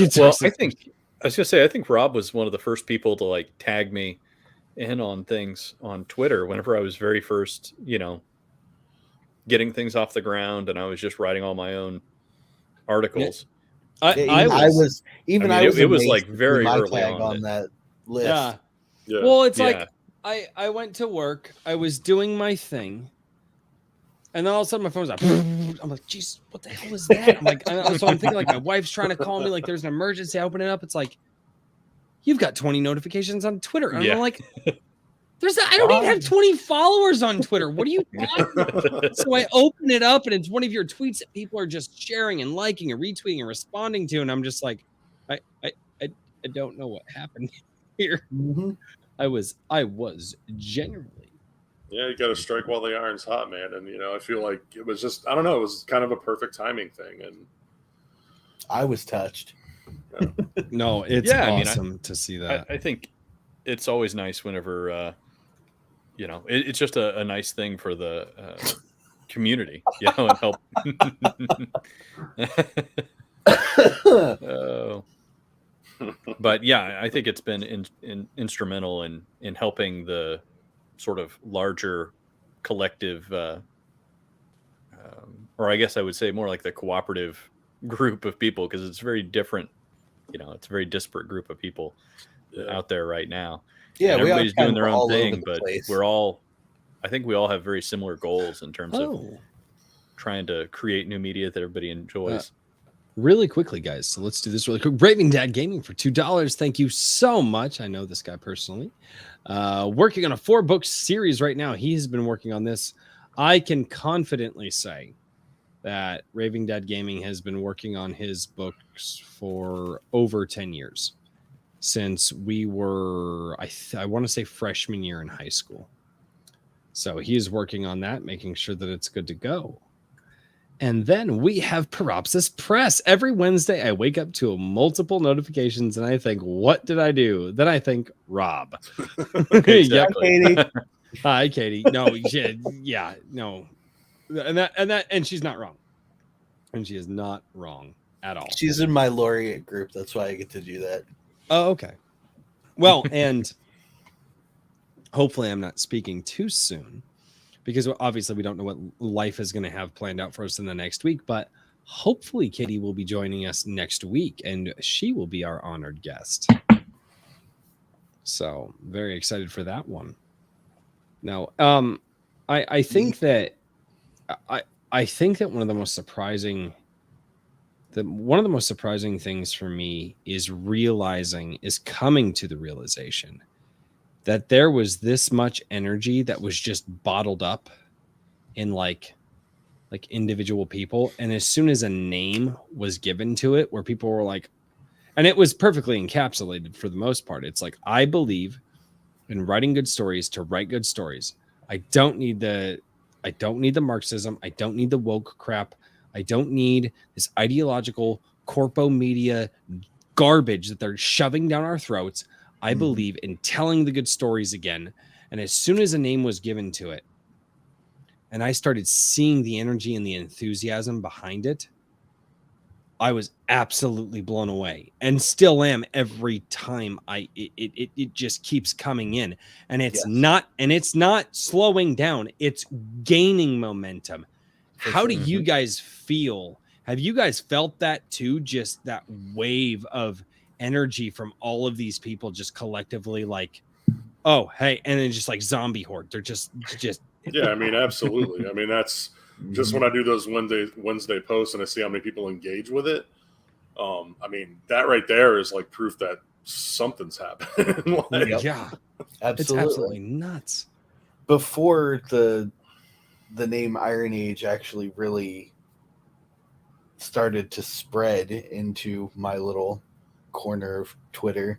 [SPEAKER 3] I think Rob was one of the first people to like tag me in on things on Twitter whenever I was very first, getting things off the ground, and I was just writing all my own articles.
[SPEAKER 2] It
[SPEAKER 3] was like very early
[SPEAKER 2] on that list.
[SPEAKER 1] Yeah.
[SPEAKER 4] Yeah.
[SPEAKER 1] Well, it's like I went to work. I was doing my thing. And then all of a sudden my phone's like, I'm like, geez, what the hell is that? I'm like, so I'm thinking like my wife's trying to call me, like there's an emergency. I open it up. It's like, you've got 20 notifications on Twitter. And I'm like, I don't even have 20 followers on Twitter. What are you talking about? So I open it up and it's one of your tweets that people are just sharing and liking and retweeting and responding to. And I'm just like, I don't know what happened here.
[SPEAKER 2] Mm-hmm.
[SPEAKER 1] I was genuinely.
[SPEAKER 4] Yeah, you got to strike while the iron's hot, man. And, I feel like it was just, I don't know, it was kind of a perfect timing thing. And
[SPEAKER 2] I was touched.
[SPEAKER 4] Yeah.
[SPEAKER 1] No, it's awesome to see that.
[SPEAKER 3] I think it's always nice whenever, it's just a nice thing for the community, and help. But yeah, I think it's been instrumental in helping the sort of larger collective, or I guess I would say more like the cooperative group of people, because it's very different. It's a very disparate group of people out there right now.
[SPEAKER 2] Yeah,
[SPEAKER 3] and
[SPEAKER 2] we are
[SPEAKER 3] everybody's
[SPEAKER 2] kind
[SPEAKER 3] doing
[SPEAKER 2] of
[SPEAKER 3] their own
[SPEAKER 2] all over
[SPEAKER 3] thing,
[SPEAKER 2] the
[SPEAKER 3] but
[SPEAKER 2] place.
[SPEAKER 3] I think we all have very similar goals in terms of
[SPEAKER 1] Oh,
[SPEAKER 3] trying to create new media that everybody enjoys.
[SPEAKER 1] really quickly, guys. So let's do this really quick. Raving Dad Gaming for $2. Thank you so much. I know this guy personally. Working on a 4-book series right now. He has been working on this. I can confidently say that Raving Dad Gaming has been working on his books for over 10 years, since we were, I want to say, freshman year in high school. So he is working on that, making sure that it's good to go. And then we have Paropsis Press. Every Wednesday, I wake up to multiple notifications and I think, what did I do? Then I think, Rob.
[SPEAKER 3] Exactly.
[SPEAKER 2] Katie.
[SPEAKER 1] Hi, Katie. No, yeah, no. And she's not wrong. And she is not wrong at all.
[SPEAKER 2] She's in my laureate group. That's why I get to do that.
[SPEAKER 1] Oh, okay. Well, and hopefully I'm not speaking too soon, because obviously we don't know what life is going to have planned out for us in the next week, but hopefully Katie will be joining us next week and she will be our honored guest. So very excited for that one. Now, I think that I think that one of the most surprising things for me is coming to the realization that there was this much energy that was just bottled up in like individual people. And as soon as a name was given to it, where people were like, and it was perfectly encapsulated for the most part. It's like, I believe in writing good stories to write good stories. I don't need the Marxism. I don't need the woke crap. I don't need this ideological corpo media garbage that they're shoving down our throats. I believe in telling the good stories again. And as soon as a name was given to it, and I started seeing the energy and the enthusiasm behind it, I was absolutely blown away, and still am every time it just keeps coming in. And it's not slowing down, it's gaining momentum. How do you guys feel? Have you guys felt that too? Just that wave of energy from all of these people just collectively, like, oh, hey, and then just like zombie horde. They're just
[SPEAKER 4] Yeah, I mean, absolutely. I mean, that's just when I do those Wednesday posts and I see how many people engage with it. I mean, that right there is like proof that something's happening.
[SPEAKER 1] Yeah,
[SPEAKER 2] Absolutely.
[SPEAKER 1] it's absolutely nuts.
[SPEAKER 2] Before the name Iron Age actually really started to spread into my little corner of Twitter,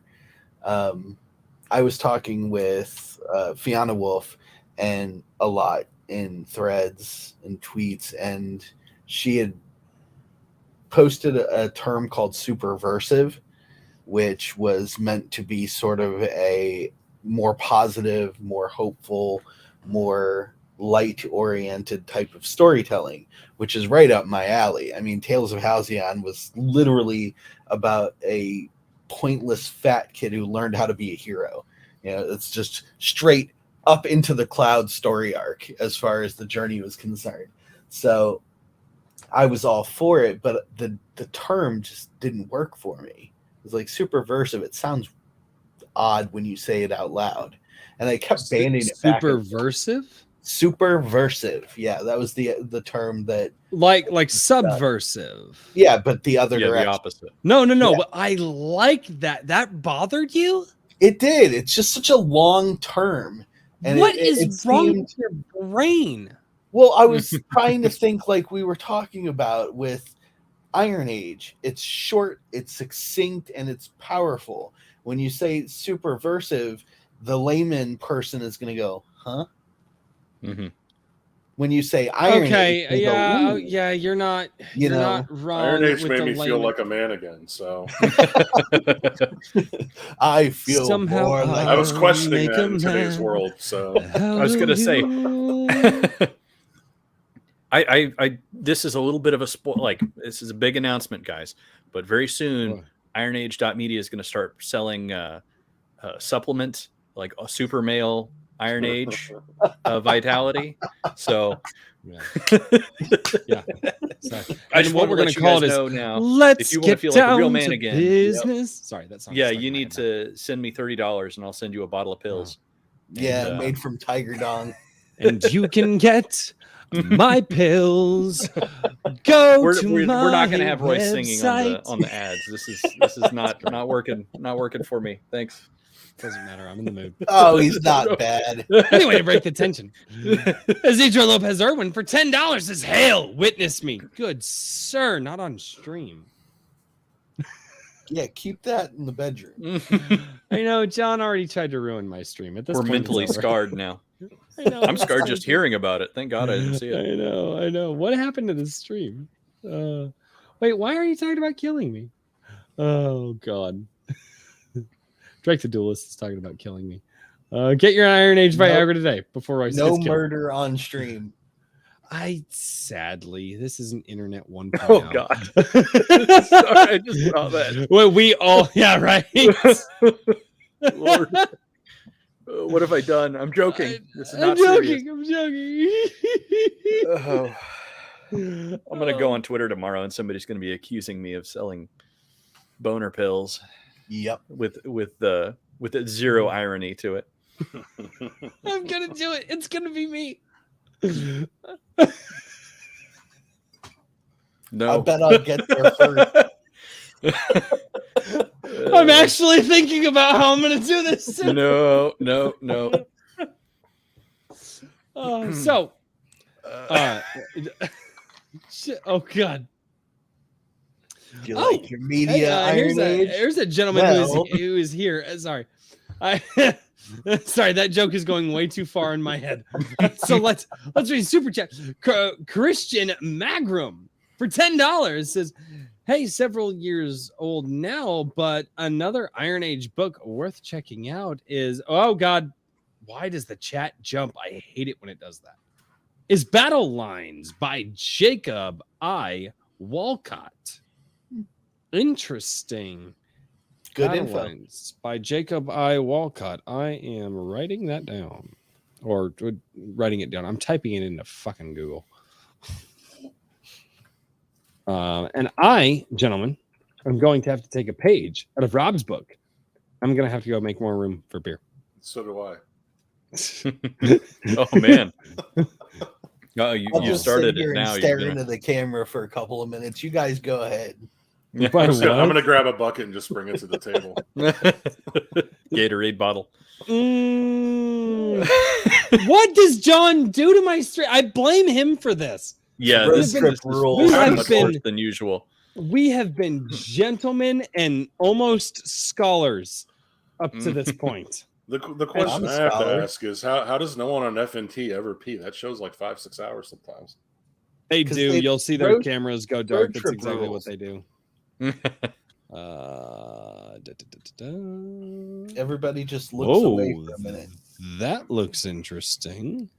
[SPEAKER 2] I was talking with Fiona Wolf and a lot in threads and tweets, and she had posted a term called superversive, which was meant to be sort of a more positive, more hopeful, more light-oriented type of storytelling, which is right up my alley. I mean, Tales of Halcyon was literally about a pointless fat kid who learned how to be a hero. It's just straight up into the cloud story arc as far as the journey was concerned. So I was all for it, but the term just didn't work for me. It was like superversive. It sounds odd when you say it out loud. And I kept banning it back.
[SPEAKER 1] Superversive?
[SPEAKER 2] Superversive. Yeah, that was the term that
[SPEAKER 1] like subversive.
[SPEAKER 2] Yeah, but the other
[SPEAKER 3] the
[SPEAKER 2] direction.
[SPEAKER 3] opposite.
[SPEAKER 1] No,
[SPEAKER 2] Yeah.
[SPEAKER 1] but I like that. That bothered you?
[SPEAKER 2] It did. It's just such a long term. And
[SPEAKER 1] What is
[SPEAKER 2] it
[SPEAKER 1] wrong
[SPEAKER 2] seemed-
[SPEAKER 1] with your brain?
[SPEAKER 2] Well, I was trying to think like we were talking about with Iron Age. It's short, it's succinct, and it's powerful. When you say superversive, the layman person is going to go, huh?
[SPEAKER 3] Mm-hmm.
[SPEAKER 2] When you say Iron
[SPEAKER 1] Okay,
[SPEAKER 2] Age,
[SPEAKER 1] yeah,
[SPEAKER 2] go,
[SPEAKER 1] yeah, you're not
[SPEAKER 2] You know,
[SPEAKER 1] not wrong.
[SPEAKER 4] Iron Age
[SPEAKER 1] with
[SPEAKER 4] made
[SPEAKER 1] the
[SPEAKER 4] me feel
[SPEAKER 1] layman.
[SPEAKER 4] like a man again. So
[SPEAKER 2] I feel
[SPEAKER 1] Somehow
[SPEAKER 2] more like
[SPEAKER 4] I was questioning
[SPEAKER 1] make
[SPEAKER 4] that
[SPEAKER 1] a
[SPEAKER 4] in today's
[SPEAKER 1] man.
[SPEAKER 4] world. So
[SPEAKER 3] I was gonna say,
[SPEAKER 1] Hallelujah.
[SPEAKER 3] I this is a little bit of a spoil. Like, this is a big announcement, guys. But very soon, IronAge.media is going to start selling supplement, like a super male Iron Age vitality. So
[SPEAKER 1] Yeah. Yeah. So,
[SPEAKER 3] I
[SPEAKER 1] and
[SPEAKER 3] just
[SPEAKER 1] what
[SPEAKER 3] want
[SPEAKER 1] we're
[SPEAKER 3] to
[SPEAKER 1] going
[SPEAKER 3] let
[SPEAKER 1] to
[SPEAKER 3] you
[SPEAKER 1] call
[SPEAKER 3] guys
[SPEAKER 1] it is,
[SPEAKER 3] know now.
[SPEAKER 1] let's
[SPEAKER 3] if you want to
[SPEAKER 1] get
[SPEAKER 3] feel like a real
[SPEAKER 1] down
[SPEAKER 3] man
[SPEAKER 1] to
[SPEAKER 3] again,
[SPEAKER 1] business. Sorry, that song.
[SPEAKER 3] yeah, you need to send me $30 and I'll send you a bottle of pills.
[SPEAKER 2] Yeah,
[SPEAKER 3] And,
[SPEAKER 2] made from tiger dong.
[SPEAKER 1] And you can get my pills. Go
[SPEAKER 3] we're
[SPEAKER 1] to
[SPEAKER 3] we're,
[SPEAKER 1] my
[SPEAKER 3] we're not going to have Royce
[SPEAKER 1] website.
[SPEAKER 3] singing on the ads. This is not working for me. Thanks.
[SPEAKER 1] Doesn't matter. I'm in the mood.
[SPEAKER 2] Oh, he's not bad.
[SPEAKER 1] Anyway, to break the tension, Isidro Lopez Irwin for $10 says, "Hail, witness me." Good sir, not on stream.
[SPEAKER 2] Yeah, keep that in the bedroom.
[SPEAKER 1] I know John already tried to ruin my stream. At this
[SPEAKER 3] We're
[SPEAKER 1] point, it's
[SPEAKER 3] mentally
[SPEAKER 1] over.
[SPEAKER 3] scarred now.
[SPEAKER 1] I know.
[SPEAKER 3] I'm scarred just hearing about it. Thank God I didn't see it.
[SPEAKER 1] I know. What happened to the stream? Wait, why are you talking about killing me? Oh God. Drake the Duelist is talking about killing me. Get your Iron Age Viagra today before I
[SPEAKER 2] No murder on stream.
[SPEAKER 1] Sadly, this is an internet 1.0.
[SPEAKER 3] Oh God. Sorry, I just saw that.
[SPEAKER 1] Well, we all, yeah, right.
[SPEAKER 3] Lord. What have I done? I'm joking. This is not
[SPEAKER 1] I'm joking.
[SPEAKER 3] serious.
[SPEAKER 1] I'm joking.
[SPEAKER 3] Oh. I'm gonna go on Twitter tomorrow, and somebody's gonna be accusing me of selling boner pills.
[SPEAKER 2] Yep.
[SPEAKER 3] With zero irony to it.
[SPEAKER 1] I'm gonna do it. It's gonna be me.
[SPEAKER 3] No.
[SPEAKER 2] I bet I'll get there first.
[SPEAKER 1] I'm actually thinking about how I'm gonna do this.
[SPEAKER 3] No.
[SPEAKER 1] So, shit, oh God.
[SPEAKER 2] Do you like your media
[SPEAKER 1] here's
[SPEAKER 2] Iron Age?
[SPEAKER 1] here's a gentleman
[SPEAKER 2] Well.
[SPEAKER 1] who is here. Sorry, sorry, that joke is going way too far in my head. So let's read super chat. Christian Magrum for $10 says, "Hey, several years old now, but another Iron Age book worth checking out is oh God, why does the chat jump? I hate it when it does that. Is Battle Lines by Jacob I. Walcott." Interesting.
[SPEAKER 2] Good
[SPEAKER 1] Battle
[SPEAKER 2] info.
[SPEAKER 1] Lines by Jacob I. Walcott. I am writing that down. Or writing it down. I'm typing it into fucking Google. And I, gentlemen, am going to have to take a page out of Rob's book. I'm going to have to go make more room for beer.
[SPEAKER 4] So do I.
[SPEAKER 3] Oh man. Oh,
[SPEAKER 2] I'll
[SPEAKER 3] you
[SPEAKER 2] just
[SPEAKER 3] started
[SPEAKER 2] sit here
[SPEAKER 3] it
[SPEAKER 2] and
[SPEAKER 3] now.
[SPEAKER 2] stare
[SPEAKER 3] You're
[SPEAKER 2] into the camera for a couple of minutes. You guys go ahead.
[SPEAKER 1] By
[SPEAKER 4] I'm
[SPEAKER 1] what?
[SPEAKER 4] gonna grab a bucket and just bring it to the table.
[SPEAKER 3] Gatorade bottle.
[SPEAKER 1] What does John do to my stream? I blame him for this.
[SPEAKER 3] Yeah,
[SPEAKER 2] Road
[SPEAKER 3] this
[SPEAKER 2] trip
[SPEAKER 3] is
[SPEAKER 2] rules.
[SPEAKER 1] We have
[SPEAKER 3] much
[SPEAKER 1] been-
[SPEAKER 3] worse than usual.
[SPEAKER 1] We have been gentlemen and almost scholars up to this point.
[SPEAKER 4] The question
[SPEAKER 2] I'm a
[SPEAKER 4] I have to
[SPEAKER 2] scholar.
[SPEAKER 4] ask is how does no one on FNT ever pee? That show's like 5-6 hours sometimes.
[SPEAKER 1] They
[SPEAKER 2] 'Cause
[SPEAKER 1] do.
[SPEAKER 2] they-
[SPEAKER 1] You'll see their
[SPEAKER 2] road-
[SPEAKER 1] cameras go dark. That's
[SPEAKER 2] trip
[SPEAKER 1] exactly
[SPEAKER 2] rules.
[SPEAKER 1] what they do.
[SPEAKER 2] Everybody just looks away
[SPEAKER 1] Whoa,
[SPEAKER 2] for a minute.
[SPEAKER 1] that looks interesting.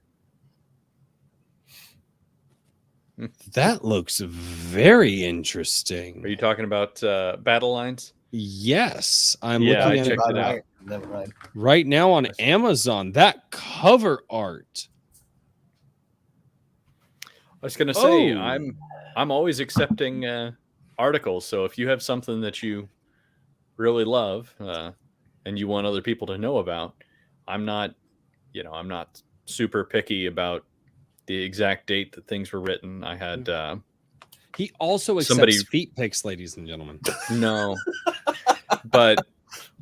[SPEAKER 1] That looks very interesting.
[SPEAKER 3] Are you talking about Battle Lines?
[SPEAKER 1] Yes, I'm
[SPEAKER 3] Yeah, I
[SPEAKER 1] looking at it
[SPEAKER 3] checked it out.
[SPEAKER 2] Never mind.
[SPEAKER 1] right now on Amazon. That cover art.
[SPEAKER 3] I was gonna say
[SPEAKER 1] Oh.
[SPEAKER 3] I'm always accepting articles. So if you have something that you really love and you want other people to know about, I'm not super picky about the exact date that things were written. I had
[SPEAKER 1] He also accepts
[SPEAKER 3] Somebody-
[SPEAKER 1] feet pics, ladies and gentlemen.
[SPEAKER 3] no, but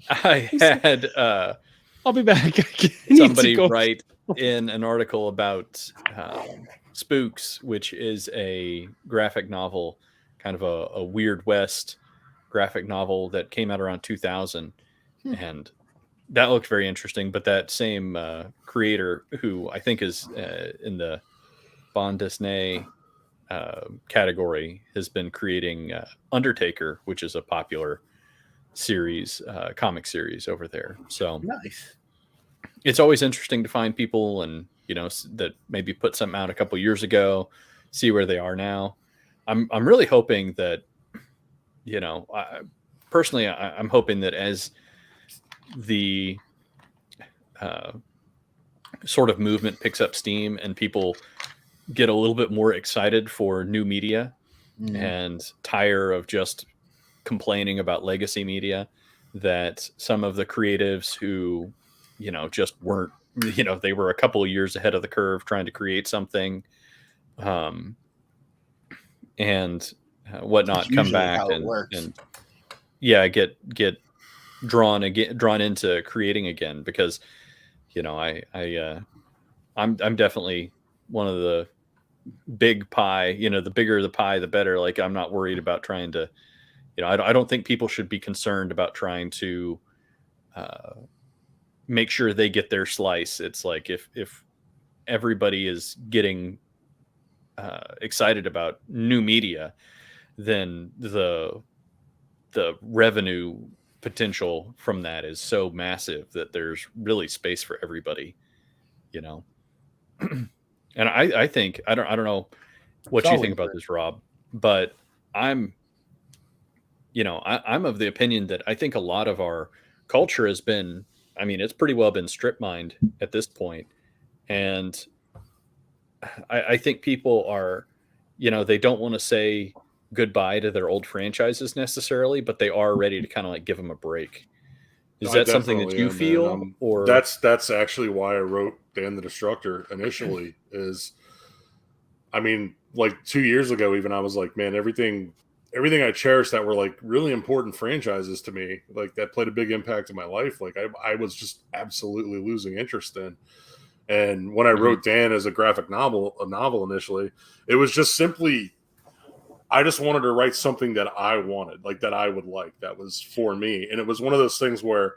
[SPEAKER 3] I had
[SPEAKER 1] I'll be back. I need to
[SPEAKER 3] somebody
[SPEAKER 1] go.
[SPEAKER 3] write in an article about Spooks, which is a graphic novel, kind of a Weird West graphic novel that came out around 2000. And that looked very interesting. But that same creator, who I think is in the bande dessinée category, has been creating Undertaker, which is a popular series, comic series over there. So
[SPEAKER 2] Nice.
[SPEAKER 3] it's always interesting to find people and that maybe put something out a couple years ago, see where they are now. I'm really hoping that personally I'm hoping that as the sort of movement picks up steam and people get a little bit more excited for new media and tire of just complaining about legacy media, that some of the creatives who, just weren't, they were a couple of years ahead of the curve trying to create something, and whatnot, come back and get drawn into creating again, because I'm definitely one of the big pie, the bigger the pie the better. Like, I'm not worried about trying to, I don't think people should be concerned about trying to make sure they get their slice. It's like, if everybody is getting excited about new media, then the revenue potential from that is so massive that there's really space for everybody, And I think, I don't know what you think about this, Rob, but I'm of the opinion that I think a lot of our culture has been, it's pretty well been strip mined at this point. And I think people are, they don't want to say goodbye to their old franchises necessarily, but they are ready to kind of like give them a break. Is that something that you feel? Or
[SPEAKER 4] that's actually why I wrote Dan the Destructor initially. Is, like 2 years ago, even I was like, man, everything I cherished that were like really important franchises to me, like that played a big impact in my life, like I was just absolutely losing interest in. And when I wrote Dan as a graphic novel initially, it was just simply, I just wanted to write something that I wanted, like that I would like, that was for me. And it was one of those things where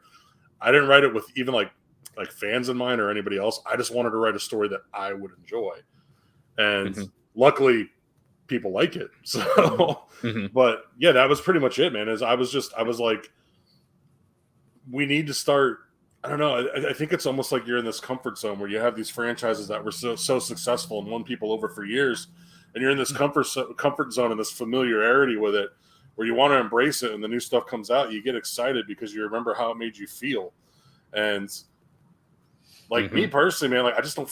[SPEAKER 4] I didn't write it with even like fans in mind or anybody else. I just wanted to write a story that I would enjoy. And luckily people like it. So, but yeah, that was pretty much it, man. I was like, we need to start. I don't know. I think it's almost like you're in this comfort zone where you have these franchises that were so successful and won people over for years. And you're in this comfort zone and this familiarity with it where you want to embrace it. And the new stuff comes out, you get excited because you remember how it made you feel. And like me personally, man, like I don't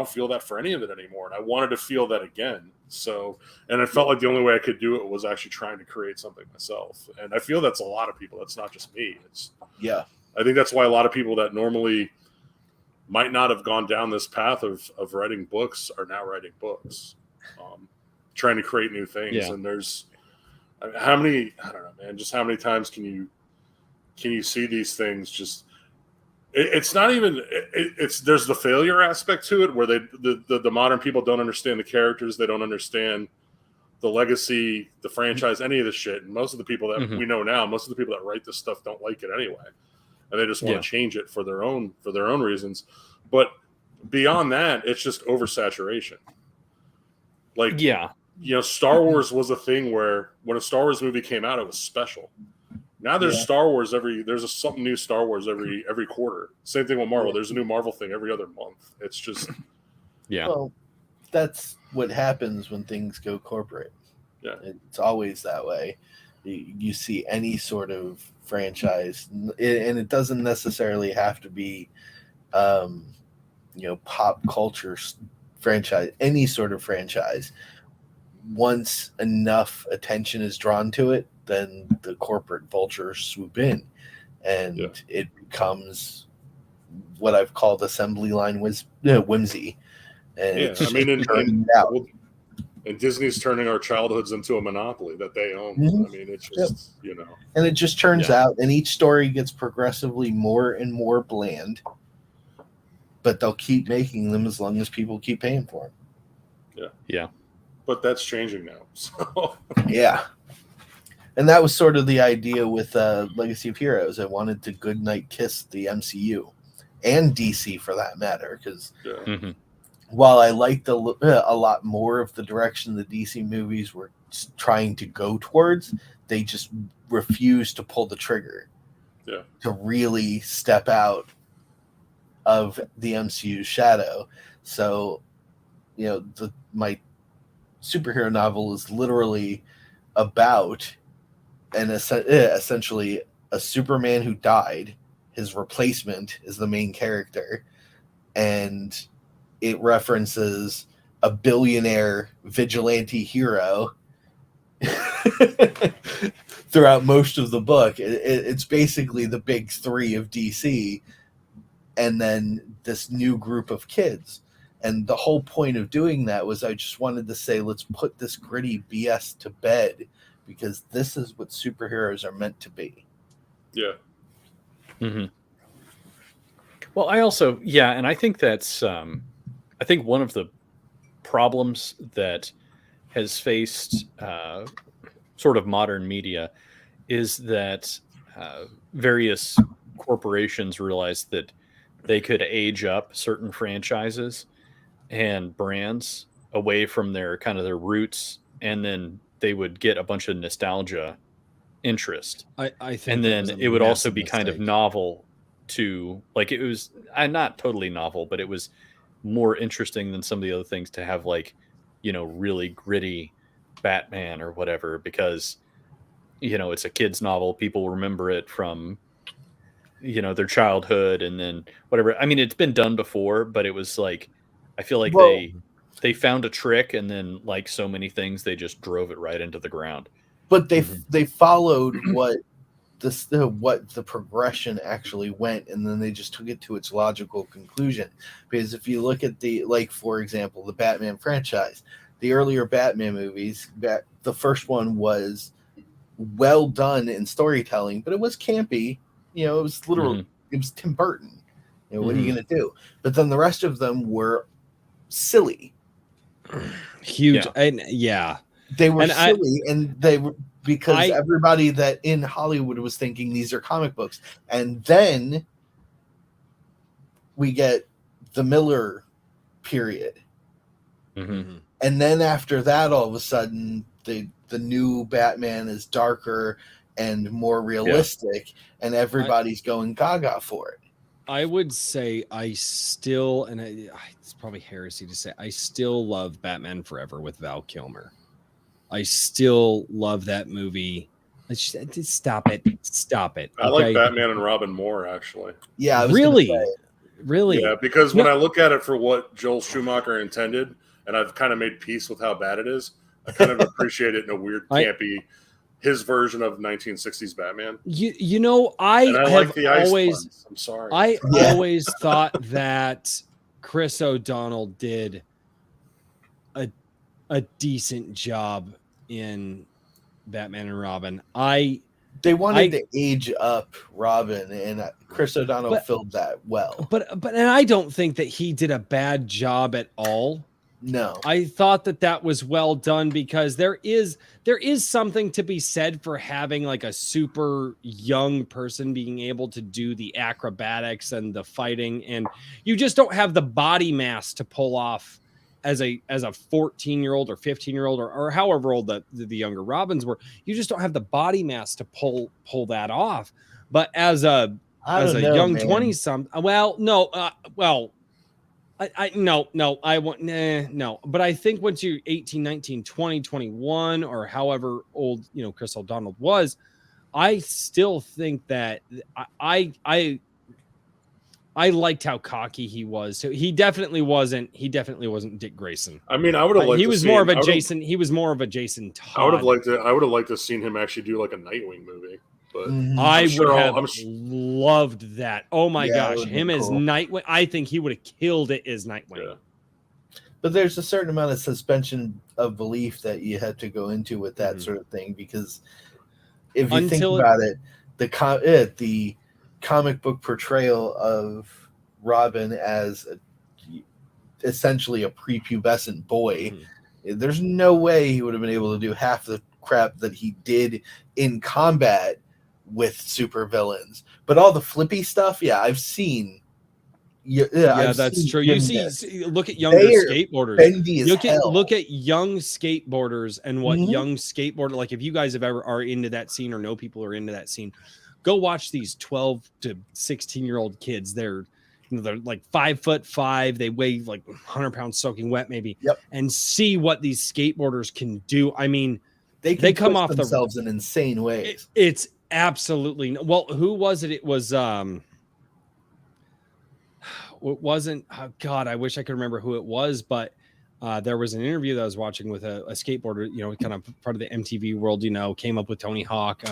[SPEAKER 4] feel that for any of it anymore. And I wanted to feel that again. So, and I felt like the only way I could do it was actually trying to create something myself. And I feel that's a lot of people. That's not just me. I think that's why a lot of people that normally might not have gone down this path of writing books are now writing books, trying to create new things. Yeah. And there's how many times can you see these things just, it's not even, there's the failure aspect to it where the modern people don't understand the characters. They don't understand the legacy, the franchise, any of this shit. And most of the people that we know now, most of the people that write this stuff don't like it anyway. And they just want to change it for their own reasons. But beyond that, it's just oversaturation. Like, Star Wars was a thing where when a Star Wars movie came out, it was special. Now there's Star Wars there's something new Star Wars every quarter. Same thing with Marvel. There's a new Marvel thing every other month. It's just
[SPEAKER 2] Well, that's what happens when things go corporate.
[SPEAKER 4] Yeah,
[SPEAKER 2] it's always that way. You see any sort of franchise, and it doesn't necessarily have to be, pop culture franchise. Any sort of franchise. Once enough attention is drawn to it, then the corporate vultures swoop in, and it becomes what I've called assembly line whimsy. And
[SPEAKER 4] and Disney's turning our childhoods into a monopoly that they own. I mean, it's just
[SPEAKER 2] and it just turns out, and each story gets progressively more and more bland. But they'll keep making them as long as people keep paying for them.
[SPEAKER 4] Yeah. But that's changing now. So
[SPEAKER 2] yeah. And that was sort of the idea with Legacy of Heroes. I wanted to goodnight kiss the MCU and DC for that matter, because while I liked a lot more of the direction the DC movies were trying to go towards, they just refused to pull the trigger to really step out of the MCU's shadow. So, my superhero novel is literally about essentially a Superman who died. His replacement is the main character, and it references a billionaire vigilante hero throughout most of the book. It's basically the big three of DC, and then this new group of kids. And the whole point of doing that was I just wanted to say, let's put this gritty BS to bed, because this is what superheroes are meant to be.
[SPEAKER 4] Yeah.
[SPEAKER 3] Mm-hmm. Well, I also, and I think that's, I think one of the problems that has faced sort of modern media is that various corporations realized that they could age up certain franchises and brands away from their kind of their roots, and then they would get a bunch of nostalgia interest.
[SPEAKER 1] I think,
[SPEAKER 3] and then it would also be kind of novel to, like, it was not totally novel, but it was more interesting than some of the other things to have, like, you know, really gritty Batman or whatever, because, you know, it's a kid's novel. People remember it from, you know, their childhood, and then whatever. I mean, it's been done before, but it was like, I feel like they found a trick, and then, like so many things, they just drove it right into the ground.
[SPEAKER 2] But they followed what the progression actually went, and then they just took it to its logical conclusion. Because if you look at for example, the Batman franchise, the earlier Batman movies, the first one was well done in storytelling, but it was campy. You know, it was literally it was Tim Burton. You know, what are you going to do? But then the rest of them were silly,
[SPEAKER 1] huge, and
[SPEAKER 2] they were silly, and they were because everybody that in Hollywood was thinking these are comic books. And then we get the Miller period.
[SPEAKER 3] Mm-hmm.
[SPEAKER 2] And then after that, all of a sudden, the new Batman is darker and more realistic, and everybody's going gaga for it.
[SPEAKER 1] I would say I still, and it's probably heresy to say, I still love Batman Forever with Val Kilmer. I still love that movie. Stop it. Okay?
[SPEAKER 4] I like Batman and Robin more, actually.
[SPEAKER 2] Yeah,
[SPEAKER 1] really?
[SPEAKER 4] Yeah, because when I look at it for what Joel Schumacher intended, and I've kind of made peace with how bad it is, I kind of appreciate it in a weird, campy, his version of 1960s Batman.
[SPEAKER 1] You know, I
[SPEAKER 4] like the ice
[SPEAKER 1] always,
[SPEAKER 4] puns. I'm sorry.
[SPEAKER 1] I always thought that Chris O'Donnell did a decent job in Batman and Robin.
[SPEAKER 2] They wanted to age up Robin, and Chris O'Donnell filled that well.
[SPEAKER 1] But and I don't think that he did a bad job at all.
[SPEAKER 2] No,
[SPEAKER 1] I thought that was well done, because there is something to be said for having like a super young person being able to do the acrobatics and the fighting, and you just don't have the body mass to pull off as a 14-year-old or 15-year-old or however old the younger Robins were. You just don't have the body mass to pull that off. But as a young 20-something, no. But I think once you're 18, 19, 20, 21, or however old, you know, Chris O'Donnell was, I still think that I liked how cocky he was. So he definitely wasn't Dick Grayson.
[SPEAKER 4] I mean, I would have liked.
[SPEAKER 1] He was more of a Jason. He was more of a Jason Todd.
[SPEAKER 4] I would have liked to have seen him actually do like a Nightwing movie. But
[SPEAKER 1] I would have loved that. Oh my gosh, him as Nightwing! I think he would have killed it as Nightwing.
[SPEAKER 4] Yeah.
[SPEAKER 2] But there's a certain amount of suspension of belief that you have to go into with that sort of thing, because if you think about it, the comic book portrayal of Robin as essentially a prepubescent boy, there's no way he would have been able to do half the crap that he did in combat with supervillains. But all the flippy stuff, I've seen.
[SPEAKER 1] That's true. You see, look at younger skateboarders. Look at young skateboarders and what young skateboarder, like if you guys are into that scene or know people who are into that scene, go watch these 12 to 16-year-old kids. They're like 5'5". They weigh like 100 pounds soaking wet, maybe. And see what these skateboarders can do. I mean, they come off
[SPEAKER 2] themselves in insane ways.
[SPEAKER 1] It's absolutely who was it? It was it wasn't. Oh God, I wish I could remember who it was, but there was an interview that I was watching with a skateboarder, you know, kind of part of the MTV world, you know, came up with Tony Hawk.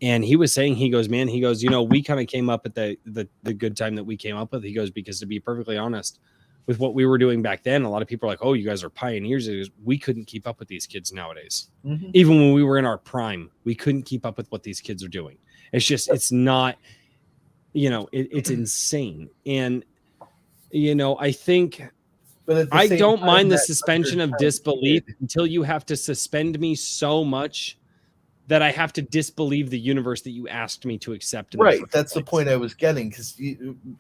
[SPEAKER 1] And he was saying, he goes, you know, we kind of came up at the good time that we came up with. He goes, because to be perfectly honest, with what we were doing back then, a lot of people are like, oh, you guys are pioneers. He goes, we couldn't keep up with these kids nowadays.
[SPEAKER 2] Mhm.
[SPEAKER 1] Even when we were in our prime, we couldn't keep up with what these kids are doing. It's just, it's not, you know, it's insane. And, you know, I think
[SPEAKER 2] But at the
[SPEAKER 1] I
[SPEAKER 2] same
[SPEAKER 1] don't
[SPEAKER 2] time,
[SPEAKER 1] mind the
[SPEAKER 2] that
[SPEAKER 1] suspension of
[SPEAKER 2] 100-pound
[SPEAKER 1] disbelief
[SPEAKER 2] kid-
[SPEAKER 1] until you have to suspend me so much that I have to disbelieve the universe that you asked me to accept. In
[SPEAKER 2] Right,
[SPEAKER 1] first
[SPEAKER 2] that's the
[SPEAKER 1] place.
[SPEAKER 2] point I was getting. Because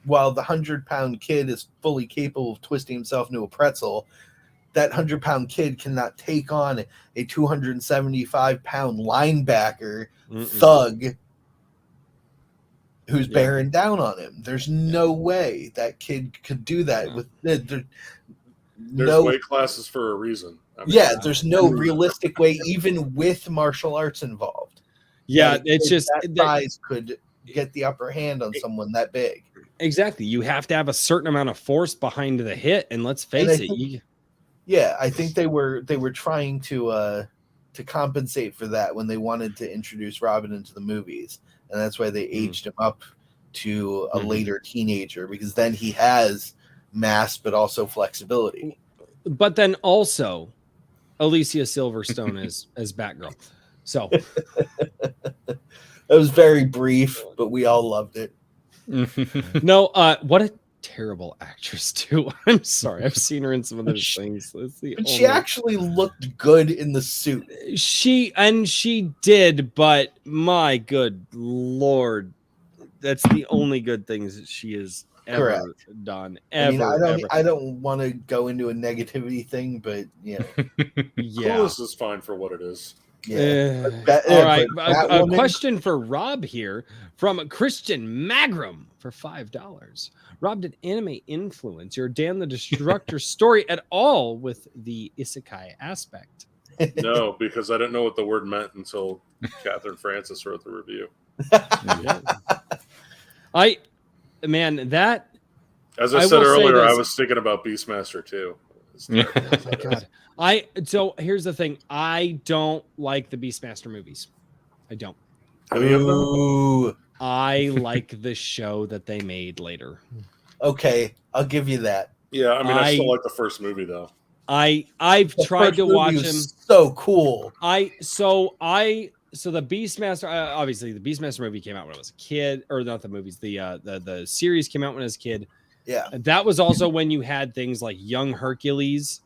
[SPEAKER 2] while the 100-pound kid is fully capable of twisting himself into a pretzel, that 100-pound kid cannot take on a 275-pound linebacker thug who's
[SPEAKER 1] Yeah.
[SPEAKER 2] bearing down on him. There's no way that kid could do that
[SPEAKER 1] Yeah.
[SPEAKER 2] with
[SPEAKER 4] There's
[SPEAKER 2] no.
[SPEAKER 4] weight classes for a reason. I mean,
[SPEAKER 2] Yeah, there's no realistic way, even with martial arts involved.
[SPEAKER 1] Yeah,
[SPEAKER 2] that a
[SPEAKER 1] it's
[SPEAKER 2] kid
[SPEAKER 1] just
[SPEAKER 2] that size could get the upper hand on someone that big.
[SPEAKER 1] exactly. You have to have a certain amount of force behind the hit, and let's
[SPEAKER 2] And
[SPEAKER 1] face
[SPEAKER 2] I
[SPEAKER 1] it,
[SPEAKER 2] think- Yeah, I think they were trying to compensate for that when they wanted to introduce Robin into the movies, and that's why they aged him up to a later teenager, because then he has mass but also flexibility.
[SPEAKER 1] but then also Alicia Silverstone as Batgirl. So
[SPEAKER 2] It was very brief, but we all loved it.
[SPEAKER 1] no, what a terrible actress too. I'm sorry, I've seen her in some of those things. That's the
[SPEAKER 2] But she
[SPEAKER 1] only-
[SPEAKER 2] actually looked good in the suit.
[SPEAKER 1] she did, but my good lord, that's the only good things that she has ever done.
[SPEAKER 2] I don't want to go into a negativity thing, but you know,
[SPEAKER 1] Yeah.
[SPEAKER 4] Clueless is fine for what it is.
[SPEAKER 2] yeah.
[SPEAKER 1] All right,
[SPEAKER 2] but
[SPEAKER 1] a
[SPEAKER 2] Batwoman-
[SPEAKER 1] question for Rob here from Christian Magram for $5. Rob, did anime influence your Dan the Destructor story at all with the isekai aspect?
[SPEAKER 4] No, because I didn't know what the word meant until Catherine Francis wrote the review.
[SPEAKER 1] That
[SPEAKER 4] As I
[SPEAKER 1] I
[SPEAKER 4] said
[SPEAKER 1] will say
[SPEAKER 4] earlier, I
[SPEAKER 1] this.
[SPEAKER 4] was thinking about Beastmaster too.
[SPEAKER 1] Oh my god. So here's the thing. I don't like the Beastmaster movies. I don't.
[SPEAKER 4] Any of them?
[SPEAKER 2] Ooh,
[SPEAKER 1] I like the show that they made later.
[SPEAKER 2] okay, I'll give you that.
[SPEAKER 4] Yeah, I mean, I still
[SPEAKER 1] I-
[SPEAKER 4] like the first movie though.
[SPEAKER 1] I've
[SPEAKER 2] The
[SPEAKER 1] tried
[SPEAKER 2] first
[SPEAKER 1] to
[SPEAKER 2] movie
[SPEAKER 1] watch
[SPEAKER 2] was
[SPEAKER 1] him.
[SPEAKER 2] So cool.
[SPEAKER 1] So the Beastmaster, obviously the Beastmaster movie came out when I was a kid, or not the movies, the series came out when I was a kid.
[SPEAKER 2] Yeah,
[SPEAKER 1] That was also when you had things like Young Hercules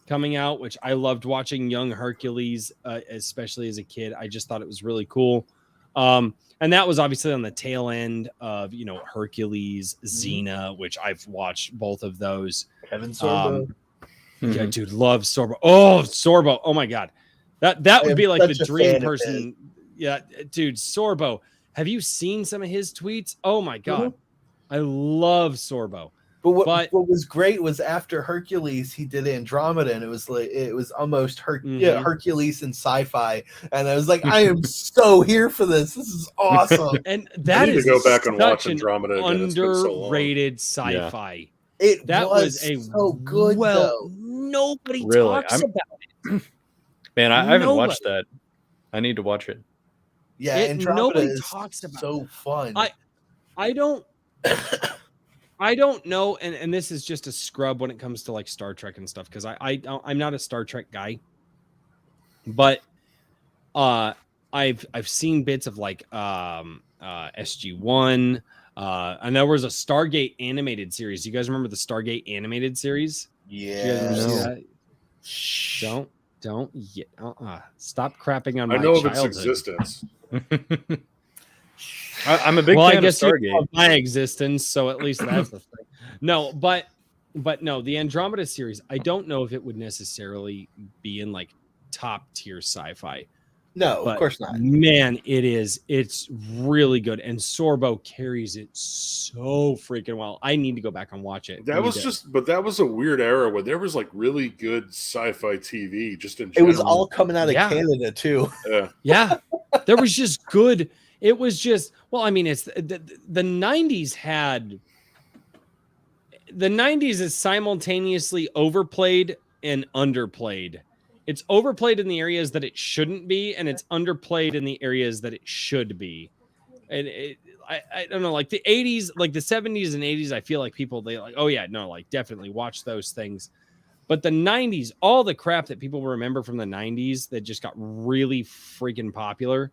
[SPEAKER 1] coming out, which I loved watching Young Hercules, especially as a kid. I just thought it was really cool. And that was obviously on the tail end of, you know, Hercules, Xena, which I've watched both of those.
[SPEAKER 2] Kevin Sorbo.
[SPEAKER 1] Yeah, dude, love Sorbo. Oh, Sorbo. Oh my God. That would
[SPEAKER 2] am
[SPEAKER 1] be like the
[SPEAKER 2] such a
[SPEAKER 1] dream
[SPEAKER 2] fan of
[SPEAKER 1] person. Yeah, dude, Sorbo. Have you seen some of his tweets? Oh my God. I love Sorbo.
[SPEAKER 2] But what
[SPEAKER 1] But-
[SPEAKER 2] was great was after Hercules, he did Andromeda, and it was almost Hercules and sci-fi, and I was like, I am so here for this. This is awesome.
[SPEAKER 1] And
[SPEAKER 4] I
[SPEAKER 1] that
[SPEAKER 4] need to
[SPEAKER 1] is
[SPEAKER 4] go back and watch
[SPEAKER 1] such an
[SPEAKER 4] Andromeda again. It's been so long.
[SPEAKER 1] underrated sci-fi.
[SPEAKER 2] That was so good. though.
[SPEAKER 1] Nobody
[SPEAKER 3] Really?
[SPEAKER 1] talks about it.
[SPEAKER 3] Man, I haven't
[SPEAKER 1] Nobody.
[SPEAKER 3] watched that. I need to watch it.
[SPEAKER 2] Yeah, Andromeda
[SPEAKER 1] nobody
[SPEAKER 2] is
[SPEAKER 1] talks about
[SPEAKER 2] so fun.
[SPEAKER 1] I don't know, and this is just a scrub when it comes to like Star Trek and stuff, because I'm not a Star Trek guy, but I've seen bits of like SG-1, and there was a Stargate animated series. You guys remember the Stargate animated series? You guys
[SPEAKER 2] yeah,
[SPEAKER 1] ever see
[SPEAKER 3] No.
[SPEAKER 1] that? Don't stop crapping on my
[SPEAKER 4] I know of its
[SPEAKER 1] childhood.
[SPEAKER 4] existence.
[SPEAKER 3] I'm a big
[SPEAKER 1] Well,
[SPEAKER 3] fan
[SPEAKER 1] I guess
[SPEAKER 3] of
[SPEAKER 1] you
[SPEAKER 3] Stargate.
[SPEAKER 1] know my existence, so at least that's the thing. No, but no, the Andromeda series, I don't know if it would necessarily be in like top tier sci-fi.
[SPEAKER 2] no,
[SPEAKER 1] But
[SPEAKER 2] of course not.
[SPEAKER 1] man, it's really good, and Sorbo carries it so freaking well. I need to go back and watch it.
[SPEAKER 4] That was that was a weird era where there was like really good sci-fi TV just in
[SPEAKER 2] It
[SPEAKER 4] general.
[SPEAKER 2] was all coming out of
[SPEAKER 1] Yeah.
[SPEAKER 2] Canada too.
[SPEAKER 1] Yeah, there was just good. It was just, well, I mean, it's the 90s had the 90s is simultaneously overplayed and underplayed. It's overplayed in the areas that it shouldn't be, and it's underplayed in the areas that it should be. And I don't know, like the 80s, like the 70s and 80s, I feel like people, they like, oh yeah, no, like definitely watch those things. But the 90s, all the crap that people remember from the 90s that just got really freaking popular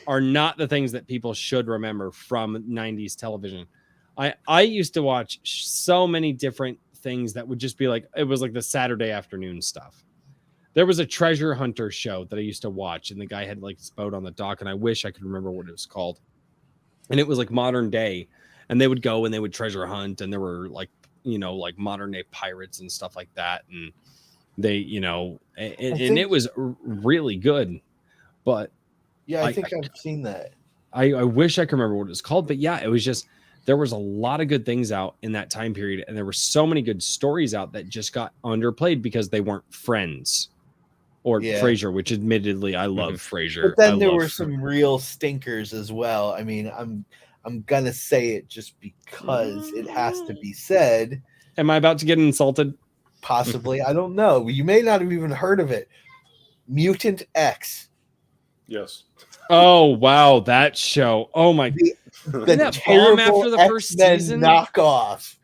[SPEAKER 1] are not the things that people should remember from 90s television. I used to watch so many different things that would just be like, it was like the Saturday afternoon stuff. There was a treasure hunter show that I used to watch, and the guy had like his boat on the dock, and I wish I could remember what it was called. And it was like modern day, and they would go and they would treasure hunt, and there were like, you know, like modern day pirates and stuff like that. And they, you know, and it was really good. But
[SPEAKER 2] yeah, I think I've seen that.
[SPEAKER 1] I wish I could remember what it was called, but yeah, it was just, there was a lot of good things out in that time period, and there were so many good stories out that just got underplayed because they weren't Friends or Frasier, which admittedly I love Frasier.
[SPEAKER 2] But then there were some real stinkers as well. I mean, I'm gonna say it just because it has to be said.
[SPEAKER 1] Am I about to get insulted?
[SPEAKER 2] Possibly. I don't know. You may not have even heard of it. Mutant X.
[SPEAKER 4] Yes.
[SPEAKER 1] Oh wow, that show. Oh my,
[SPEAKER 2] the
[SPEAKER 1] that bomb after the first
[SPEAKER 2] X-Men
[SPEAKER 1] season?
[SPEAKER 2] knockoff.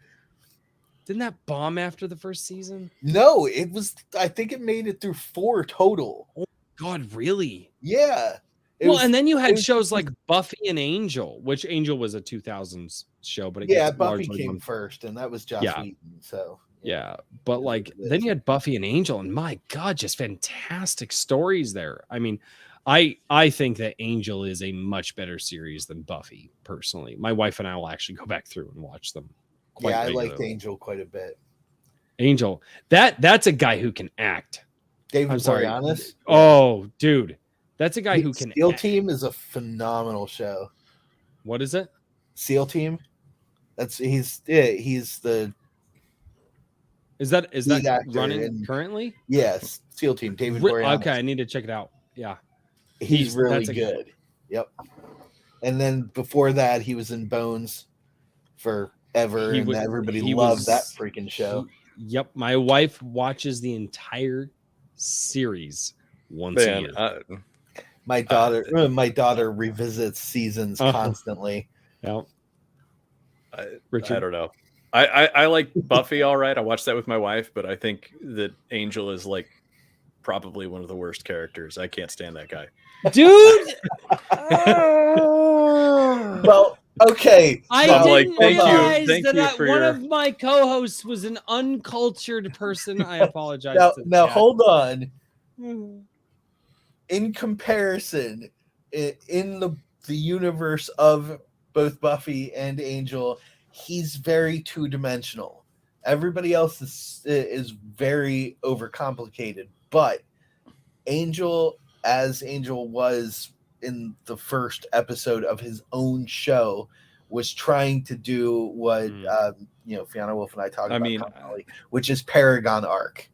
[SPEAKER 1] Didn't that bomb after the first season?
[SPEAKER 2] No, it was, I think it made it through 4 total.
[SPEAKER 1] Oh God, really?
[SPEAKER 2] Yeah.
[SPEAKER 1] And then you had shows like Buffy and Angel, which Angel was a 2000s show, but it
[SPEAKER 2] Buffy came first, and that was Joss Whedon. So
[SPEAKER 1] yeah, but like then you had Buffy and Angel, and my God, just fantastic stories there. I mean, I think that Angel is a much better series than Buffy, personally. My wife and I will actually go back through and watch them.
[SPEAKER 2] I liked Angel quite a bit.
[SPEAKER 1] Angel, that's a guy who can act.
[SPEAKER 2] David Boreanaz.
[SPEAKER 1] Oh, dude, that's a guy who can.
[SPEAKER 2] SEAL Team is a phenomenal show.
[SPEAKER 1] What is it?
[SPEAKER 2] SEAL Team. He's the.
[SPEAKER 1] Is that running currently?
[SPEAKER 2] Yes, SEAL Team. David Boreanaz.
[SPEAKER 1] Okay, I need to check it out. Yeah,
[SPEAKER 2] he's really good. Yep. And then before that, he was in Bones forever, and everybody loved that freaking show.
[SPEAKER 1] Yep, my wife watches the entire series once a year.
[SPEAKER 2] My daughter revisits seasons constantly.
[SPEAKER 1] Yep.
[SPEAKER 3] I don't know. I like Buffy all right. I watched that with my wife, but I think that Angel is like probably one of the worst characters. I can't stand that guy.
[SPEAKER 1] Dude!
[SPEAKER 2] Well, okay.
[SPEAKER 1] I didn't realize that one of my co-hosts was an uncultured person. I apologize.
[SPEAKER 2] Now hold on. In comparison, in the universe of both Buffy and Angel, he's very two-dimensional. Everybody else is very overcomplicated, but Angel, as Angel was in the first episode of his own show, was trying to do what Fiona Wolf and I talked about, which is Paragon Arc.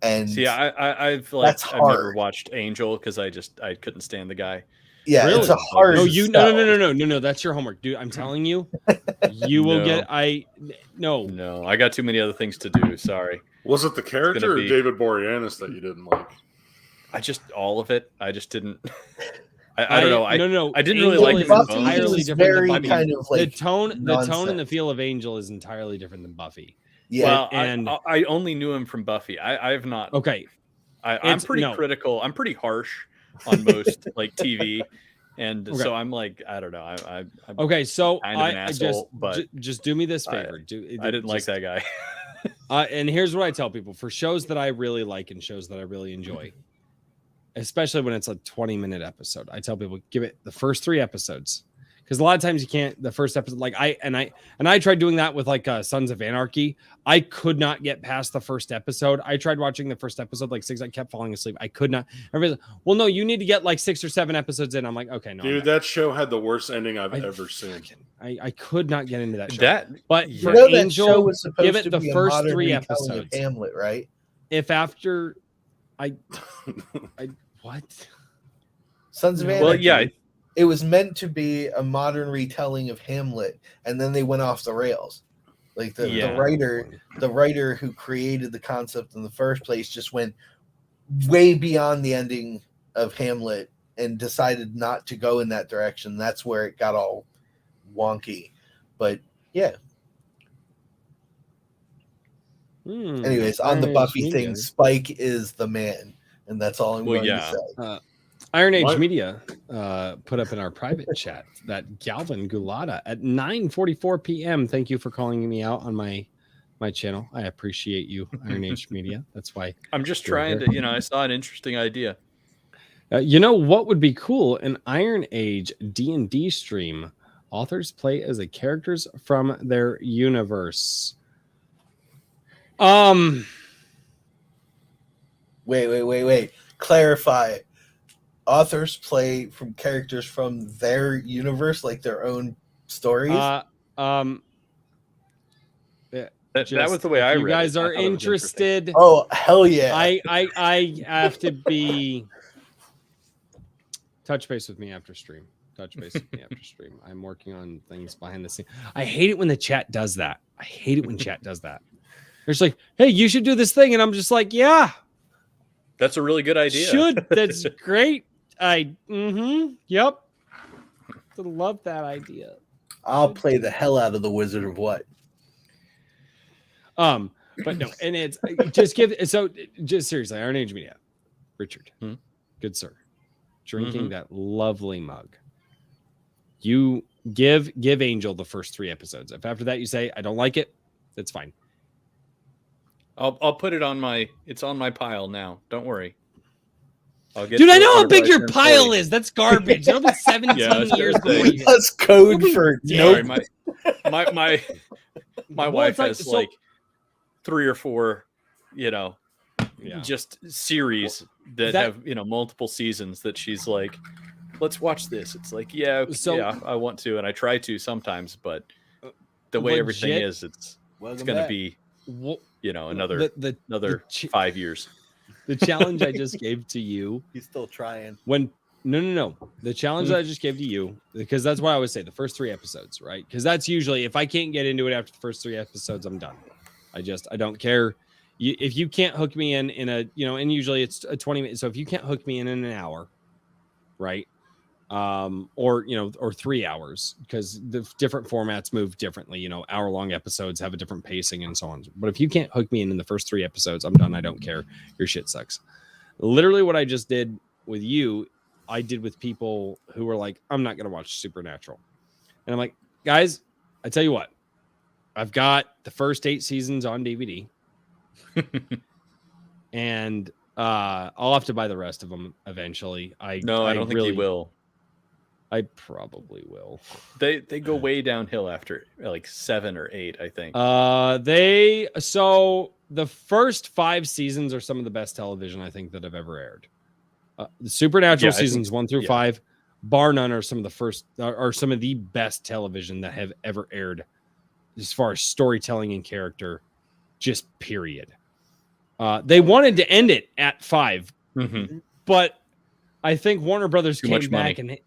[SPEAKER 2] And
[SPEAKER 3] see, I've never watched Angel because I couldn't stand the guy.
[SPEAKER 2] Yeah, really? It's a hard.
[SPEAKER 1] No. That's your homework, dude. I'm telling you, you will get. No,
[SPEAKER 3] I got too many other things to do. Sorry.
[SPEAKER 4] Was it the character or David Boreanaz that you didn't like?
[SPEAKER 3] All of it. I just didn't. I don't know.
[SPEAKER 1] No.
[SPEAKER 3] I didn't really like
[SPEAKER 1] Buffy. Entirely different than Buffy.
[SPEAKER 2] Kind of like
[SPEAKER 1] the tone and the feel of Angel is entirely different than Buffy.
[SPEAKER 3] Yeah, well, I only knew him from Buffy. I've not.
[SPEAKER 1] Okay,
[SPEAKER 3] I'm pretty critical. I'm pretty harsh on most like TV, and so I'm like, I don't know. I'm
[SPEAKER 1] okay. So
[SPEAKER 3] kind of an asshole,
[SPEAKER 1] just do me this favor.
[SPEAKER 3] I didn't like that guy.
[SPEAKER 1] And here's what I tell people for shows that I really like and shows that I really enjoy, especially when it's a 20-minute episode. I tell people give it the first 3 episodes. Because a lot of times you can't. The first episode, like I tried doing that with like Sons of Anarchy. I could not get past the first episode. I tried watching the first episode like 6. I kept falling asleep. I could not. Everybody's like, well, no, you need to get like 6 or 7 episodes in. I'm like, okay, no.
[SPEAKER 4] Dude, that show had the worst ending I've ever seen.
[SPEAKER 1] I could not get into that show. But
[SPEAKER 2] for
[SPEAKER 1] Angel, was give it the first 3 episodes.
[SPEAKER 2] Hamlet, right?
[SPEAKER 1] If after I what?
[SPEAKER 2] Sons of Anarchy.
[SPEAKER 3] Well, yeah.
[SPEAKER 2] It was meant to be a modern retelling of Hamlet, and then they went off the rails. Like the
[SPEAKER 3] Yeah.
[SPEAKER 2] writer who created the concept in the first place just went way beyond the ending of Hamlet and decided not to go in that direction. That's where it got all wonky. But yeah. Anyways, on the
[SPEAKER 1] Iron Age
[SPEAKER 2] Buffy
[SPEAKER 1] Media.
[SPEAKER 2] thing, Spike is the man, and that's all I'm
[SPEAKER 3] Well,
[SPEAKER 2] going
[SPEAKER 3] yeah.
[SPEAKER 2] to say.
[SPEAKER 1] Iron Age
[SPEAKER 4] What?
[SPEAKER 1] Media put up in our private chat that Galvin Gulata at 9:44 p.m. Thank you for calling me out on my channel. I appreciate you, Iron Age Media. That's why.
[SPEAKER 3] I'm just
[SPEAKER 1] You're
[SPEAKER 3] trying
[SPEAKER 1] here.
[SPEAKER 3] to, I saw an interesting idea.
[SPEAKER 1] You know what would be cool? An Iron Age D&D stream. Authors play as the characters from their universe.
[SPEAKER 2] Wait. Clarify. Authors play from characters from their universe, like their own stories.
[SPEAKER 3] That was the way I read it.
[SPEAKER 1] You guys
[SPEAKER 3] I
[SPEAKER 1] are
[SPEAKER 3] thought it was interesting.
[SPEAKER 1] interested.
[SPEAKER 2] Oh, hell yeah.
[SPEAKER 1] I have to be. Touch base with me after stream. I'm working on things behind the scenes. I hate it when the chat does that. It's like, hey, you should do this thing. And I'm just like, yeah,
[SPEAKER 3] That's a really good idea.
[SPEAKER 1] that's great. Yep. Love that idea.
[SPEAKER 2] I'll play the hell out of the Wizard of what?
[SPEAKER 1] But no, and it's just seriously, Iron Age Media. Richard, good sir, drinking that lovely mug. You give Angel the first 3 episodes. If after that you say I don't like it, that's fine.
[SPEAKER 3] I'll put it on it's on my pile now. Don't worry.
[SPEAKER 1] Dude, I know how big your pile is. That's garbage. It'll be 17 years before you.
[SPEAKER 2] That's code for
[SPEAKER 3] Sorry,
[SPEAKER 2] nope.
[SPEAKER 3] my
[SPEAKER 1] Well,
[SPEAKER 3] wife
[SPEAKER 1] it's like-
[SPEAKER 3] has
[SPEAKER 1] so-
[SPEAKER 3] like 3 or 4, just series that have multiple seasons that she's like, let's watch this. It's like, yeah, I want to, and I try to sometimes, but the way everything is, it's going to be another 5 years.
[SPEAKER 1] The challenge I just gave to you.
[SPEAKER 2] He's still trying.
[SPEAKER 1] No. The challenge that I just gave to you, because that's what I always say, the first 3 episodes, right? Because that's usually, if I can't get into it after the first 3 episodes, I'm done. I don't care. If you can't hook me in a, and usually it's a 20 minutes. So if you can't hook me in an hour, right? Or 3 hours, because the different formats move differently. Hour-long episodes have a different pacing and so on. But if you can't hook me in the first 3 episodes, I'm done. I don't care. Your shit sucks. Literally what I just did with you, I did with people who were like, I'm not going to watch Supernatural. And I'm like, guys, I tell you what, I've got the first 8 seasons on DVD. And I'll have to buy the rest of them eventually. I don't think you will. I probably will.
[SPEAKER 3] They go way downhill after like 7 or 8, I think.
[SPEAKER 1] The first 5 seasons are some of the best television I think that have ever aired. The Supernatural seasons 1 through 5, bar none, are some of the best television that have ever aired, as far as storytelling and character, just period. They wanted to end it at 5, but I think Warner Brothers came back they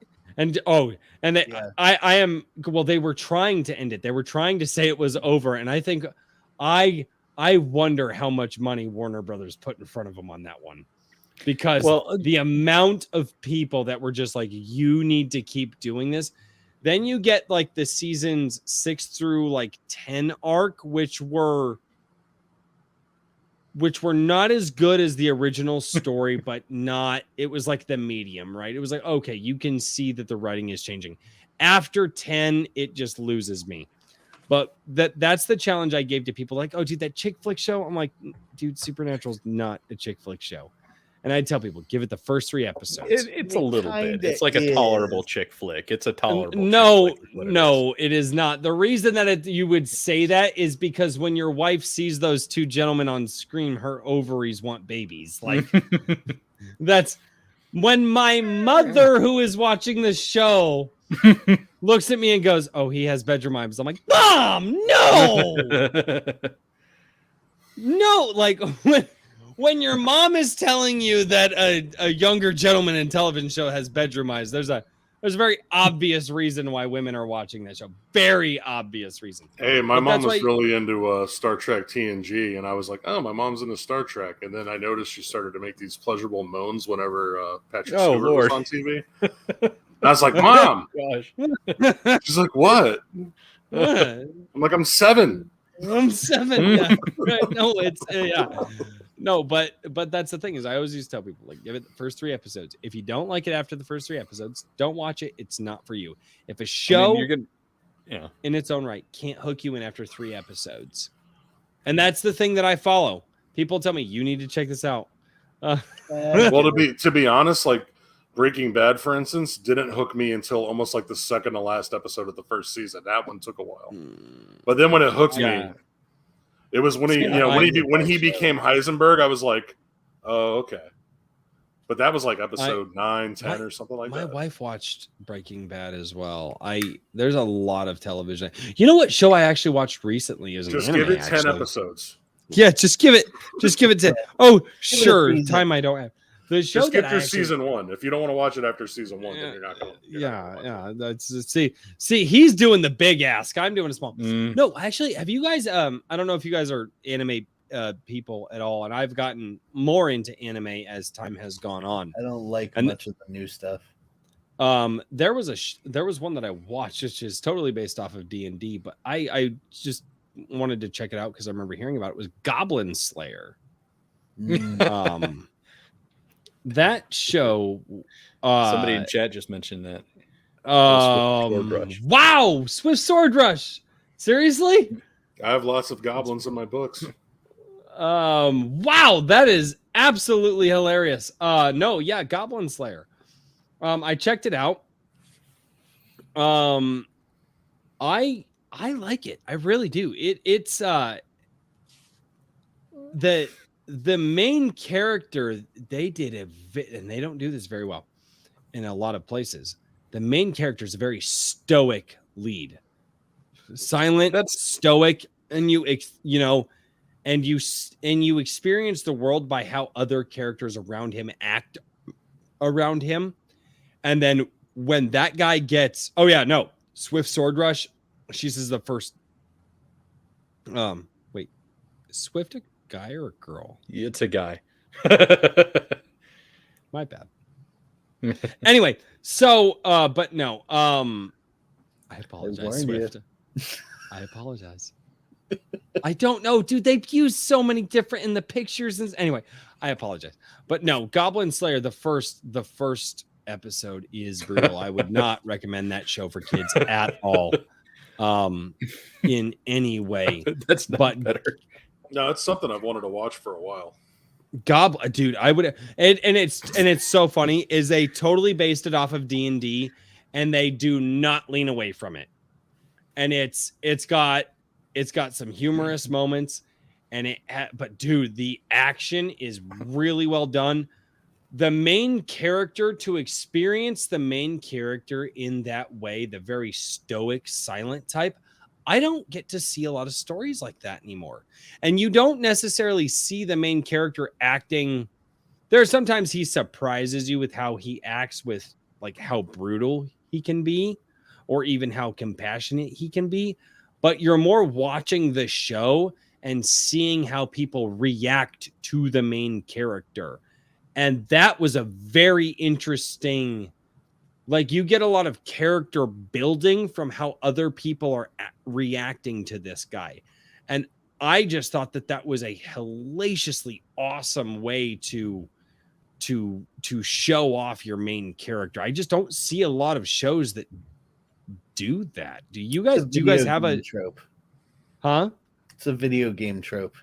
[SPEAKER 1] were trying to end it. They were trying to say it was over, and I think I wonder how much money Warner Brothers put in front of them on that one, because the amount of people that were just like, you need to keep doing this. Then you get like the seasons 6 through like 10 arc, which were not as good as the original story, but it was like the medium, right? It was like, okay, you can see that the writing is changing. After 10, it just loses me. But that's the challenge I gave to people, like, oh, dude, that chick flick show. I'm like, dude, Supernatural's not a chick flick show. And I tell people, give it the first 3 episodes.
[SPEAKER 3] It's a little bit. It's like a tolerable chick flick. It's a tolerable.
[SPEAKER 1] No, it is not. The reason that you would say that is because when your wife sees those 2 gentlemen on screen, her ovaries want babies. Like that's when my mother, who is watching the show, looks at me and goes, "Oh, he has bedroom eyes." I'm like, "Mom, no, no!" Like when your mom is telling you that a younger gentleman in television show has bedroom eyes, there's a There's a very obvious reason why women are watching that show. Very obvious reason.
[SPEAKER 4] Hey, my
[SPEAKER 1] But
[SPEAKER 4] mom
[SPEAKER 1] that's
[SPEAKER 4] was
[SPEAKER 1] why-
[SPEAKER 4] really into Star Trek TNG, and I was like, "Oh, my mom's into Star Trek." And then I noticed she started to make these pleasurable moans whenever Patrick
[SPEAKER 3] Oh,
[SPEAKER 4] Stewart
[SPEAKER 3] Lord.
[SPEAKER 4] was on TV. And I was like, "Mom,"
[SPEAKER 3] Gosh.
[SPEAKER 4] she's like, "What?" I'm like, "I'm 7."
[SPEAKER 1] I'm 7. Yeah. Right. No, it's yeah. No, but that's the thing is I always used to tell people like give it the first 3 episodes. If you don't like it after the first 3 episodes, don't watch it. It's not for you. If a show
[SPEAKER 3] you're gonna, yeah.
[SPEAKER 1] in its own right can't hook you in after 3 episodes. And that's the thing that I follow. People tell me you need to check this out.
[SPEAKER 4] Well, to be honest, like Breaking Bad, for instance, didn't hook me until almost like the second to last episode of the first season. That one took a while, but then when it hooked me, it was when he became Heisenberg. I was like, oh, okay. But that was like episode 9, 10 or something like that.
[SPEAKER 1] My wife watched Breaking Bad as well. There's a lot of television. You know what show I actually watched recently is an
[SPEAKER 4] Just
[SPEAKER 1] anime,
[SPEAKER 4] give it 10
[SPEAKER 1] actually.
[SPEAKER 4] episodes.
[SPEAKER 1] Yeah, just give it 10. Oh, sure. Time I don't have. The show
[SPEAKER 4] Just skip
[SPEAKER 1] that
[SPEAKER 4] through
[SPEAKER 1] I actually,
[SPEAKER 4] season 1. If you don't want to watch it after season 1, then you're not going to.
[SPEAKER 1] Yeah. That's see, he's doing the big ask. I'm doing a small.
[SPEAKER 3] Mm.
[SPEAKER 1] No, actually, have you guys? I don't know if you guys are anime people at all, and I've gotten more into anime as time has gone on.
[SPEAKER 2] I don't like
[SPEAKER 1] And-
[SPEAKER 2] much of the new stuff.
[SPEAKER 1] There was one that I watched, which is totally based off of D&D, but I just wanted to check it out because I remember hearing about it. It was Goblin Slayer.
[SPEAKER 2] Mm.
[SPEAKER 1] That show.
[SPEAKER 3] Somebody in chat just mentioned that. Sword Rush.
[SPEAKER 1] Wow, Swift Sword Rush. Seriously?
[SPEAKER 4] I have lots of goblins in my books.
[SPEAKER 1] Wow, that is absolutely hilarious. No, yeah, Goblin Slayer. I checked it out. I like it. I really do. It's the main character, they did and they don't do this very well in a lot of places. The main character is a very stoic lead, silent, stoic, and you experience the world by how other characters around him act around him. And then when that guy gets, Swift Sword Rush, she says the first, wait, is Swift a guy or a girl?
[SPEAKER 3] It's a guy.
[SPEAKER 1] My bad. Anyway, so but no, I apologize, Swift. I apologize. I don't know, dude. They've used so many different in the pictures and anyway, I apologize. But no, Goblin Slayer, the first episode is brutal. I would not recommend that show for kids at all. In any way.
[SPEAKER 3] That's not better.
[SPEAKER 4] No, it's something I've wanted to watch for a while.
[SPEAKER 1] Dude, I would, and it's so funny is they totally based it off of D&D, and they do not lean away from it, and it's got some humorous moments, and but dude, the action is really well done. The main character, to experience the main character in that way, the very stoic, silent type, I don't get to see a lot of stories like that anymore. And you don't necessarily see the main character acting. There are sometimes he surprises you with how he acts, with like how brutal he can be, or even how compassionate he can be. But you're more watching the show and seeing how people react to the main character. And that was a very interesting, like, you get a lot of character building from how other people are reacting to this guy. And I just thought that was a hellaciously awesome way to show off your main character. I just don't see a lot of shows that do that. Do you guys have a
[SPEAKER 2] trope?
[SPEAKER 1] Huh?
[SPEAKER 2] It's a video game trope.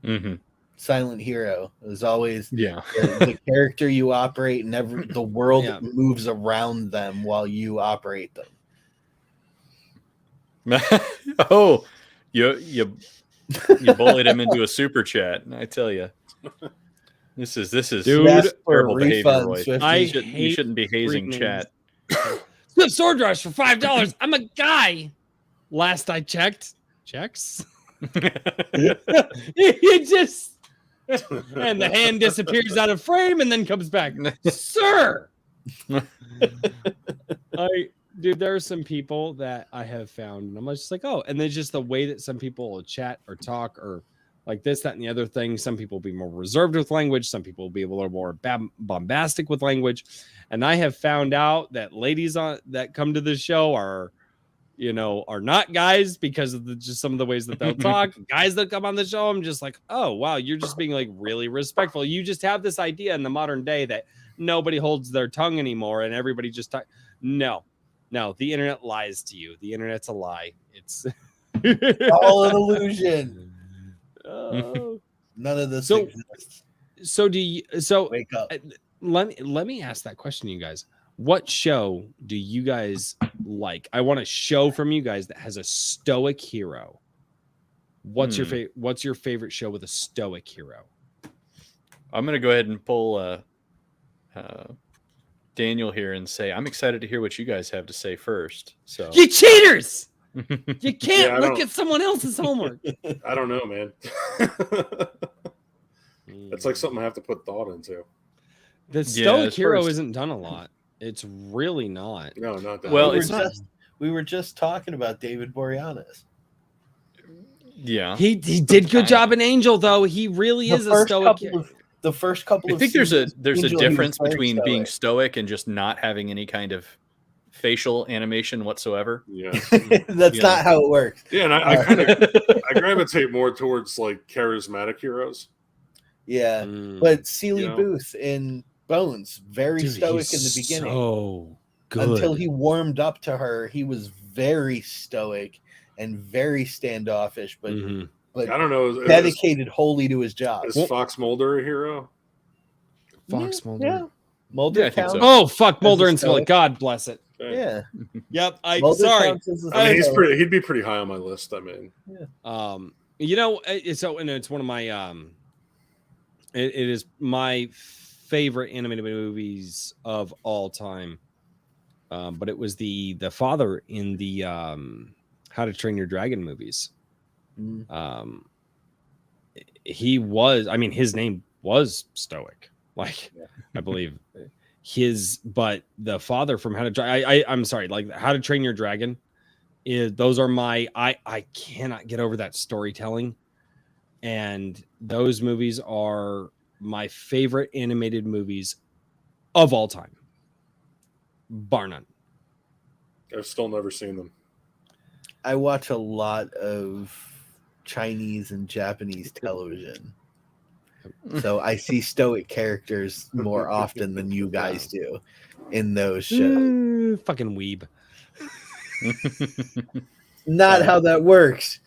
[SPEAKER 3] Mm-hmm.
[SPEAKER 2] Silent hero is always
[SPEAKER 3] Yeah.
[SPEAKER 2] the character you operate, and the world
[SPEAKER 1] Yeah.
[SPEAKER 2] moves around them while you operate them.
[SPEAKER 3] Oh, you bullied him into a super chat. I tell you, this is
[SPEAKER 1] Dude,
[SPEAKER 2] Ask for a
[SPEAKER 3] terrible behavior,
[SPEAKER 2] refund,
[SPEAKER 3] Roy.
[SPEAKER 2] Swifty.
[SPEAKER 3] You shouldn't be hazing
[SPEAKER 1] freaking-
[SPEAKER 3] chat.
[SPEAKER 1] Swift Sword Rush for $5. I'm a guy. Last I checked. Checks. It just and the hand disappears out of frame and then comes back. Sir, Dude, there are some people that I have found, and I'm just like, oh, and then just the way that some people will chat or talk or like this, that, and the other thing. Some people will be more reserved with language. Some people will be a little more bombastic with language. And I have found out that ladies that come to the show are not guys because of just some of the ways that they'll talk. Guys that come on the show, I'm just like, oh, wow, you're just being like really respectful. You just have this idea in the modern day that nobody holds their tongue anymore and everybody just talk. No, the internet lies to you. The internet's a lie. It's
[SPEAKER 2] all an illusion.
[SPEAKER 1] Oh.
[SPEAKER 2] None of this exists.
[SPEAKER 1] So
[SPEAKER 2] Wake up.
[SPEAKER 1] Let me ask that question to you guys. What show do you guys like? I want a show from you guys that has a stoic hero. What's your favorite show with a stoic hero?
[SPEAKER 3] I'm going to go ahead and pull Daniel here and say I'm excited to hear what you guys have to say first. So
[SPEAKER 1] you cheaters! You can't look at someone else's homework.
[SPEAKER 4] I don't know, man. It's like something I have to put thought into.
[SPEAKER 1] The stoic hero isn't done a lot. It's really not.
[SPEAKER 4] No, not that.
[SPEAKER 3] Well,
[SPEAKER 2] we were just talking about David Boreanaz.
[SPEAKER 3] Yeah,
[SPEAKER 1] he did good job in Angel, though. He really is a stoic.
[SPEAKER 2] The first couple.
[SPEAKER 3] I think there's a difference between being stoic and just not having any kind of facial animation whatsoever.
[SPEAKER 4] Yeah,
[SPEAKER 2] that's not how it works.
[SPEAKER 4] Yeah, and I kind of I gravitate more towards like charismatic heroes.
[SPEAKER 2] Yeah, but Seeley Booth in Bones, very stoic in the beginning.
[SPEAKER 1] So good.
[SPEAKER 2] Until he warmed up to her, he was very stoic and very standoffish, but
[SPEAKER 4] I don't know,
[SPEAKER 2] dedicated wholly to his job.
[SPEAKER 4] Is Fox Mulder a hero?
[SPEAKER 1] Fox Mulder.
[SPEAKER 2] Yeah. Mulder counts.
[SPEAKER 1] So. Oh, fuck Mulder and Scully. God bless it.
[SPEAKER 2] Yeah.
[SPEAKER 1] Yep.
[SPEAKER 2] Mulder
[SPEAKER 1] sorry.
[SPEAKER 4] I mean, he'd be pretty high on my list. I mean,
[SPEAKER 1] it's one of my it is my favorite animated movies of all time. But it was the father in the How to Train Your Dragon movies. He was, I mean, his name was stoic, like I believe but the father from How to I'm sorry, like How to Train Your Dragon those are my I cannot get over that storytelling, and those movies are my favorite animated movies of all time, bar none.
[SPEAKER 4] I've still never seen them.
[SPEAKER 2] I watch a lot of Chinese and Japanese television, so I see stoic characters more often than you guys do in those shows.
[SPEAKER 1] Fucking weeb.
[SPEAKER 2] Not how that works.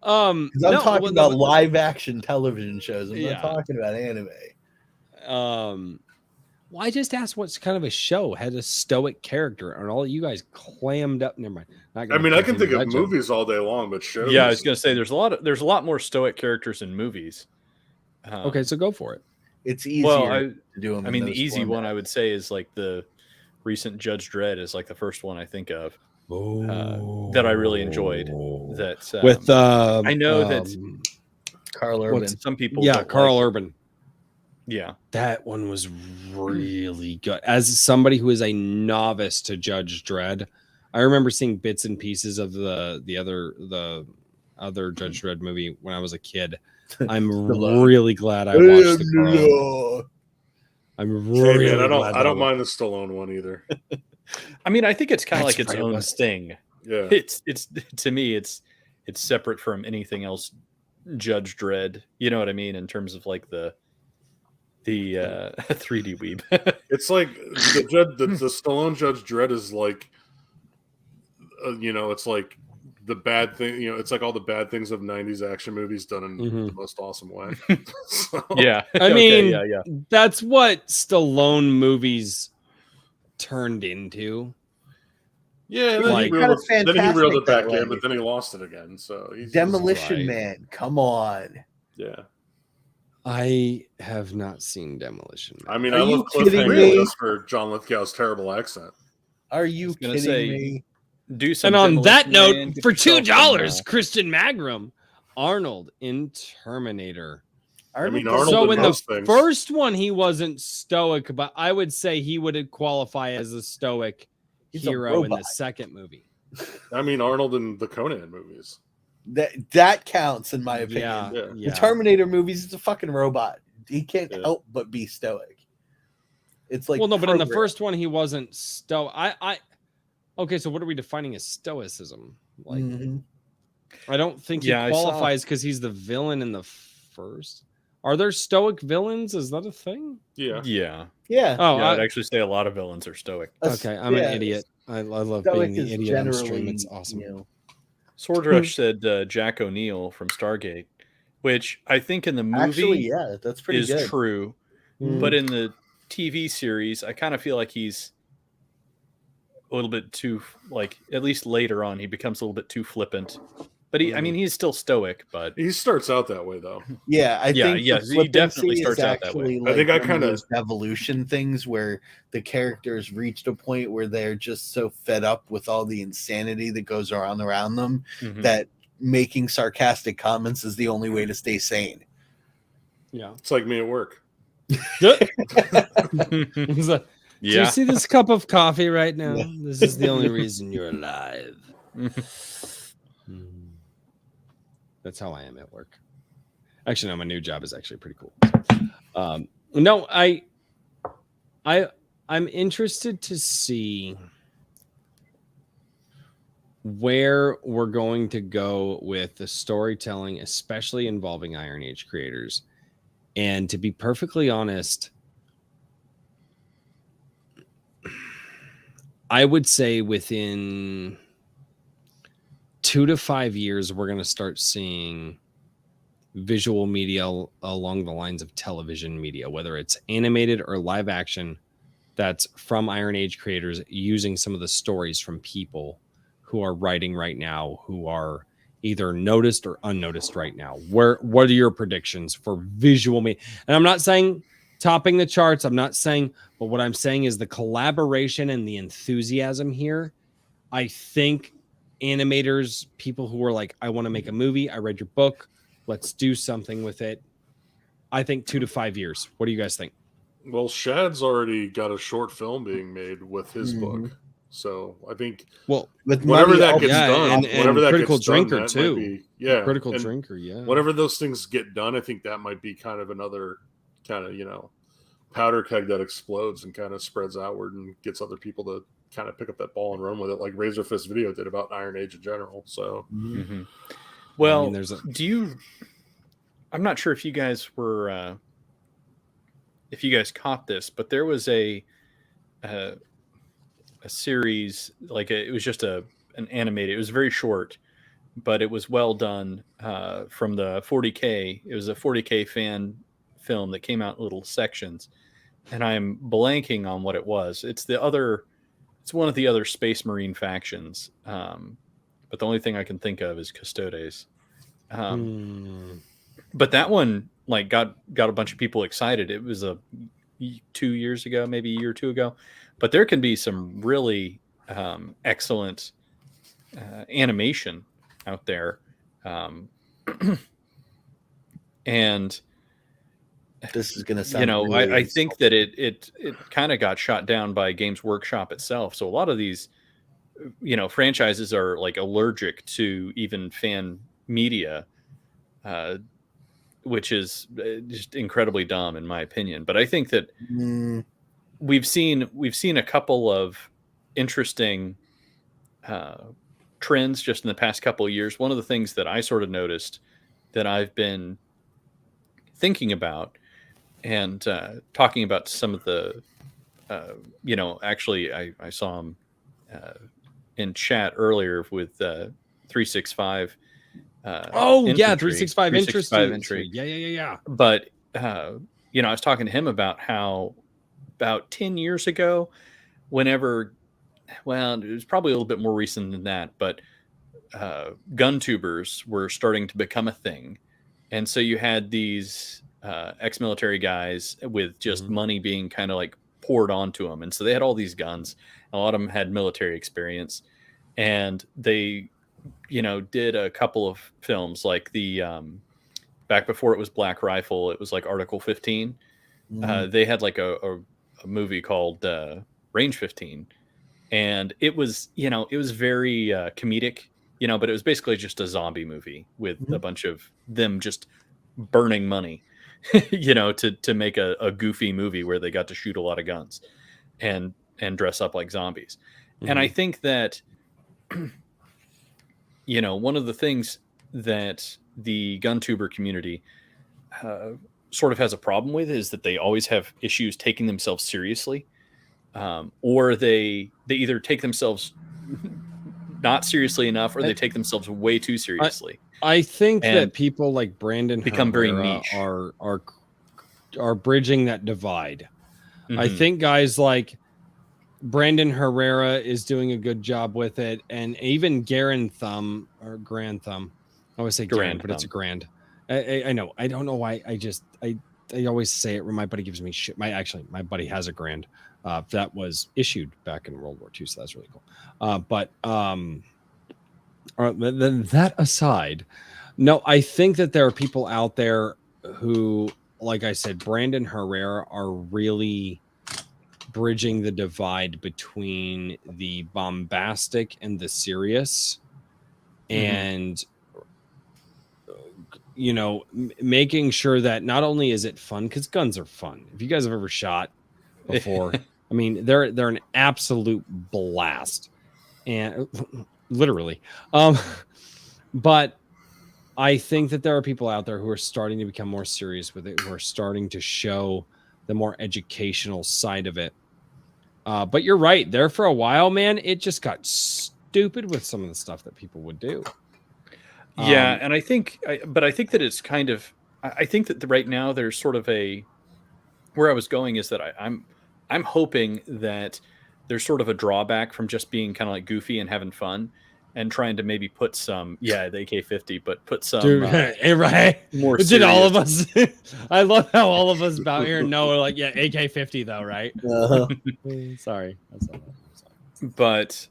[SPEAKER 2] I'm talking about live action television shows. I'm not talking about anime.
[SPEAKER 1] Well, I just asked what's kind of a show had a stoic character, and all you guys clammed up. Never mind.
[SPEAKER 4] I mean, I can think of movies all day long, but shows.
[SPEAKER 3] Yeah, I was going to say there's a lot more stoic characters in movies.
[SPEAKER 1] Okay, so go for it.
[SPEAKER 2] It's easier to do them.
[SPEAKER 3] I mean, the easy one I would say is like the recent Judge Dredd is like the first one I think of that I really enjoyed. That
[SPEAKER 1] with
[SPEAKER 3] I know that
[SPEAKER 2] Carl Urban.
[SPEAKER 3] Some people,
[SPEAKER 1] Carl Urban.
[SPEAKER 3] Yeah,
[SPEAKER 1] that one was really good. As somebody who is a novice to Judge Dredd, I remember seeing bits and pieces of the other Judge Dredd movie when I was a kid. I'm really glad I watched the Carl. I'm really glad
[SPEAKER 4] I don't mind the Stallone one either.
[SPEAKER 3] I mean, I think it's kind of like its own thing.
[SPEAKER 4] Yeah,
[SPEAKER 3] it's to me, it's separate from anything else. Judge Dredd, you know what I mean, in terms of like the 3D weeb.
[SPEAKER 4] It's like the Stallone Judge Dredd is like, it's like the bad thing. It's like all the bad things of '90s action movies done in the most awesome way. So,
[SPEAKER 3] yeah,
[SPEAKER 1] I mean, that's what Stallone movies turned into.
[SPEAKER 4] Yeah, and then he reeled it back in, but then he lost it again. So
[SPEAKER 2] Demolition Man, come on.
[SPEAKER 4] Yeah.
[SPEAKER 1] I have not seen Demolition Man.
[SPEAKER 4] I mean, I love Cliffhanger just for John Lithgow's terrible accent.
[SPEAKER 2] Are you kidding me?
[SPEAKER 3] Do some.
[SPEAKER 1] And on that note, for $2, Christian Magrum, Arnold in Terminator.
[SPEAKER 4] I mean,
[SPEAKER 2] Arnold
[SPEAKER 4] Arnold
[SPEAKER 1] So
[SPEAKER 4] in
[SPEAKER 1] in the
[SPEAKER 4] most things.
[SPEAKER 1] first one, he wasn't stoic, but I would say he would qualify as a stoic
[SPEAKER 2] He's a
[SPEAKER 1] hero in the
[SPEAKER 2] robot.
[SPEAKER 1] second movie.
[SPEAKER 4] I mean, Arnold in the Conan movies.
[SPEAKER 2] That counts in my opinion.
[SPEAKER 1] Yeah,
[SPEAKER 4] Yeah.
[SPEAKER 2] The
[SPEAKER 1] yeah.
[SPEAKER 2] Terminator movies, it's a fucking robot. He can't
[SPEAKER 4] Yeah.
[SPEAKER 2] help but be stoic. It's like
[SPEAKER 1] Well, no, but in the
[SPEAKER 2] programmed.
[SPEAKER 1] first one, he wasn't stoic. Okay, so what are we defining as stoicism? Like,
[SPEAKER 2] Mhm.
[SPEAKER 1] I don't think
[SPEAKER 3] Yeah, I
[SPEAKER 1] he
[SPEAKER 3] saw-
[SPEAKER 1] qualifies because he's the villain in the first. Are there stoic villains? Is that a thing?
[SPEAKER 4] Yeah.
[SPEAKER 3] Yeah.
[SPEAKER 2] Yeah.
[SPEAKER 1] Oh,
[SPEAKER 3] Yeah, I'd actually say a lot of villains are stoic.
[SPEAKER 1] okay. I'm
[SPEAKER 2] Yeah,
[SPEAKER 1] an idiot. I love
[SPEAKER 2] stoic
[SPEAKER 1] being the
[SPEAKER 2] is
[SPEAKER 1] idiot on stream.
[SPEAKER 2] generally,
[SPEAKER 1] It's awesome.
[SPEAKER 2] you know,
[SPEAKER 3] Sword Rush said Jack O'Neill from Stargate, which I think in the movie
[SPEAKER 2] actually, yeah, that's pretty
[SPEAKER 3] is
[SPEAKER 2] good.
[SPEAKER 3] true,
[SPEAKER 2] Mhm.
[SPEAKER 3] but in the TV series, I kind of feel like he's a little bit too, like, at least later on, he becomes a little bit too flippant. But I mean, he's still stoic, but
[SPEAKER 4] He starts out that way, though.
[SPEAKER 2] Yeah, I
[SPEAKER 3] Yeah,
[SPEAKER 2] think
[SPEAKER 3] yeah,
[SPEAKER 2] the
[SPEAKER 3] he definitely
[SPEAKER 2] flippancy
[SPEAKER 3] starts
[SPEAKER 2] is
[SPEAKER 3] out that way.
[SPEAKER 2] actually
[SPEAKER 4] I
[SPEAKER 2] like
[SPEAKER 4] think I
[SPEAKER 2] one of
[SPEAKER 4] kinda-
[SPEAKER 2] those evolution things where the characters reached a point where they're just so fed up with all the insanity that goes around them
[SPEAKER 3] Mhm.
[SPEAKER 2] that making sarcastic comments is the only way to stay sane.
[SPEAKER 1] Yeah.
[SPEAKER 4] It's like me at work.
[SPEAKER 1] He's like, do you
[SPEAKER 3] yeah.
[SPEAKER 1] see this cup of coffee right now? This is the only reason you're alive. Hmm. That's how I am at work. Actually, no, my new job is actually pretty cool. No, I'm interested to see where we're going to go with the storytelling, especially involving Iron Age creators. And to be perfectly honest, I would say within 2 to 5 years, we're going to start seeing visual media along the lines of television media, whether it's animated or live action, that's from Iron Age creators using some of the stories from people who are writing right now, who are either noticed or unnoticed right now. What are your predictions for visual media? And I'm not saying topping the charts. I'm not saying, but what I'm saying is the collaboration and the enthusiasm here. I think animators, people who are like, I want to make a movie. I read your book. Let's do something with it. I think 2 to 5 years. What do you guys think?
[SPEAKER 4] Well, Shad's already got a short film being made with his
[SPEAKER 2] Mhm.
[SPEAKER 4] book. So I think
[SPEAKER 1] Well,
[SPEAKER 2] With
[SPEAKER 4] whenever
[SPEAKER 2] money,
[SPEAKER 4] that
[SPEAKER 2] all-
[SPEAKER 4] gets
[SPEAKER 1] yeah,
[SPEAKER 4] done,
[SPEAKER 1] and
[SPEAKER 4] whenever that
[SPEAKER 1] Critical
[SPEAKER 4] gets done,
[SPEAKER 1] Drinker,
[SPEAKER 4] that
[SPEAKER 1] too.
[SPEAKER 4] might be, yeah,
[SPEAKER 1] Critical
[SPEAKER 4] and
[SPEAKER 1] Drinker, yeah.
[SPEAKER 4] whenever those things get done, I think that might be kind of another kind of, powder keg that explodes and kind of spreads outward and gets other people to kind of pick up that ball and run with it, like Razor Fist Video did about Iron Age in general. So
[SPEAKER 3] Mhm. Well,
[SPEAKER 1] I mean, there's
[SPEAKER 3] I'm not sure if you guys were, if you guys caught this, but there was a series, like it was just an animated. It was very short, but it was well done. From the 40K, it was a 40K fan film that came out in little sections, and I'm blanking on what it was. It's one of the other Space Marine factions, but the only thing I can think of is Custodes. But that one like got a bunch of people excited. It was 2 years ago, maybe a year or two ago. But there can be some really excellent animation out there, and
[SPEAKER 2] This is going to sound.
[SPEAKER 3] I think that it kind of got shot down by Games Workshop itself. So a lot of these franchises are like allergic to even fan media, which is just incredibly dumb in my opinion. But I think that we've seen a couple of interesting trends just in the past couple of years. One of the things that I sort of noticed that I've been thinking about and talking about some of the actually I saw him in chat earlier with 365
[SPEAKER 1] 365
[SPEAKER 3] entry.
[SPEAKER 1] Yeah.
[SPEAKER 3] But I was talking to him about how about 10 years ago, whenever, well, it was probably a little bit more recent than that, but gun tubers were starting to become a thing. And so you had these ex-military guys with just money being kind of like poured onto them. And so they had all these guns. A lot of them had military experience. And they, did a couple of films like the back before it was Black Rifle, it was like Article 15. They had like a movie called Range 15, and it was very comedic, but it was basically just a zombie movie with a bunch of them just burning money, to make a goofy movie where they got to shoot a lot of guns and dress up like zombies. And I think that one of the things that the GunTuber community sort of has a problem with is that they always have issues taking themselves seriously, or they either take themselves not seriously enough, or they take themselves way too seriously.
[SPEAKER 1] I think that people like Brandon
[SPEAKER 3] become very
[SPEAKER 1] Herrera
[SPEAKER 3] niche.
[SPEAKER 1] are bridging that divide. I think guys like Brandon Herrera is doing a good job with it, and even Grand Thumb. I always say Grand, but it's a Grand. I know. I don't know why. I always say it when my buddy gives me shit. My buddy has a Grand that was issued back in World War II, so that's really cool. But then that aside, no, I think that there are people out there who, like I said, Brandon Herrera are really bridging the divide between the bombastic and the serious, and making sure that not only is it fun, because guns are fun. If you guys have ever shot before, I mean, they're an absolute blast, and literally. But I think that there are people out there who are starting to become more serious with it, who are starting to show the more educational side of it. But you're right. There for a while, man, it just got stupid with some of the stuff that people would do.
[SPEAKER 3] Yeah, and I think that it's kind of. I think that right now there's sort of where I was going is that I'm hoping that there's sort of a drawback from just being kind of like goofy and having fun, and trying to maybe put some the AK-50, but put some
[SPEAKER 1] right
[SPEAKER 3] more.
[SPEAKER 1] Did
[SPEAKER 3] serious.
[SPEAKER 1] all of us? I love how all of us about here know like AK-50 though, right? Sorry.
[SPEAKER 3] But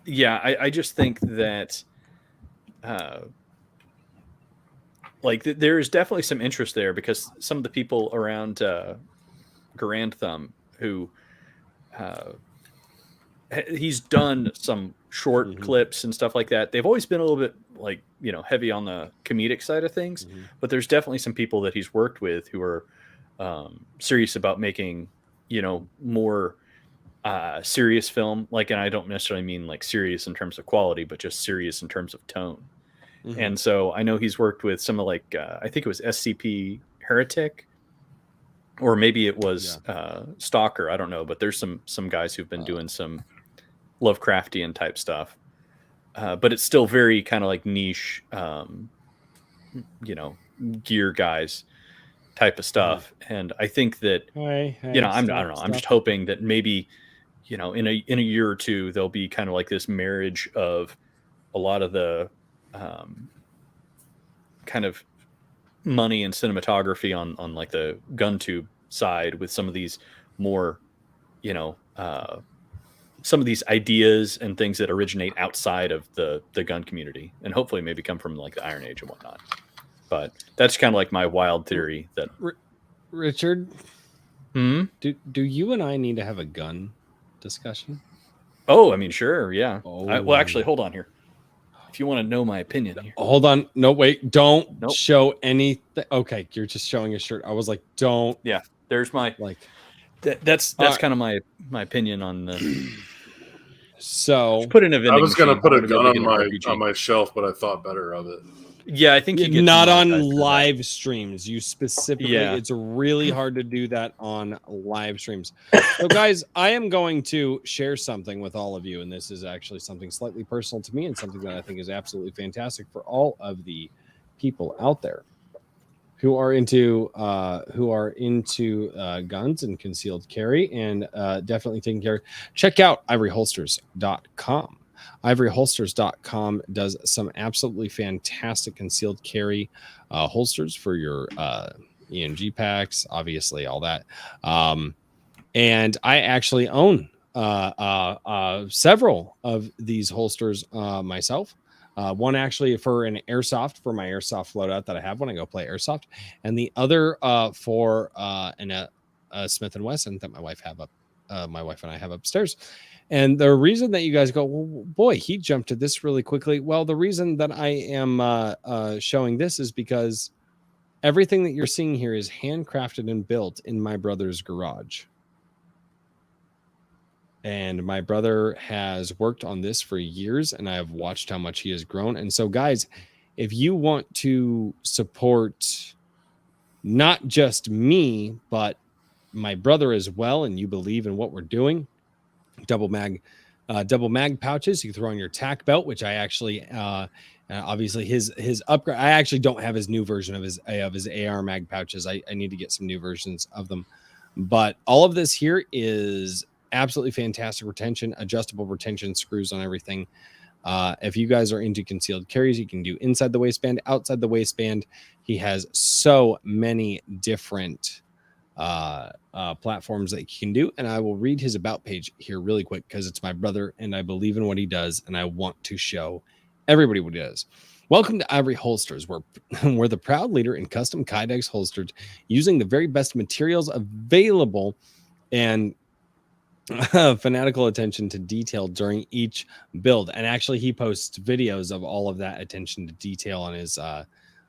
[SPEAKER 3] I just think that there's definitely some interest there, because some of the people around Grand Thumb who he's done some short clips and stuff like that. They've always been a little bit heavy on the comedic side of things, but there's definitely some people that he's worked with who are serious about making more serious film, and I don't necessarily mean like serious in terms of quality, but just serious in terms of tone. And so I know he's worked with some of I think it was SCP Heretic, or maybe it was Stalker, I don't know, but there's some guys who've been doing some Lovecraftian type stuff, but it's still very kind of like niche gear guys type of stuff. And I think that I don't know, I'm just hoping that maybe in a year or two there'll be kind of like this marriage of a lot of the kind of money and cinematography on like the GunTube side with some of these more some of these ideas and things that originate outside of the gun community, and hopefully maybe come from like the Iron Age and whatnot. But that's kind of like my wild theory. That
[SPEAKER 1] Richard, do you and I need to have a gun discussion?
[SPEAKER 3] Oh, I mean, sure, yeah.
[SPEAKER 1] Oh.
[SPEAKER 3] Well, actually, hold on here. If you want to know my opinion here.
[SPEAKER 1] Hold on. No, wait. Don't show anything. Okay, you're just showing your shirt. I was like, don't.
[SPEAKER 3] Yeah, there's my that's kind of my opinion on the.
[SPEAKER 1] So
[SPEAKER 3] just put in a vending
[SPEAKER 4] I was going to put a
[SPEAKER 3] machine.
[SPEAKER 4] gun on my shelf, but I thought better of it.
[SPEAKER 3] Yeah, I think you get
[SPEAKER 1] not on live streams. You specifically,
[SPEAKER 3] Yeah.
[SPEAKER 1] It's really hard to do that on live streams. So, guys, I am going to share something with all of you, and this is actually something slightly personal to me, and something that I think is absolutely fantastic for all of the people out there who are into guns and concealed carry, and definitely taking care. Check out ivoryholsters.com. ivoryholsters.com does some absolutely fantastic concealed carry holsters for your ENG packs, obviously all that. And I actually own several of these holsters myself. One actually for an airsoft, for my airsoft loadout that I have when I go play airsoft, and the other for a Smith and Wesson that my wife and I have upstairs. And the reason that you guys go, well, boy, he jumped to this really quickly. Well, the reason that I am showing this is because everything that you're seeing here is handcrafted and built in my brother's garage. And my brother has worked on this for years, and I have watched how much he has grown. And so, guys, if you want to support not just me, but my brother as well, and you believe in what we're doing, double mag pouches you can throw on your tack belt, which I actually obviously his upgrade. I actually don't have his new version of his AR mag pouches. I need to get some new versions of them, but all of this here is absolutely fantastic retention, adjustable retention screws on everything. If you guys are into concealed carries, you can do inside the waistband, outside the waistband. He has so many different platforms that you can do, and I will read his about page here really quick because it's my brother and I believe in what he does, and I want to show everybody what he does. Welcome to Ivory Holsters. We're the proud leader in custom Kydex holsters using the very best materials available and fanatical attention to detail during each build. And actually he posts videos of all of that attention to detail on his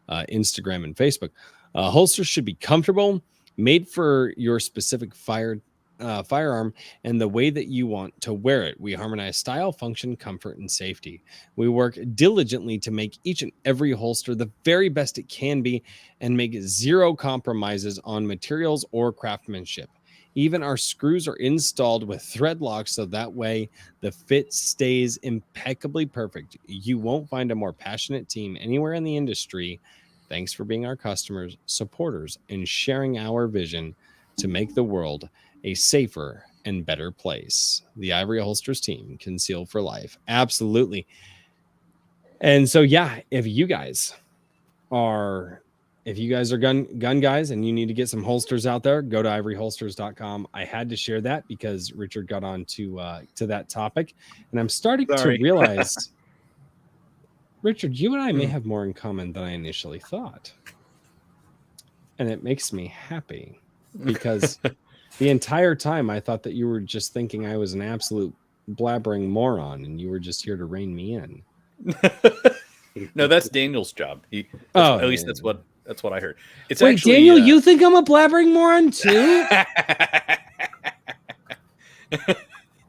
[SPEAKER 1] Instagram and Facebook. Holsters should be comfortable, made for your specific firearm and the way that you want to wear it. We harmonize style, function, comfort, and safety. We work diligently to make each and every holster the very best it can be and make zero compromises on materials or craftsmanship. Even our screws are installed with thread locks, so that way the fit stays impeccably perfect. You won't find a more passionate team anywhere in the industry. Thanks for being our customers, supporters, and sharing our vision to make the world a safer and better place. The Ivory Holsters team, conceal for life. Absolutely. And so, yeah, if you guys are gun guys and you need to get some holsters out there, go to ivoryholsters.com. I had to share that because Richard got on to that topic, and I'm starting to realize, Richard, you and I may have more in common than I initially thought, and it makes me happy because the entire time I thought that you were just thinking I was an absolute blabbering moron, and you were just here to rein me in.
[SPEAKER 3] No, that's Daniel's job. At least that's what I heard. It's
[SPEAKER 1] Wait,
[SPEAKER 3] actually,
[SPEAKER 1] Daniel, you think I'm a blabbering moron too?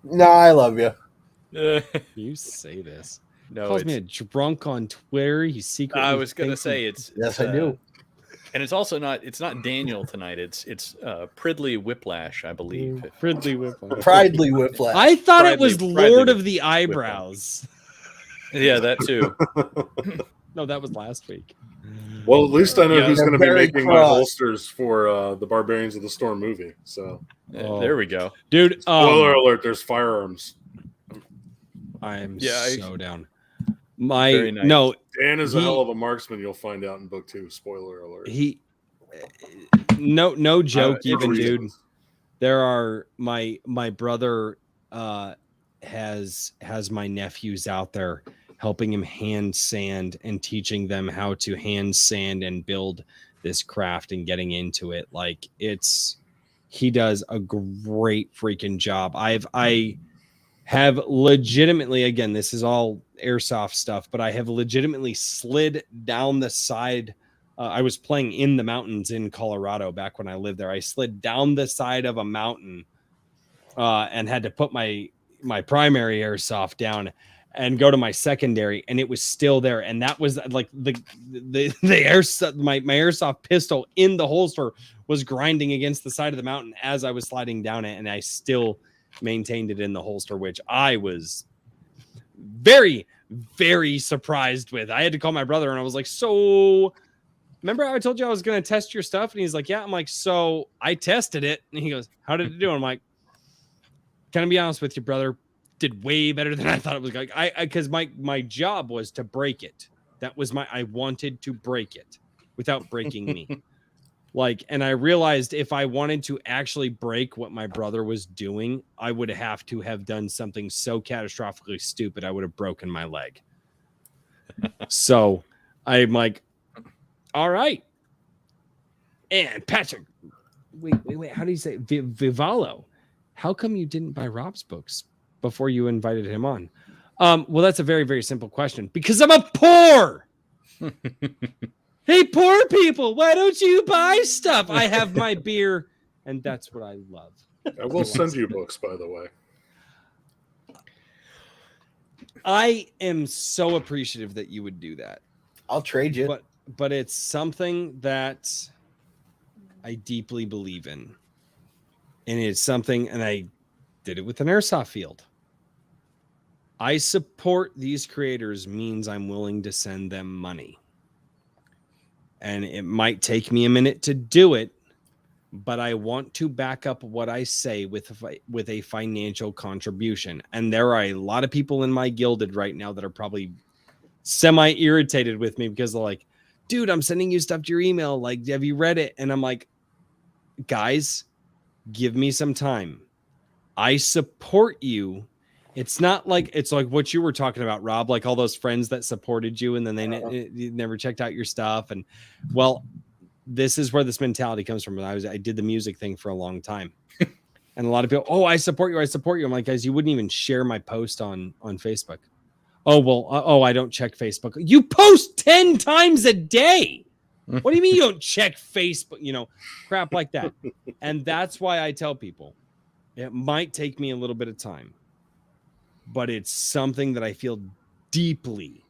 [SPEAKER 2] No, I love you.
[SPEAKER 1] You say this.
[SPEAKER 3] No,
[SPEAKER 1] Calls me a drunk on Twitter. He's secretly.
[SPEAKER 3] I was gonna say it's
[SPEAKER 2] Yes, I do.
[SPEAKER 3] And it's also not. It's not Daniel tonight. It's Pridley Whiplash, I believe.
[SPEAKER 1] Pridley Whiplash.
[SPEAKER 2] Pridely Whiplash.
[SPEAKER 1] I thought it was
[SPEAKER 3] Pridely
[SPEAKER 1] Lord of the Eyebrows.
[SPEAKER 3] Yeah, that too.
[SPEAKER 1] No, that was last week.
[SPEAKER 4] Well, at least I know
[SPEAKER 3] Yeah,
[SPEAKER 4] who's
[SPEAKER 2] they're
[SPEAKER 4] going to be
[SPEAKER 2] very
[SPEAKER 4] making my
[SPEAKER 2] cross.
[SPEAKER 4] holsters for the Barbarians of the Storm movie. So,
[SPEAKER 3] There we go.
[SPEAKER 1] Dude,
[SPEAKER 4] spoiler alert: there's firearms.
[SPEAKER 1] I'm
[SPEAKER 3] Yeah,
[SPEAKER 1] so down.
[SPEAKER 3] Very nice.
[SPEAKER 1] No,
[SPEAKER 4] Dan is a
[SPEAKER 1] He-
[SPEAKER 4] hell of a marksman. You'll find out in book 2. Spoiler alert.
[SPEAKER 1] no joke,
[SPEAKER 3] for
[SPEAKER 1] even dude.
[SPEAKER 4] reasons.
[SPEAKER 1] There are my brother has my nephews out there helping him hand sand and teaching them how to hand sand and build this craft and getting into it. Like he does a great freaking job. I have legitimately, again, this is all airsoft stuff, but I have legitimately slid down the side. I was playing in the mountains in Colorado back when I lived there. I slid down the side of a mountain and had to put my primary airsoft down and go to my secondary, and it was still there. And that was like the airsoft, my airsoft pistol in the holster was grinding against the side of the mountain as I was sliding down it, and I still maintained it in the holster, which I was very, very surprised with. I had to call my brother, and I was like, so remember how I told you I was going to test your stuff? And he's like, yeah. I'm like, so I tested it. And he goes, how did it do? And I'm like, can I be honest with you, brother? Did way better than I thought it was going. Because my job was to break it. That was I wanted to break it without breaking me. And I realized if I wanted to actually break what my brother was doing, I would have to have done something so catastrophically stupid, I would have broken my leg. So I'm like, all right. And Patrick, wait. How do you say Vivalo? How come you didn't buy Rob's books before you invited him on? Well, that's a very, very simple question. Because I'm a poor. Hey, poor people, why don't you buy stuff? I have my beer, and that's what I love.
[SPEAKER 4] I will send you books, by the way.
[SPEAKER 1] I am so appreciative that you would do that.
[SPEAKER 2] I'll trade you.
[SPEAKER 1] But it's something that I deeply believe in. And it's something, and I did it with an airsoft field. I support these creators means I'm willing to send them money. And it might take me a minute to do it, but I want to back up what I say with a financial contribution. And there are a lot of people in my Gilded right now that are probably semi-irritated with me because they're like, dude, I'm sending you stuff to your email. Like, have you read it? And I'm like, guys, give me some time. I support you. It's not like, it's like what you were talking about, Rob, like all those friends that supported you and then they never checked out your stuff. And well, this is where this mentality comes from. I did the music thing for a long time. And a lot of people, oh, I support you. I support you. I'm like, guys, you wouldn't even share my post on Facebook. Oh, well, I don't check Facebook. You post 10 times a day. What do you mean you don't check Facebook? You know, crap like that. And that's why I tell people it might take me a little bit of time, but it's something that I feel deeply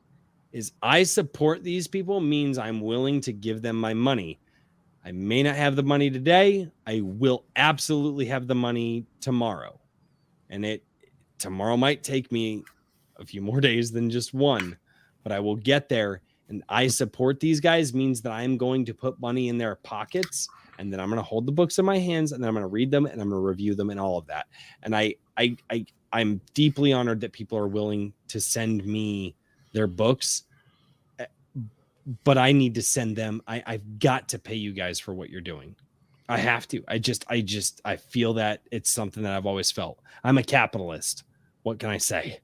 [SPEAKER 1] is I support these people means I'm willing to give them my money. I may not have the money today. I will absolutely have the money tomorrow. And tomorrow might take me a few more days than just one, but I will get there. And I support these guys means that I'm going to put money in their pockets and then I'm going to hold the books in my hands and then I'm going to read them and I'm going to review them and all of that. And I'm deeply honored that people are willing to send me their books, but I need to send them. I've got to pay you guys for what you're doing. I have to. I feel that it's something that I've always felt. I'm a capitalist. What can I say?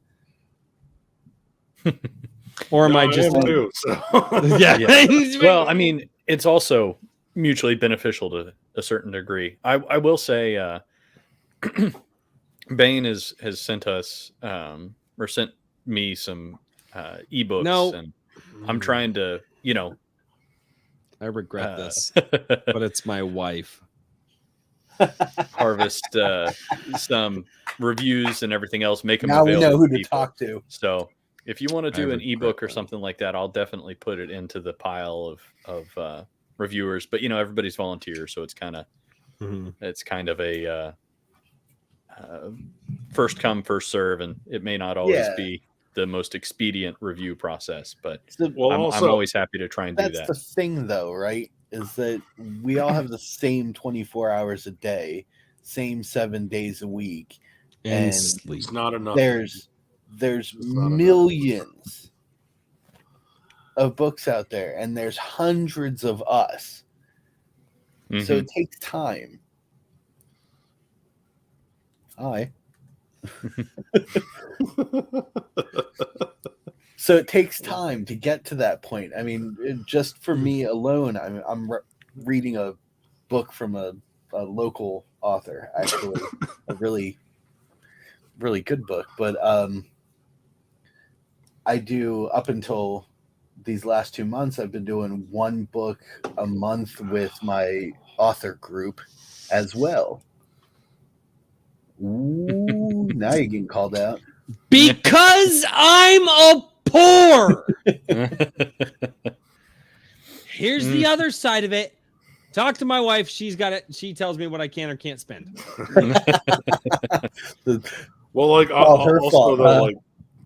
[SPEAKER 1] Or am I just
[SPEAKER 4] too, so.
[SPEAKER 1] Yeah.
[SPEAKER 3] Well, I mean, it's also mutually beneficial to a certain degree. I will say Bane has sent us or sent me some ebooks, and I'm trying to,
[SPEAKER 1] I regret this, but it's my wife.
[SPEAKER 3] Harvest some reviews and everything else, make them
[SPEAKER 2] now
[SPEAKER 3] available.
[SPEAKER 2] We know who to
[SPEAKER 3] people.
[SPEAKER 2] Talk to.
[SPEAKER 3] So if you want to do an ebook or something like that, I'll definitely put it into the pile of reviewers. But everybody's volunteer, so it's kind of a first come first serve, and it may not always be the most expedient review process. But I'm always happy to try and do that.
[SPEAKER 2] That's the thing, though, right? Is that we all have the same 24 hours a day, same 7 days a week, and
[SPEAKER 1] sleep.
[SPEAKER 4] It's not enough.
[SPEAKER 2] There's millions of books out there, and there's hundreds of us. Mm-hmm. So it takes time. Hi. So it takes time to get to that point. I mean, just for me alone, I'm reading a book from a local author, actually, a really, really good book. But I do, up until these last 2 months, I've been doing one book a month with my author group as well. Ooh, now you're getting called out.
[SPEAKER 1] Because I'm a poor. Here's the other side of it. Talk to my wife. She's got it. She tells me what I can or can't spend.
[SPEAKER 4] Well, also though,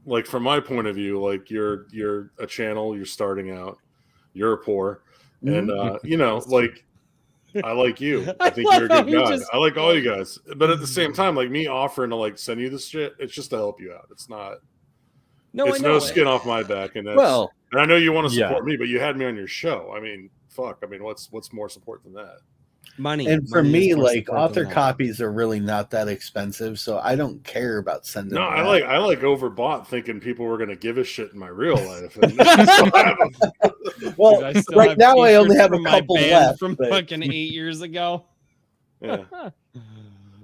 [SPEAKER 4] like from my point of view, like you're a channel, you're starting out, you're poor, and like I like you. I think you're a good guy. I like all you guys, but at the same time, like me offering to like send you this shit, it's just to help you out. It's not. It's no skin off my back, and that's, and I know you want to support me, but you had me on your show. I mean, fuck. I mean, what's more support than that?
[SPEAKER 1] Money.
[SPEAKER 2] And for
[SPEAKER 1] Money is
[SPEAKER 2] me,
[SPEAKER 1] more
[SPEAKER 2] like
[SPEAKER 1] support than
[SPEAKER 2] author
[SPEAKER 1] that.
[SPEAKER 2] copies are really not that expensive, so I don't care about sending.
[SPEAKER 4] No,
[SPEAKER 2] them
[SPEAKER 4] I
[SPEAKER 2] out.
[SPEAKER 4] like overbought, thinking people were going to give a shit in my real life. And yeah,
[SPEAKER 2] Well,
[SPEAKER 1] Dude, I still
[SPEAKER 2] right
[SPEAKER 1] have
[SPEAKER 2] now I only
[SPEAKER 1] t-shirts
[SPEAKER 2] have a
[SPEAKER 1] from my
[SPEAKER 2] couple
[SPEAKER 1] band
[SPEAKER 2] left.
[SPEAKER 1] from
[SPEAKER 2] but-
[SPEAKER 1] fucking 8 years ago.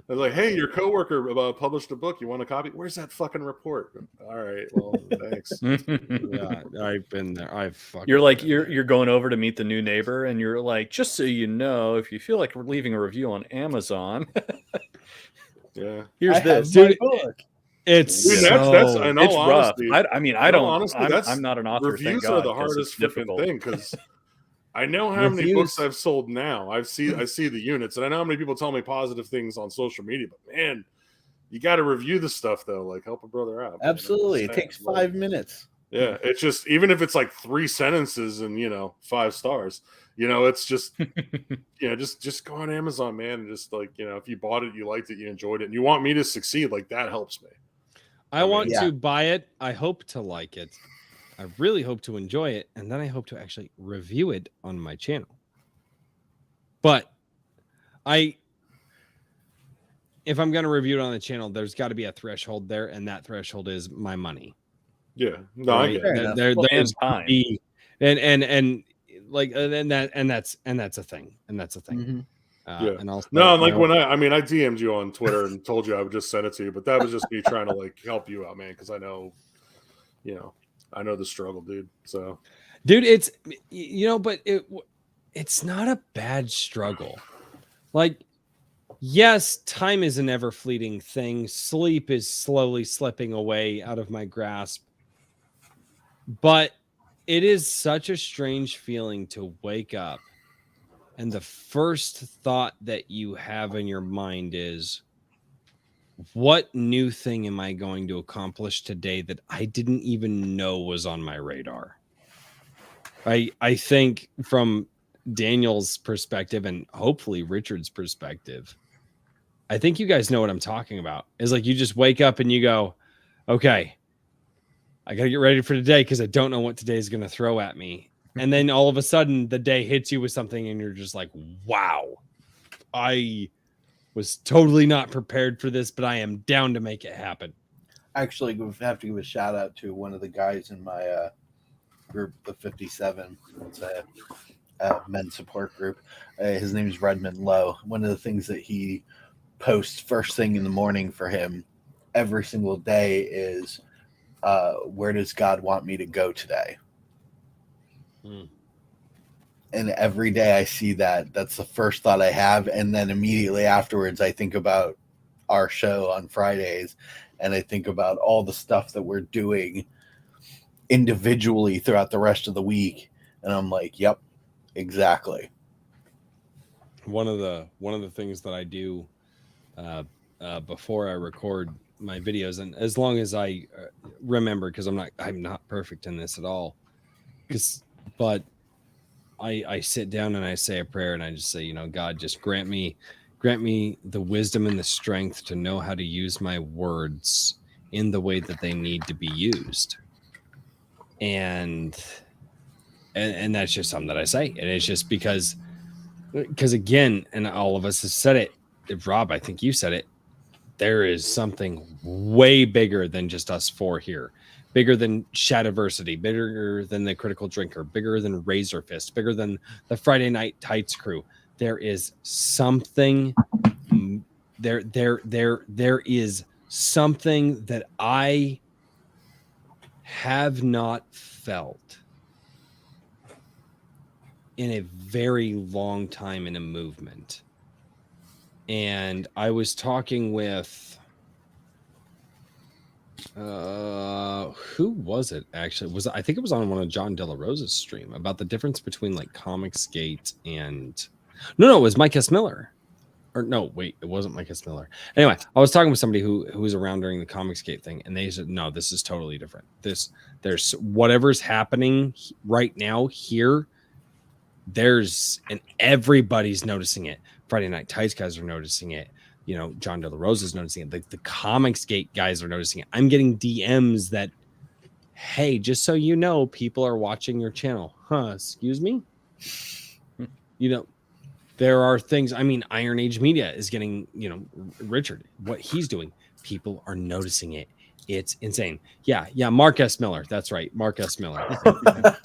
[SPEAKER 4] I was like, "Hey, your coworker published a book. You want a copy? Where's that fucking report?" All right, well, thanks.
[SPEAKER 1] Yeah, I've been there. I've fucking.
[SPEAKER 3] You're like
[SPEAKER 1] been
[SPEAKER 3] you're
[SPEAKER 1] there.
[SPEAKER 3] you're going over to meet the new neighbor, and you're like, just so you know, if you feel like leaving a review on Amazon,
[SPEAKER 4] Yeah,
[SPEAKER 3] here's
[SPEAKER 2] I have
[SPEAKER 3] this.
[SPEAKER 2] my
[SPEAKER 1] Dude,
[SPEAKER 2] book.
[SPEAKER 1] It's
[SPEAKER 4] dude,
[SPEAKER 1] so.
[SPEAKER 4] that's in all
[SPEAKER 3] It's rough.
[SPEAKER 4] honesty.
[SPEAKER 3] I mean, I
[SPEAKER 4] in all
[SPEAKER 3] don't.
[SPEAKER 4] honesty, that's
[SPEAKER 3] I'm not an author. Thank
[SPEAKER 4] Reviews
[SPEAKER 3] God,
[SPEAKER 4] are the
[SPEAKER 3] 'cause
[SPEAKER 4] hardest
[SPEAKER 3] it's
[SPEAKER 4] freaking
[SPEAKER 3] difficult.
[SPEAKER 4] thing because I know how many
[SPEAKER 2] Reviews-
[SPEAKER 4] books I've sold now. I see the units, and I know how many people tell me positive things on social media. But man, you got to review the stuff though. Like help a brother out. man.
[SPEAKER 2] Absolutely, it
[SPEAKER 4] It's
[SPEAKER 2] takes
[SPEAKER 4] sad.
[SPEAKER 2] 5 minutes.
[SPEAKER 4] Yeah, it's just even if it's like 3 sentences and 5 stars, it's just just go on Amazon, man, and just like if you bought it, you liked it, you enjoyed it, and you want me to succeed, like that helps me.
[SPEAKER 1] I want
[SPEAKER 2] yeah.
[SPEAKER 1] to buy it. I hope to like it. I really hope to enjoy it, and then I hope to actually review it on my channel. But if I'm going to review it on the channel, there's got to be a threshold there, and that threshold is my money.
[SPEAKER 4] Yeah, no, I
[SPEAKER 1] Right?
[SPEAKER 4] get
[SPEAKER 2] Fair
[SPEAKER 4] it.
[SPEAKER 2] enough.
[SPEAKER 3] Well, and
[SPEAKER 1] There's
[SPEAKER 3] time.
[SPEAKER 1] and like and that's a thing, and that's a thing.
[SPEAKER 2] Mhm.
[SPEAKER 4] Yeah.
[SPEAKER 1] And also,
[SPEAKER 4] No, and like when I DM'd you on Twitter and told you I would just send it to you, but that was just me trying to like help you out, man, because I know, I know the struggle, dude. So,
[SPEAKER 1] dude, it's but it's not a bad struggle. Like, yes, time is an ever fleeting thing. Sleep is slowly slipping away out of my grasp, but it is such a strange feeling to wake up and the first thought that you have in your mind is, what new thing am I going to accomplish today that I didn't even know was on my radar? I think from Daniel's perspective and hopefully Richard's perspective, I think you guys know what I'm talking about. Is like you just wake up and you go, okay, I got to get ready for today because I don't know what today is going to throw at me. And then all of a sudden the day hits you with something and you're just like, wow, I was totally not prepared for this, but I am down to make it happen.
[SPEAKER 2] Actually, we have to give a shout out to one of the guys in my group, the 57. It's a men's support group. His name is Redmond Lowe. One of the things that he posts first thing in the morning for him every single day is, where does God want me to go today? And every day I see that, that's the first thought I have. And then immediately afterwards, I think about our show on Fridays and I think about all the stuff that we're doing individually throughout the rest of the week. And I'm like, yep, exactly.
[SPEAKER 1] One of the things that I do before I record my videos, and as long as I remember, because I'm not perfect in this at all, but I sit down and I say a prayer and I just say, God, just grant me the wisdom and the strength to know how to use my words in the way that they need to be used. And that's just something that I say. And it's just because again, and all of us have said it, Rob, I think you said it, there is something way bigger than just us four here. Bigger than Shadiversity, bigger than the Critical Drinker, bigger than Razor Fist, bigger than the Friday Night Tights crew. There is something there is something that I have not felt in a very long time in a movement. And I was talking with who was it actually? I think it was on one of John De La Rosa's stream about the difference between like Comicsgate and no, it was Mike S. Miller. Or no, wait, it wasn't Mike S. Miller. Anyway, I was talking with somebody who was around during the Comicsgate thing, and they said, no, this is totally different. There's whatever's happening right now here, and everybody's noticing it. Friday Night Tights guys are noticing it. John De La Rosa's noticing it. The Comicsgate guys are noticing it. I'm getting DMs that, hey, just so you know, people are watching your channel. Excuse me? there are things. I mean, Iron Age Media is getting, Richard, what he's doing. People are noticing it. It's insane. Yeah. Mark S. Miller. That's right. Mark S. Miller. Yeah.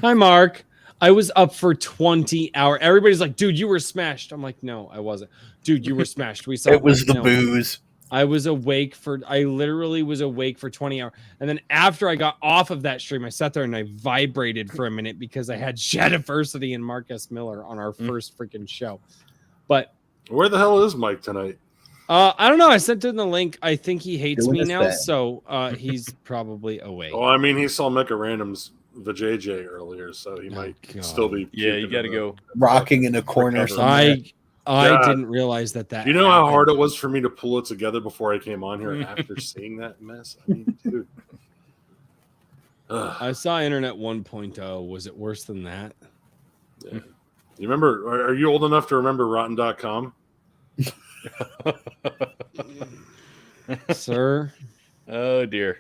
[SPEAKER 1] Hi, Mark. I was up for 20 hours. Everybody's like, dude, you were smashed. I'm like, no, I wasn't. Dude, you were smashed. We saw
[SPEAKER 2] It was the booze.
[SPEAKER 1] I literally was awake for 20 hours. And then after I got off of that stream, I sat there and I vibrated for a minute because I had Shadiversity and Mark S. Miller on our first freaking show. But
[SPEAKER 4] where the hell is Mike tonight?
[SPEAKER 1] I don't know. I sent him the link. I think he hates
[SPEAKER 2] Doing
[SPEAKER 1] me
[SPEAKER 2] his
[SPEAKER 1] now,
[SPEAKER 2] thing.
[SPEAKER 1] so he's probably away.
[SPEAKER 4] Well, I mean, he saw Mecca Random's VJJ earlier, so he might still be.
[SPEAKER 3] Yeah, you got to go.
[SPEAKER 2] Rocking in a corner somewhere.
[SPEAKER 1] I didn't realize that.
[SPEAKER 4] You know how hard it was for me to pull it together before I came on here after seeing that mess? I mean, dude.
[SPEAKER 1] I saw Internet 1.0. Was it worse than that?
[SPEAKER 4] Yeah. You remember? Are you old enough to remember Rotten.com?
[SPEAKER 1] Sir?
[SPEAKER 3] Oh, dear.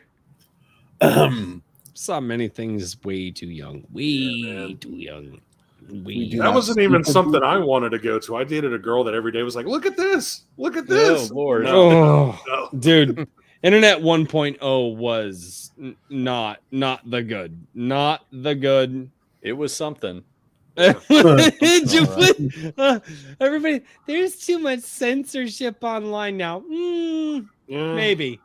[SPEAKER 1] Saw many things way too young. Way too young.
[SPEAKER 4] That wasn't even something I wanted to go to. I dated a girl that every day was like, look at this. Look at this.
[SPEAKER 3] Oh, Lord.
[SPEAKER 4] No.
[SPEAKER 1] Dude, Internet 1.0 was not the good. Not the good.
[SPEAKER 3] It was something.
[SPEAKER 1] Everybody, there's too much censorship online now. Maybe.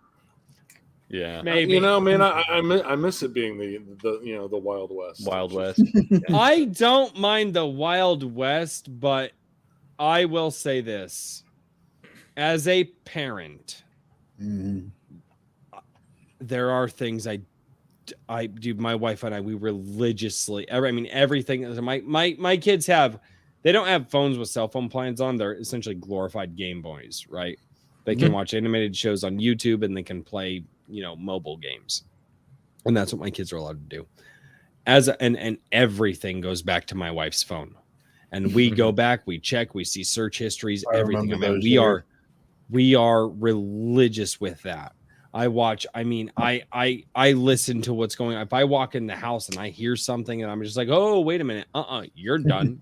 [SPEAKER 3] Yeah.
[SPEAKER 1] Maybe.
[SPEAKER 4] You know, man, I miss it being the Wild West.
[SPEAKER 3] Wild West.
[SPEAKER 1] I don't mind the Wild West, but I will say this. As a parent, there are things I do. My wife and I, we religiously, everything. My kids they don't have phones with cell phone plans on. They're essentially glorified Game Boys, right? They can watch animated shows on YouTube and they can play, mobile games. And that's what my kids are allowed to do. And everything goes back to my wife's phone. And we go back, we check, we see search histories, everything. We are religious with that. I listen to what's going on. If I walk in the house and I hear something and I'm just like, oh, wait a minute. You're done.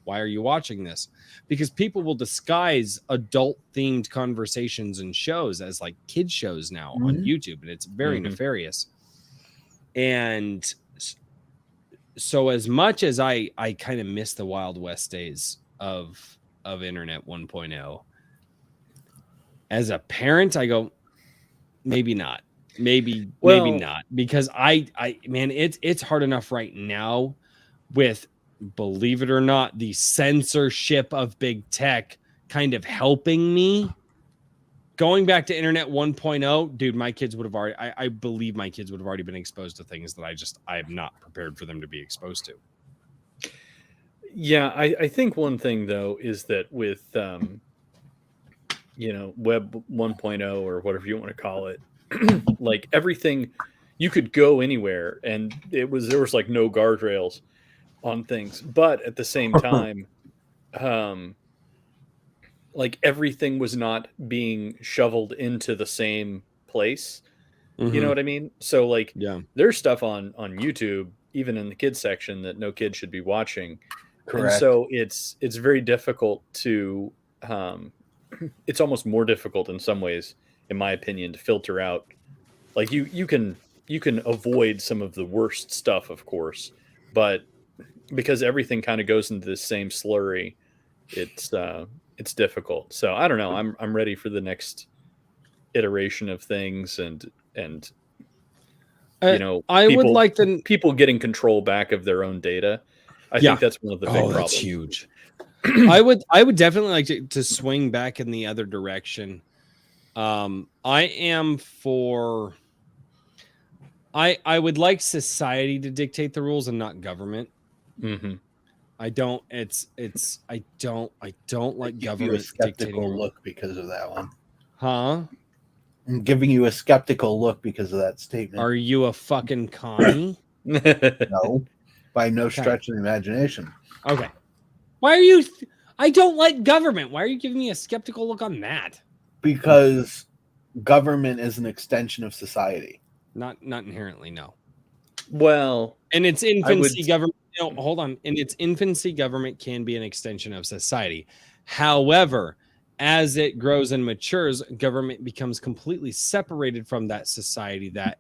[SPEAKER 1] Why are you watching this? Because people will disguise adult themed conversations and shows as like kid shows now on YouTube. And it's very nefarious. And so as much as I kind of miss the Wild West days of Internet 1.0, as a parent, I go, maybe not. Maybe not. Because it's hard enough right now with, believe it or not, the censorship of big tech kind of helping me. Going back to Internet 1.0, dude, my kids would have already, I believe my kids would have already been exposed to things that I am not prepared for them to be exposed to.
[SPEAKER 3] Yeah, I think one thing, though, is that with, Web 1.0 or whatever you want to call it, like everything, you could go anywhere and there was like no guardrails on things. But at the same time, like everything was not being shoveled into the same place. You know what I mean? So like, there's stuff on YouTube, even in the kids section, that no kid should be watching. Correct. And so it's very difficult to, it's almost more difficult in some ways, in my opinion, to filter out. Like you can avoid some of the worst stuff, of course, but because everything kind of goes into this same slurry, it's difficult. So I don't know. I'm ready for the next iteration of things, and
[SPEAKER 1] I would like
[SPEAKER 3] people getting control back of their own data. I think that's one of the big problems.
[SPEAKER 1] That's huge. I would definitely like to swing back in the other direction. I would like society to dictate the rules and not government. I don't like government dictating rules.
[SPEAKER 2] Look because of that one.
[SPEAKER 1] Huh?
[SPEAKER 2] I'm giving you a skeptical look because of that statement.
[SPEAKER 1] Are you a fucking commie?
[SPEAKER 2] No, by no stretch of the imagination.
[SPEAKER 1] Okay. Why are you? I don't like government. Why are you giving me a skeptical look on that?
[SPEAKER 2] Because government is an extension of society.
[SPEAKER 1] Not inherently, no.
[SPEAKER 3] Well,
[SPEAKER 1] in its infancy, government No, hold on. In its infancy, government can be an extension of society. However, as it grows and matures, government becomes completely separated from that society that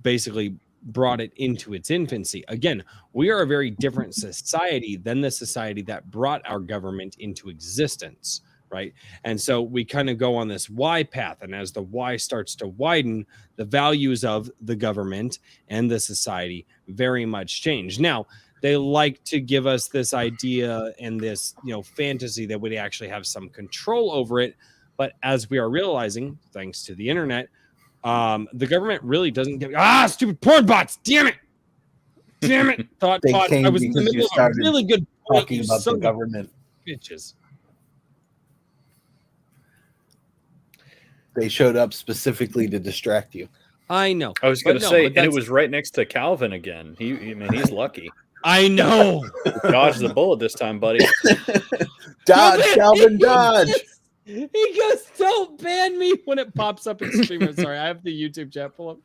[SPEAKER 1] basically brought it into its infancy. Again, we are a very different society than the society that brought our government into existence, right? And so we kind of go on this Y path, and as the Y starts to widen, the values of the government and the society very much change. Now, they like to give us this idea and this, fantasy that we actually have some control over it. But as we are realizing, thanks to the internet, the government really doesn't give stupid porn bots. Damn it. Thought
[SPEAKER 2] They
[SPEAKER 1] bot.
[SPEAKER 2] came
[SPEAKER 1] I was in the
[SPEAKER 2] because you
[SPEAKER 1] middle of a
[SPEAKER 2] started
[SPEAKER 1] really good point,
[SPEAKER 2] talking
[SPEAKER 1] you
[SPEAKER 2] about the
[SPEAKER 1] son of
[SPEAKER 2] government.
[SPEAKER 1] bitches.
[SPEAKER 2] They showed up specifically to distract you.
[SPEAKER 1] I know.
[SPEAKER 3] I was going to say, and it
[SPEAKER 1] that's-
[SPEAKER 3] was right next to Calvin again. He's lucky.
[SPEAKER 1] I know.
[SPEAKER 3] Dodged the bullet this time, buddy.
[SPEAKER 2] Dodge, Calvin, dodge.
[SPEAKER 1] He goes, "Don't ban me" when it pops up in streamer. Sorry, I have the YouTube chat pull up.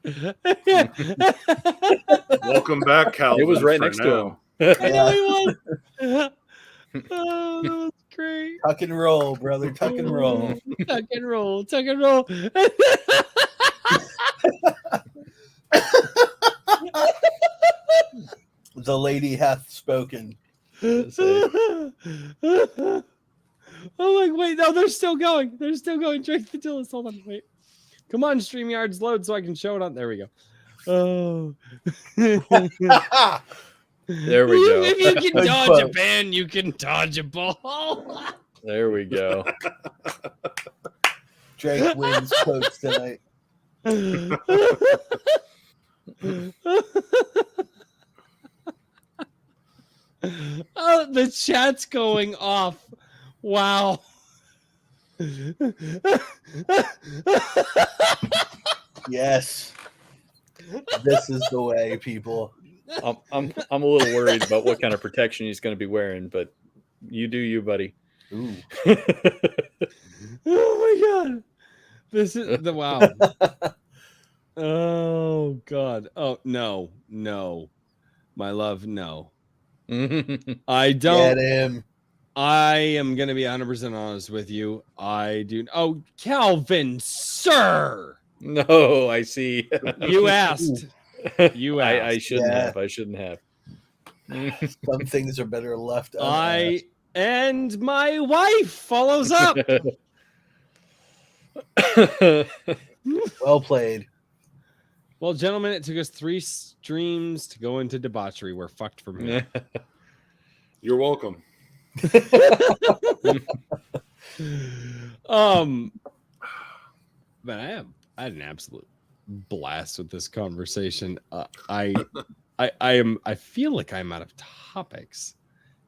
[SPEAKER 4] Welcome back, Calvin.
[SPEAKER 3] It was right
[SPEAKER 4] for
[SPEAKER 3] next
[SPEAKER 4] now.
[SPEAKER 3] to him.
[SPEAKER 1] I know he was. Oh, that was great.
[SPEAKER 2] Tuck and roll, brother. Tuck and roll.
[SPEAKER 1] Tuck and roll. Tuck and roll.
[SPEAKER 2] The lady hath spoken.
[SPEAKER 1] I'm like, wait, no, they're still going. They're still going. Drake the Dillis. Hold on, wait. Come on, StreamYards, load so I can show it on. There we go. Oh.
[SPEAKER 3] There we go.
[SPEAKER 1] If you can
[SPEAKER 2] Good
[SPEAKER 1] dodge a
[SPEAKER 2] quote.
[SPEAKER 1] ban, you can dodge a ball.
[SPEAKER 3] There we go.
[SPEAKER 2] Drake wins quotes tonight.
[SPEAKER 1] Oh, the chat's going off. Wow.
[SPEAKER 2] Yes. This is the way, people.
[SPEAKER 3] I'm a little worried about what kind of protection he's going to be wearing, but you do you, buddy.
[SPEAKER 2] Ooh.
[SPEAKER 1] Oh my god. This is the wow. Oh god. Oh no. No. My love, no. I don't.
[SPEAKER 2] Get him.
[SPEAKER 1] I am going to be 100% honest with you. I do. Oh, Calvin, sir.
[SPEAKER 3] No, I see.
[SPEAKER 1] You asked. You asked.
[SPEAKER 3] I shouldn't
[SPEAKER 2] Yeah.
[SPEAKER 3] have. I shouldn't have.
[SPEAKER 2] Some things are better left
[SPEAKER 1] I and my wife follows up.
[SPEAKER 2] Well played.
[SPEAKER 1] Well, gentlemen, it took us 3 streams to go into debauchery. We're fucked from here.
[SPEAKER 4] You're welcome.
[SPEAKER 1] But I had an absolute blast with this conversation. I feel like I'm out of topics.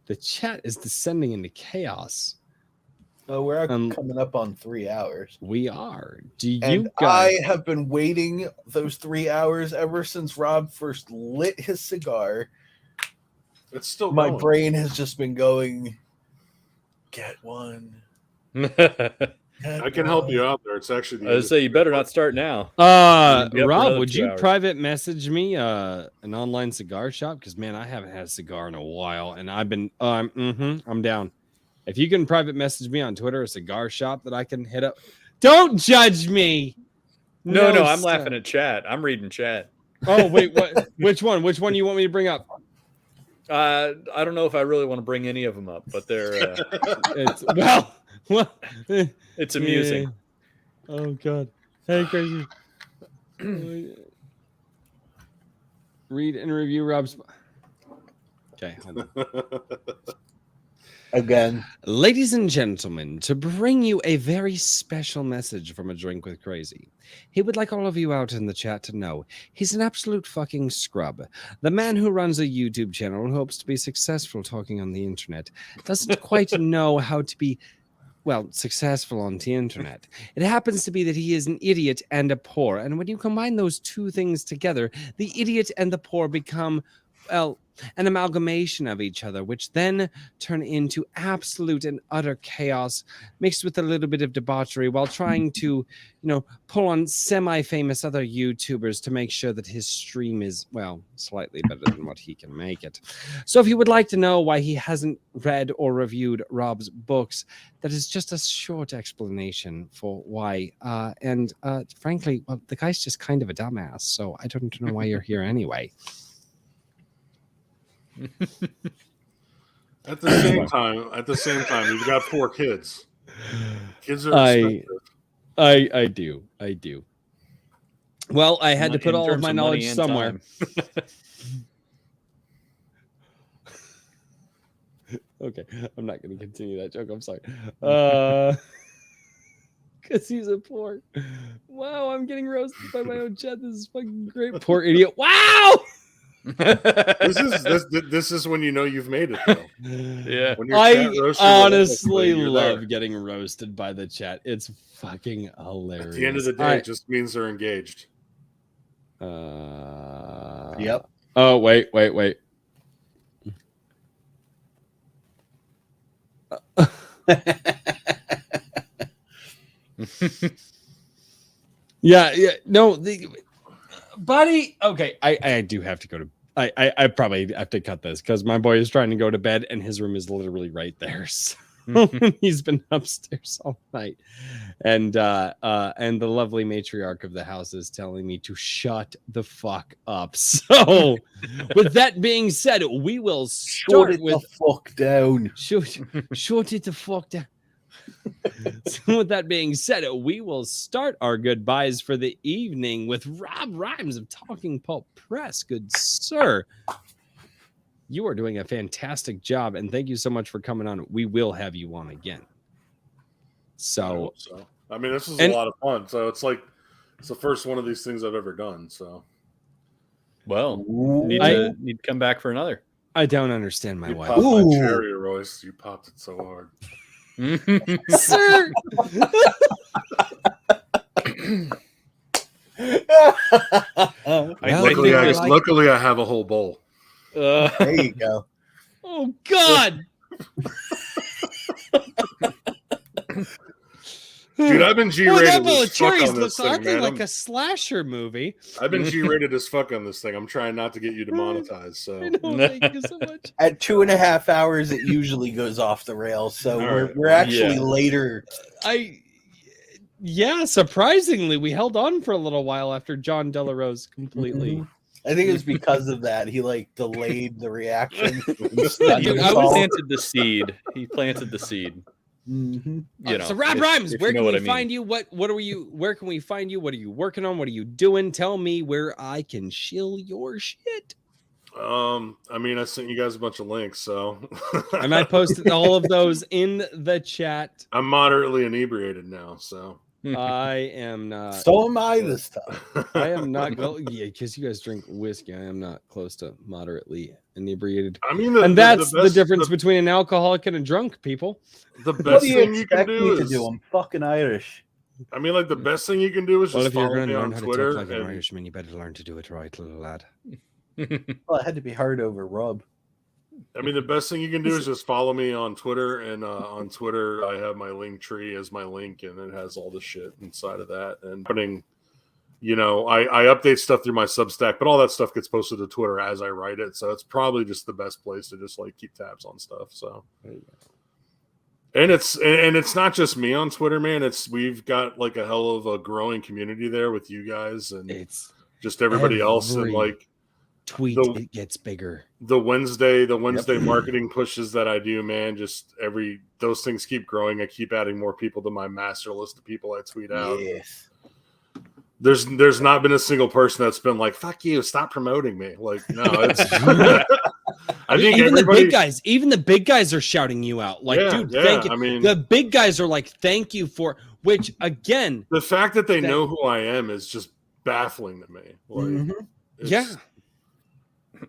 [SPEAKER 1] The chat is descending into chaos.
[SPEAKER 2] Oh, we're coming up on 3 hours.
[SPEAKER 1] We are. Do you
[SPEAKER 2] And
[SPEAKER 1] guys?
[SPEAKER 2] I have been waiting those 3 hours ever since Rob first lit his cigar.
[SPEAKER 4] It's still
[SPEAKER 2] My
[SPEAKER 4] going.
[SPEAKER 2] brain has just been going, get one.
[SPEAKER 4] I can help you out there. It's actually
[SPEAKER 3] I was say you better not start now. Be up for
[SPEAKER 1] Rob,
[SPEAKER 3] another
[SPEAKER 1] would
[SPEAKER 3] 2
[SPEAKER 1] you
[SPEAKER 3] hours.
[SPEAKER 1] private message me an online cigar shop? Because man, I haven't had a cigar in a while, and I've been. I'm down. If you can private message me on Twitter a cigar shop that I can hit up, don't judge me.
[SPEAKER 3] No, I'm
[SPEAKER 1] sir.
[SPEAKER 3] laughing at chat. I'm reading chat.
[SPEAKER 1] Oh wait, what? Which one? Which one you want me to bring up?
[SPEAKER 3] I don't know if I really want to bring any of them up, but they're
[SPEAKER 1] It's well.
[SPEAKER 3] it's amusing.
[SPEAKER 1] Yeah. Oh god. Hey, crazy. Read and review Rob's. Okay. Hold on.
[SPEAKER 2] Again.
[SPEAKER 1] Ladies and gentlemen, to bring you a very special message from A Drink with Crazy. He would like all of you out in the chat to know he's an absolute fucking scrub. The man who runs a YouTube channel and hopes to be successful talking on the internet doesn't quite know how to be, well, successful on the internet. It happens to be that he is an idiot and a poor. And when you combine those two things together, the idiot and the poor become well, an amalgamation of each other, which then turn into absolute and utter chaos, mixed with a little bit of debauchery, while trying to, pull on semi-famous other YouTubers to make sure that his stream is, well, slightly better than what he can make it. So if you would like to know why he hasn't read or reviewed Rob's books, that is just a short explanation for why. And frankly, well, the guy's just kind of a dumbass, so I don't know why you're here anyway.
[SPEAKER 4] At the same time, you've got 4 kids. Kids are expensive.
[SPEAKER 1] I do. Well, I had to put all of my knowledge somewhere. Okay, I'm not going to continue that joke. I'm sorry. Because he's a poor. Wow, I'm getting roasted by my own chat. This is fucking great. Poor idiot. Wow.
[SPEAKER 4] This is when you know you've made it, though.
[SPEAKER 3] Yeah.
[SPEAKER 4] When your
[SPEAKER 1] I
[SPEAKER 4] chat roaster
[SPEAKER 1] honestly
[SPEAKER 4] you're
[SPEAKER 1] love
[SPEAKER 4] there.
[SPEAKER 1] getting roasted by the chat. It's fucking hilarious.
[SPEAKER 4] At the end of the day, it just means they're engaged.
[SPEAKER 2] Yep.
[SPEAKER 1] Oh, wait. Yeah. No, buddy. Okay, I do have to go to. I probably have to cut this because my boy is trying to go to bed and his room is literally right there. So he's been upstairs all night, and the lovely matriarch of the house is telling me to shut the fuck up. So, with that being said, we will start with
[SPEAKER 2] the fuck down.
[SPEAKER 1] Shut it the fuck down. So with that being said, we will start our goodbyes for the evening with Rob Rhymes of Talking Pulp Press. Good sir, you are doing a fantastic job, and thank you so much for coming on. We will have you on again. So
[SPEAKER 4] I mean, this was a lot of fun. So it's the first one of these things I've ever done. So,
[SPEAKER 3] well, need to come back for another.
[SPEAKER 1] I don't understand my
[SPEAKER 4] you
[SPEAKER 1] wife.
[SPEAKER 4] Popped my cherry, Royce. You popped it so hard.
[SPEAKER 1] Sir.
[SPEAKER 4] Luckily, I have a whole bowl.
[SPEAKER 2] There you go.
[SPEAKER 1] Oh God.
[SPEAKER 4] Dude, I've been G-rated
[SPEAKER 1] that bowl
[SPEAKER 4] as
[SPEAKER 1] of
[SPEAKER 4] fuck
[SPEAKER 1] cherries
[SPEAKER 4] on this
[SPEAKER 1] looks
[SPEAKER 4] thing, man.
[SPEAKER 1] like a slasher movie.
[SPEAKER 4] I've been G-rated as fuck on this thing. I'm trying not to get you demonetized. So
[SPEAKER 1] I know, thank you so much.
[SPEAKER 2] At 2.5 hours, it usually goes off the rails. So we're actually later.
[SPEAKER 1] Surprisingly, we held on for a little while after John Delarose completely.
[SPEAKER 2] Mm-hmm. I think it was because of that. He delayed the reaction.
[SPEAKER 3] I planted the seed. He planted the seed.
[SPEAKER 2] Mm-hmm.
[SPEAKER 1] So Rob Rhymes, where can we find you? Where can we find you? What are you working on? What are you doing? Tell me where I can shill your shit.
[SPEAKER 4] I mean, I sent you guys a bunch of links, so
[SPEAKER 1] and I posted all of those in the chat.
[SPEAKER 4] I'm moderately inebriated now, so
[SPEAKER 1] I am not.
[SPEAKER 2] So am I this time.
[SPEAKER 1] I am not. Well, yeah, because you guys drink whiskey. I am not close to moderately inebriated.
[SPEAKER 4] I mean,
[SPEAKER 1] that's the difference between an alcoholic and a drunk, people.
[SPEAKER 4] The best thing you can do
[SPEAKER 2] is I'm fucking Irish.
[SPEAKER 4] I mean, the best thing you can do is just follow me on Twitter.
[SPEAKER 1] To talk like an Irishman, you better learn to do it right, little lad.
[SPEAKER 2] Well, it had to be hard over Rob.
[SPEAKER 4] I mean, the best thing you can do is just follow me on Twitter, and on Twitter, I have my link tree as my link, and it has all the shit inside of that. And putting, I update stuff through my Substack, but all that stuff gets posted to Twitter as I write it. So it's probably just the best place to just keep tabs on stuff. So, and it's not just me on Twitter, man. We've got a hell of a growing community there with you guys, and it's just everybody else, and
[SPEAKER 1] tweet it gets bigger.
[SPEAKER 4] The Wednesday marketing pushes that I do, man, just those things keep growing. I keep adding more people to my master list of people I tweet out.
[SPEAKER 2] Yes.
[SPEAKER 4] There's not been a single person that's been like, fuck you, stop promoting me. No, it's I think
[SPEAKER 1] even the big guys are shouting you out. Thank you. I mean, the big guys are like, thank you for, which again,
[SPEAKER 4] the fact that they know who I am is just baffling to me.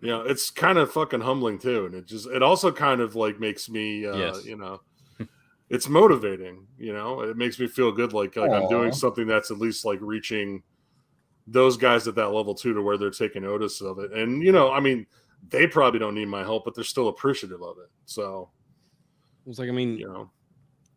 [SPEAKER 4] It's kind of fucking humbling too, and it also kind of makes me it's motivating. It makes me feel good, I'm doing something that's at least reaching those guys at that level too, to where they're taking notice of it. And I mean, they probably don't need my help, but they're still appreciative of it. So
[SPEAKER 1] It's like, I mean,
[SPEAKER 4] you know,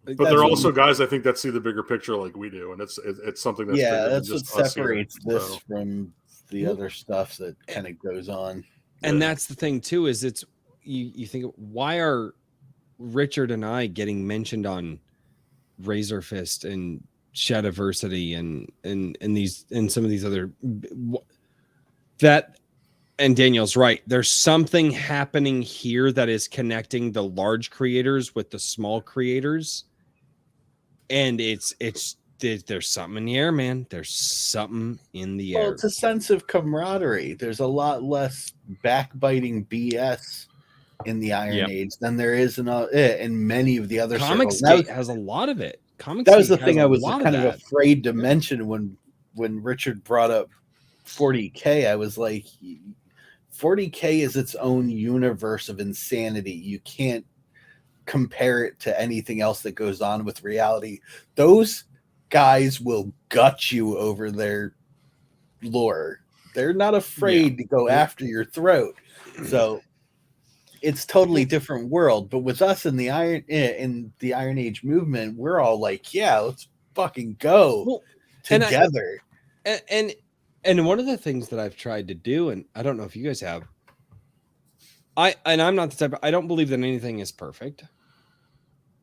[SPEAKER 2] That's
[SPEAKER 4] but they're
[SPEAKER 2] what-
[SPEAKER 4] also guys I think that see the bigger picture like we do, and it's something that's bigger than
[SPEAKER 2] that's what
[SPEAKER 4] just us here.
[SPEAKER 2] separates this
[SPEAKER 4] So,
[SPEAKER 2] from the
[SPEAKER 1] Well,
[SPEAKER 2] other stuff that kind of goes on.
[SPEAKER 1] and
[SPEAKER 4] yeah.
[SPEAKER 1] that's the thing too, is it's you think, why are Richard and I getting mentioned on Razor Fist and Shadiversity and some of these other that, and Daniel's right. There's something happening here that is connecting the large creators with the small creators. And there's something in the air, man. There's something in the
[SPEAKER 2] Well,
[SPEAKER 1] air.
[SPEAKER 2] it's a sense of camaraderie. There's a lot less backbiting BS in the Iron Age than there is in many of the other circles.
[SPEAKER 1] Comicsgate has a lot of it. Comicsgate
[SPEAKER 2] That was the
[SPEAKER 1] has
[SPEAKER 2] thing
[SPEAKER 1] a
[SPEAKER 2] I was
[SPEAKER 1] lot
[SPEAKER 2] kind of
[SPEAKER 1] that.
[SPEAKER 2] afraid to mention when Richard brought up 40K. I was like, 40K is its own universe of insanity. You can't compare it to anything else that goes on with reality. Those guys will gut you over their lore. They're not afraid to go after your throat. So it's totally different world. But with us in the Iron Age movement, we're all like, yeah, let's fucking go
[SPEAKER 1] Well,
[SPEAKER 2] together.
[SPEAKER 1] And one of the things that I've tried to do, and I don't know if you guys have, I'm not the type I don't believe that anything is perfect.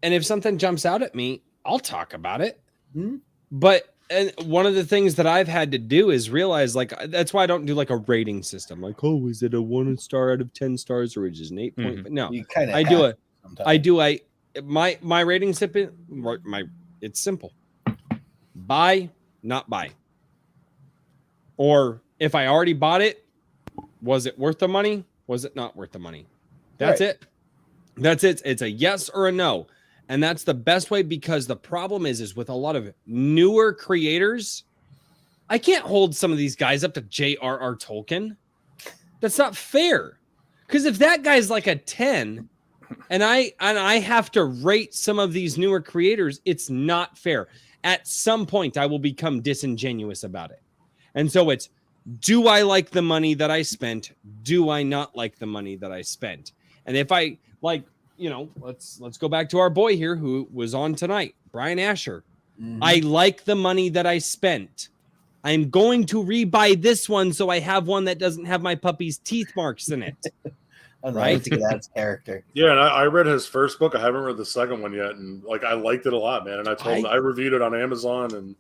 [SPEAKER 1] And if something jumps out at me, I'll talk about it.
[SPEAKER 2] Hmm?
[SPEAKER 1] But and one of the things that I've had to do is realize, like, that's why I don't do like a rating system. Like, oh, is it a 1 star out of 10 stars or is it an 8 point? But no,
[SPEAKER 2] You kind of
[SPEAKER 1] my rating system, it's simple. Buy, not buy. Or if I already bought it, was it worth the money? Was it not worth the money? That's it. That's it. It's a yes or a no. And that's the best way, because the problem is with a lot of newer creators, I can't hold some of these guys up to J.R.R. Tolkien. That's not fair. Because if that guy's like a 10 and I have to rate some of these newer creators, it's not fair. At some point, I will become disingenuous about it. And so it's, do I like the money that I spent? Do I not like the money that I spent? And if I like, let's go back to our boy here who was on tonight, Brian Asher. Mm-hmm. I like the money that I spent. I'm going to rebuy this one so I have one that doesn't have my puppy's teeth marks in it.
[SPEAKER 2] Right? To get that character.
[SPEAKER 4] Yeah, and I read his first book. I haven't read the second one yet, and like I liked it a lot, man. And I told him I reviewed it on Amazon, and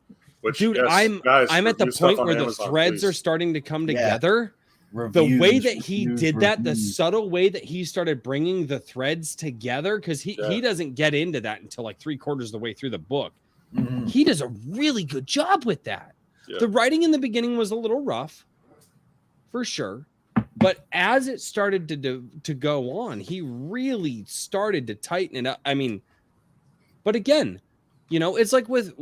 [SPEAKER 1] dude, I'm at the point where the threads are starting to come together. The way that he did that, the subtle way that he started bringing the threads together, because he doesn't get into that until like 3/4 of the way through the book. Mm-hmm. He does a really good job with that. Yeah. The writing in the beginning was a little rough, for sure. But as it started to go on, he really started to tighten it up. I mean, but again, it's like with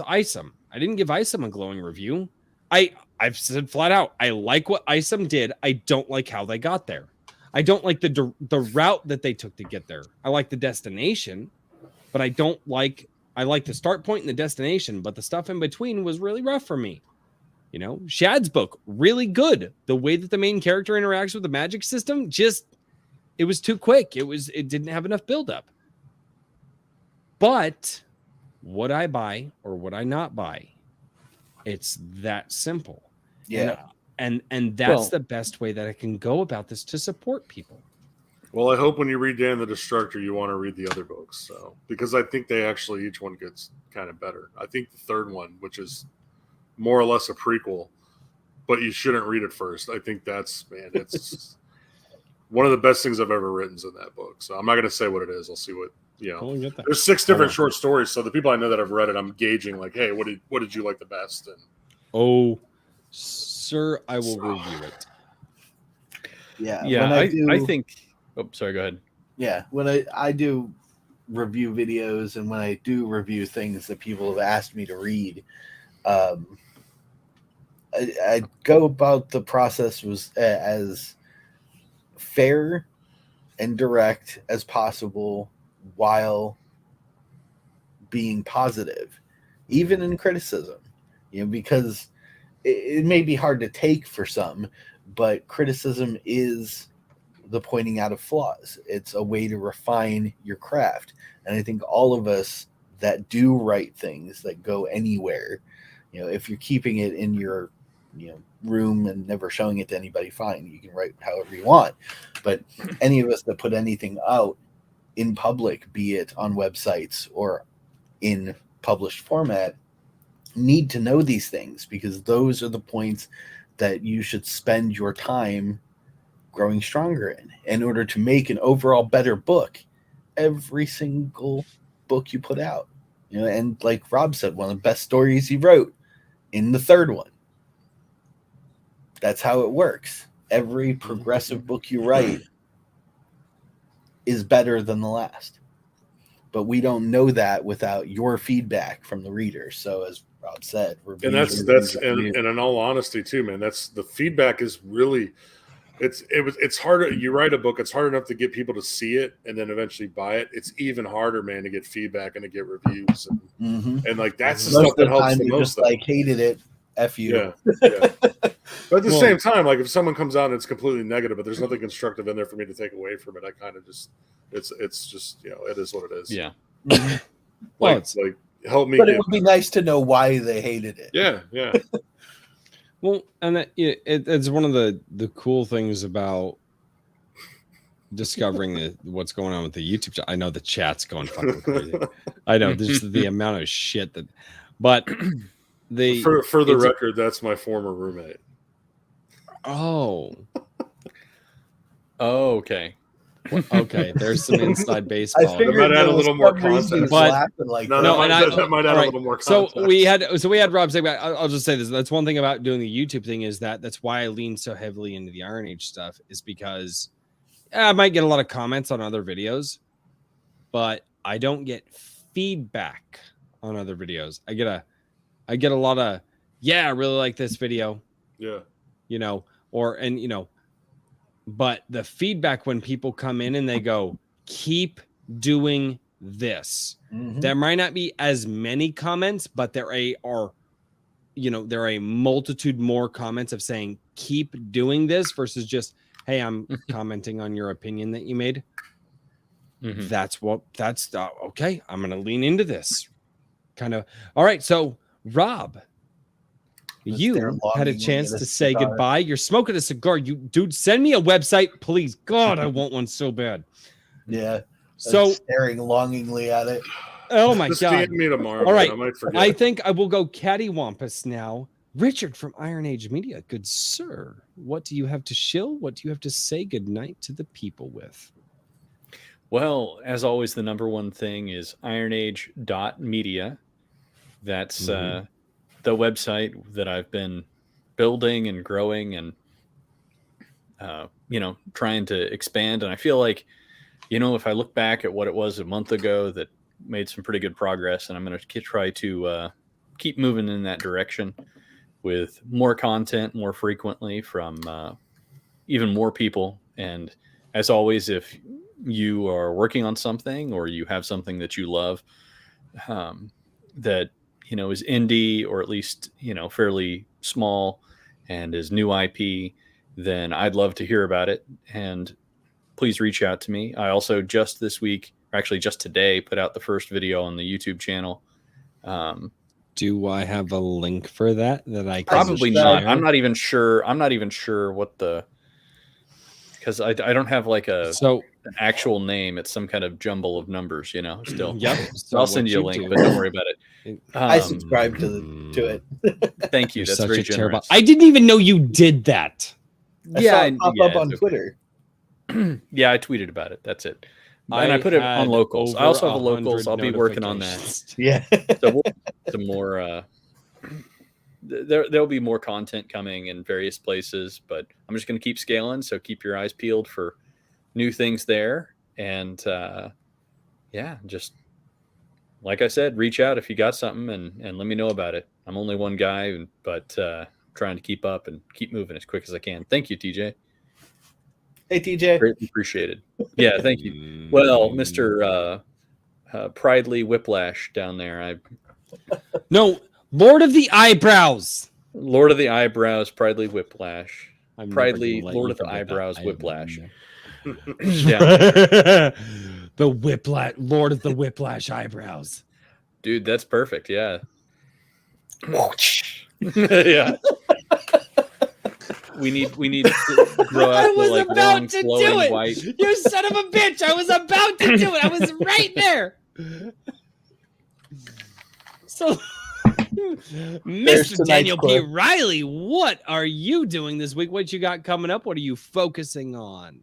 [SPEAKER 1] Isom. I didn't give Isom a glowing review. I've said flat out, I like what Isom did. I don't like how they got there. I don't like the route that they took to get there. I like the destination, but I like the start point and the destination, but the stuff in between was really rough for me. Shad's book, really good. The way that the main character interacts with the magic system, it was too quick. It didn't have enough buildup. But would I buy or would I not buy? It's that simple.
[SPEAKER 2] Yeah.
[SPEAKER 1] And that's the best way that I can go about this to support people.
[SPEAKER 4] Well, I hope when you read Dan the Destructor, you want to read the other books. So, because I think they actually, each one gets kind of better. I think the third one, which is more or less a prequel, but you shouldn't read it first. I think it's one of the best things I've ever written in that book. So I'm not going to say what it is. I'll see what, there's 6 different short stories. So the people I know that have read it, I'm gauging like, hey, what did you like the best? And
[SPEAKER 1] sir, I will review it.
[SPEAKER 2] Yeah.
[SPEAKER 3] Yeah. I think, sorry, go ahead.
[SPEAKER 2] Yeah. When I do review videos and when I do review things that people have asked me to read, I go about the process as fair and direct as possible while being positive, even in criticism, because it may be hard to take for some, but criticism is the pointing out of flaws. It's a way to refine your craft. And I think all of us that do write things that go anywhere, if you're keeping it in your, room and never showing it to anybody, fine. You can write however you want. But any of us that put anything out in public, be it on websites or in published format, need to know these things, because those are the points that you should spend your time growing stronger in order to make an overall better book every single book you put out. And like Rob said, one of the best stories he wrote in the third one. That's how it works. Every progressive book you write is better than the last. But we don't know that without your feedback from the readers. So as Rob said,
[SPEAKER 4] and in all honesty too, man, that's the feedback is really it's harder. You write a book, it's hard enough to get people to see it and then eventually buy it. It's even harder, man, to get feedback and to get reviews and like that's the stuff that helps the most.
[SPEAKER 2] Like hated it. F you.
[SPEAKER 4] Yeah. But at the same time, like if someone comes out and it's completely negative, but there's nothing constructive in there for me to take away from it, I kind of just it's just it is what it is.
[SPEAKER 3] Yeah.
[SPEAKER 4] Like help me.
[SPEAKER 2] But it would be nice to know why they hated it.
[SPEAKER 4] Yeah.
[SPEAKER 1] Well, and it's one of the cool things about discovering what's going on with the YouTube. I know the chat's going fucking crazy. I know there's the amount of shit but
[SPEAKER 4] for the record, that's my former roommate.
[SPEAKER 1] Oh,
[SPEAKER 3] okay.
[SPEAKER 1] Okay, there's some inside baseball.
[SPEAKER 2] I figured
[SPEAKER 4] might add a little more context.
[SPEAKER 1] But
[SPEAKER 4] that might add a little more context.
[SPEAKER 1] So we had Rob say, I'll just say this. That's one thing about doing the YouTube thing is that's why I lean so heavily into the Iron Age stuff, is because I might get a lot of comments on other videos, but I don't get feedback on other videos. I get a lot of, I really like this video.
[SPEAKER 4] Yeah.
[SPEAKER 1] But the feedback when people come in and they go, keep doing this. Mm-hmm. There might not be as many comments, but there are a multitude more comments of saying, keep doing this versus just, hey, I'm commenting on your opinion that you made. Mm-hmm. That's okay. I'm going to lean into this kind of. All right. So Rob, you had a chance to say goodbye. You're smoking a cigar. Dude, send me a website, please. God, I want one so bad.
[SPEAKER 2] Yeah.
[SPEAKER 1] So
[SPEAKER 2] staring longingly at it.
[SPEAKER 1] Oh my
[SPEAKER 4] Just
[SPEAKER 1] God.
[SPEAKER 4] DM me tomorrow.
[SPEAKER 1] All right.
[SPEAKER 4] I might forget.
[SPEAKER 1] I think I will go cattywampus now. Richard from Iron Age Media. Good sir. What do you have to shill? What do you have to say goodnight to the people with?
[SPEAKER 3] Well, as always, the number one thing is ironage.media. That's the website that I've been building and growing and, trying to expand. And I feel like, if I look back at what it was a month ago, that made some pretty good progress. And I'm going to try to keep moving in that direction with more content more frequently from even more people. And as always, if you are working on something or you have something that you love that, is indie or at least, fairly small and is new IP, then I'd love to hear about it. And please reach out to me. I also just this week, or actually just today, put out the first video on the YouTube channel.
[SPEAKER 1] Do I have a link for that I can
[SPEAKER 3] probably
[SPEAKER 1] share?
[SPEAKER 3] not. I'm not even sure what because I don't have like an actual name. It's some kind of jumble of numbers, still.
[SPEAKER 1] Yep.
[SPEAKER 3] So I'll send you a link, but don't worry about it.
[SPEAKER 2] I subscribe to it.
[SPEAKER 3] Thank you. That's very generous.
[SPEAKER 1] I didn't even know you did that.
[SPEAKER 2] I saw it pop up on Twitter.
[SPEAKER 3] Yeah, I tweeted about it. That's it. And I put it on locals. I also have a locals. I'll be working on that.
[SPEAKER 2] Yeah.
[SPEAKER 3] So we'll some more. There'll be more content coming in various places, but I'm just going to keep scaling. So keep your eyes peeled for new things there. And just like I said, reach out if you got something and let me know about it. I'm only one guy, but trying to keep up and keep moving as quick as I can. Thank you, TJ.
[SPEAKER 2] Hey, TJ.
[SPEAKER 3] Greatly appreciated. Yeah, thank you. Well, Mr. Pridely Whiplash down there.
[SPEAKER 1] No, Lord of the Eyebrows.
[SPEAKER 3] Lord of the Eyebrows, Pridely Whiplash.
[SPEAKER 1] I'm
[SPEAKER 3] Pridely
[SPEAKER 1] never gonna let
[SPEAKER 3] Lord
[SPEAKER 1] you
[SPEAKER 3] of the
[SPEAKER 1] forget that.
[SPEAKER 3] Eyebrows,
[SPEAKER 1] I
[SPEAKER 3] Whiplash.
[SPEAKER 1] know.
[SPEAKER 3] Yeah,
[SPEAKER 1] The Whiplash, Lord of the Whiplash eyebrows.
[SPEAKER 3] dude, that's perfect. Yeah. Yeah. We need to grow out
[SPEAKER 1] I
[SPEAKER 3] the
[SPEAKER 1] was
[SPEAKER 3] like
[SPEAKER 1] about
[SPEAKER 3] long,
[SPEAKER 1] to do
[SPEAKER 3] flowing
[SPEAKER 1] it.
[SPEAKER 3] white.
[SPEAKER 1] You son of a bitch! I was about to do it. I was right there. So, Mr.
[SPEAKER 2] tonight's
[SPEAKER 1] Daniel P.
[SPEAKER 2] clip.
[SPEAKER 1] Riley, what are you doing this week? What you got coming up? What are you focusing on?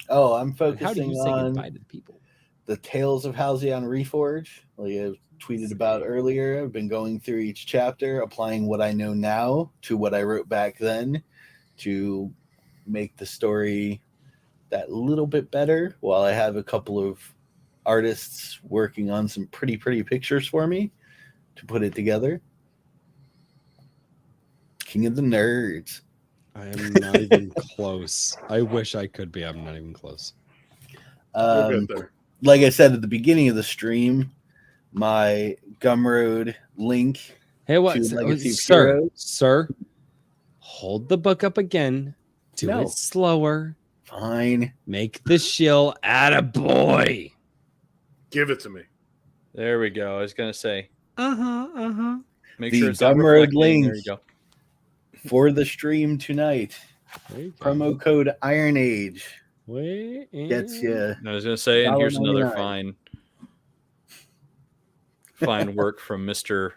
[SPEAKER 2] Oh, I'm
[SPEAKER 1] And how do
[SPEAKER 2] focusing
[SPEAKER 1] you say
[SPEAKER 2] on
[SPEAKER 1] goodbye to the people?
[SPEAKER 2] the Tales of Halcyon Reforge, like I tweeted about earlier. I've been going through each chapter, applying what I know now to what I wrote back then to make the story that little bit better, while I have a couple of artists working on some pretty pictures for me to put it together. King of the Nerds.
[SPEAKER 1] I am not even close. I wish I could be. I'm not even close.
[SPEAKER 4] We'll get there.
[SPEAKER 2] Like I said at the beginning of the stream, my Gumroad link
[SPEAKER 1] Hey, what,
[SPEAKER 2] to Legacy of
[SPEAKER 1] sir?
[SPEAKER 2] Heroes.
[SPEAKER 1] Sir, hold the book up again. Do
[SPEAKER 2] No.
[SPEAKER 1] it slower.
[SPEAKER 2] Fine.
[SPEAKER 1] Make the shill attaboy.
[SPEAKER 4] Give it to me.
[SPEAKER 3] There we go. I was gonna say, make
[SPEAKER 2] The
[SPEAKER 3] sure it's not
[SPEAKER 2] Gumroad
[SPEAKER 3] reflecting.
[SPEAKER 2] link.
[SPEAKER 3] There you go.
[SPEAKER 2] For the stream tonight,
[SPEAKER 1] There you go.
[SPEAKER 2] promo code Iron Age
[SPEAKER 1] Wait,
[SPEAKER 2] gets you.
[SPEAKER 3] I was gonna say, and here's another
[SPEAKER 2] $1.99.
[SPEAKER 3] fine work from Mr.